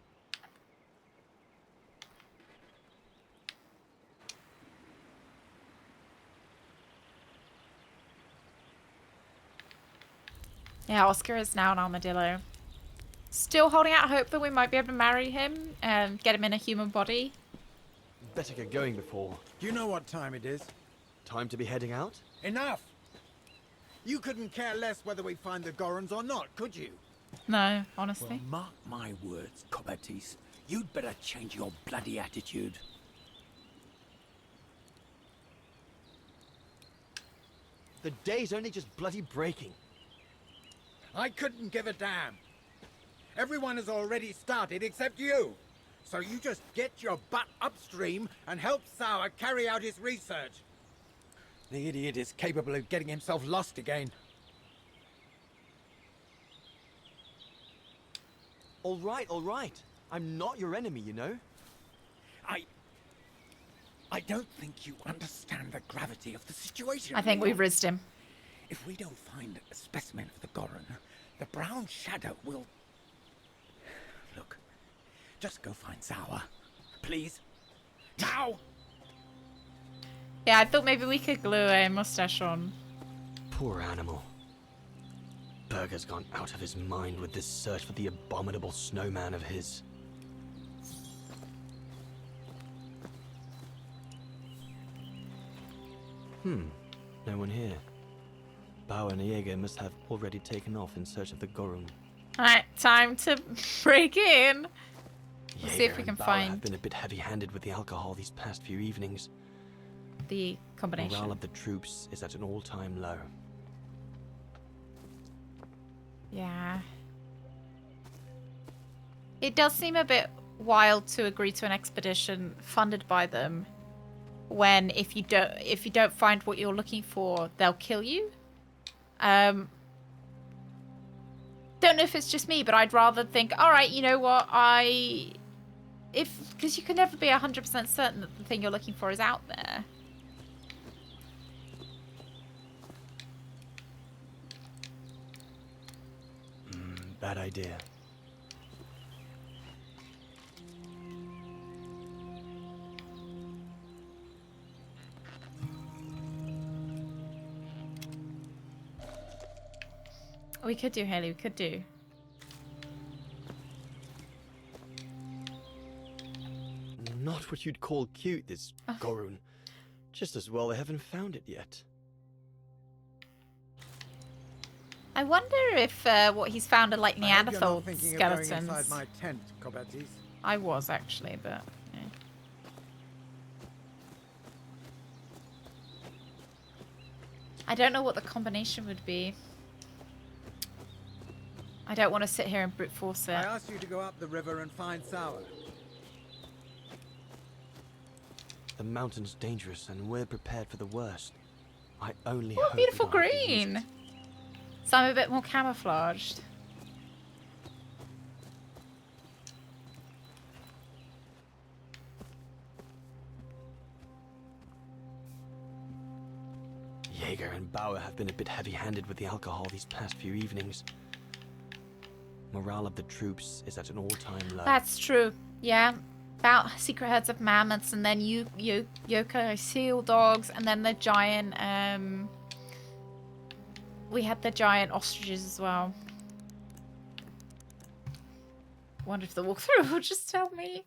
Yeah, Oscar is now an armadillo. Still holding out hope that we might be able to marry him and get him in a human body. Better get going before. Do you know what time it is? Time to be heading out? Enough! You couldn't care less whether we find the Gorons or not, could you? No, honestly. Well, mark my words, Cobatis. You'd better change your bloody attitude. The day's only just bloody breaking. I couldn't give a damn. Everyone has already started except you. So you just get your butt upstream and help Sauer carry out his research. The idiot is capable of getting himself lost again. All right. I'm not your enemy, you know? I don't think you understand the gravity of the situation. I think we've rizzed him. If we don't find a specimen of the Goron, the Brown Shadow will... Look, just go find Sauer. Please. Now! Yeah, I thought maybe we could glue a mustache on. Poor animal. Berger's gone out of his mind with this search for the abominable snowman of his. No one here. Bauer and Jaeger must have already taken off in search of the Gorun. Alright, time to break in. Let's see if we Jaeger can and Bauer find have been a bit heavy-handed with the alcohol these past few evenings. the combination. Morale of the troops is at an all-time low. Yeah. It does seem a bit wild to agree to an expedition funded by them when if you don't find what you're looking for, they'll kill you. Don't know if it's just me, but I'd rather think, all right, you know what, because you can never be 100% certain that the thing you're looking for is out there. Bad idea. We could do, Haley, we could do. Not what you'd call cute, this Gorun. Just as well they haven't found it yet. I wonder if what he's found are like Neanderthal skeletons. Inside my tent, Kobatis. I was actually, but yeah. I don't know what the combination would be. I don't want to sit here and brute force it. I asked you to go up the river and find Sour. The mountain's dangerous and we're prepared for the worst. I only Oh, hope beautiful we don't have to use green. it. So I'm a bit more camouflaged. Jaeger and Bauer have been a bit heavy-handed with the alcohol these past few evenings. Morale of the troops is at an all-time low. That's true. Yeah. About secret herds of mammoths, and then yokai seal dogs, and then the giant we had the giant ostriches as well. Wonder if the walkthrough will just tell me.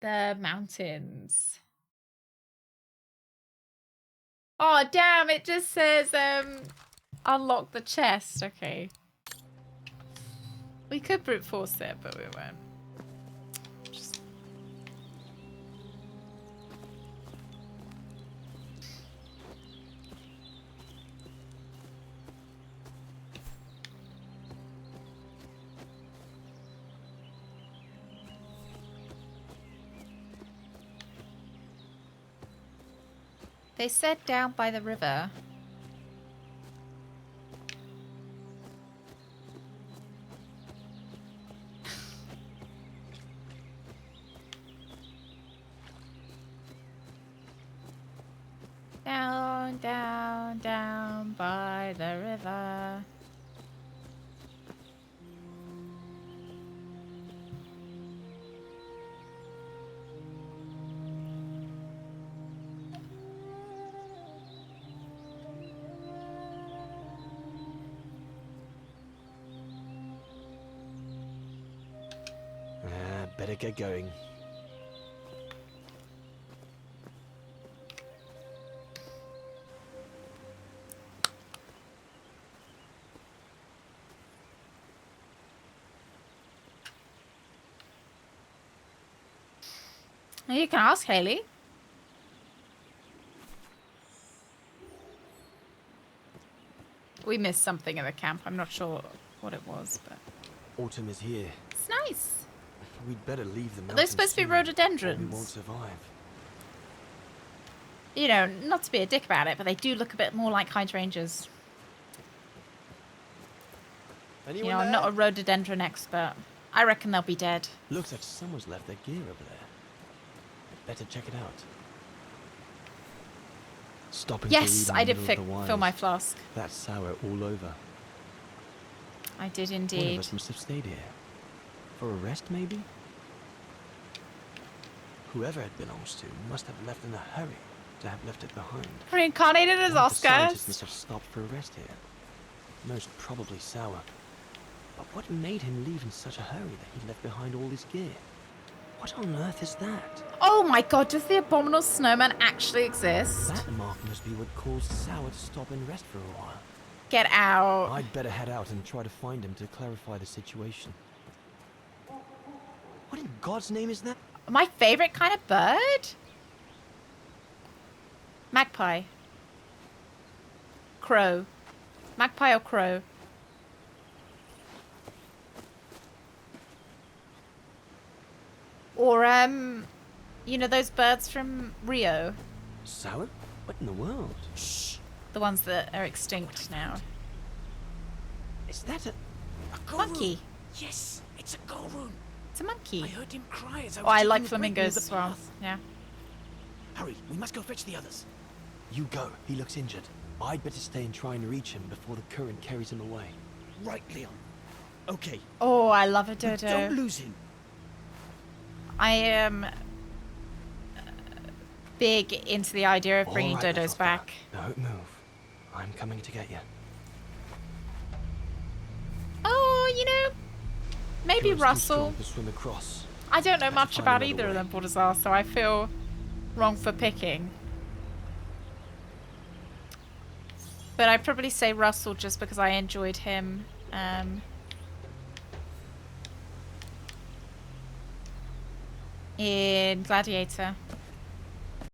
The mountains. Oh damn, it just says unlock the chest. Okay. We could brute force it, but we won't. Just... They said down by the river. Down, down, down by the river. Better get going. You can ask Haley. We missed something in the camp. I'm not sure what it was, but Autumn is here. it's nice. We'd better leave the mountains. Are those supposed to be soon, or rhododendrons? we won't survive. You know, not to be a dick about it, but they do look a bit more like hydrangeas. Anyone You know, I'm there? not a rhododendron expert. I reckon they'll be dead. Looks like someone's left their gear over there. Better check it out. Stopping Yes, to read I in the did middle of the fill my wires. flask. That's sour all over. I did One of indeed. us must have stayed here. For a rest, maybe? Whoever it belongs to must have left in a hurry to have left it behind. Reincarnated as One of the scientists Oscars. must have stopped for a rest here. Most probably Sour. But what made him leave in such a hurry that he left behind all his gear? What on earth is that? Oh my god, does the abominable snowman actually exist? That mark must be what caused Sour to stop and rest for a while. Get out. I'd better head out and try to find him to clarify the situation. What in God's name is that? My favorite kind of bird? Magpie. Crow. Magpie or crow? Or, you know those birds from Rio? Sour? What in the world? Shh. The ones that are extinct now. Is that a monkey? Yes, it's a Gorun. It's a monkey. I heard him cry as I Oh, was I taking like the break near flamingos the as well. path. Yeah. Hurry, we must go fetch the others. You go. He looks injured. I'd better stay and try and reach him before the current carries him away. Right, Leon. Okay. Oh, I love a But dodo. don't lose him. I am big into the idea of bringing All right, dodos little back. Don't move. I'm coming to get you. Oh, you know, maybe You're too Russell. strong to swim across. I don't know Better much find about another either of way. them, Balthazar, so I feel wrong for picking. But I'd probably say Russell just because I enjoyed him. In Gladiator.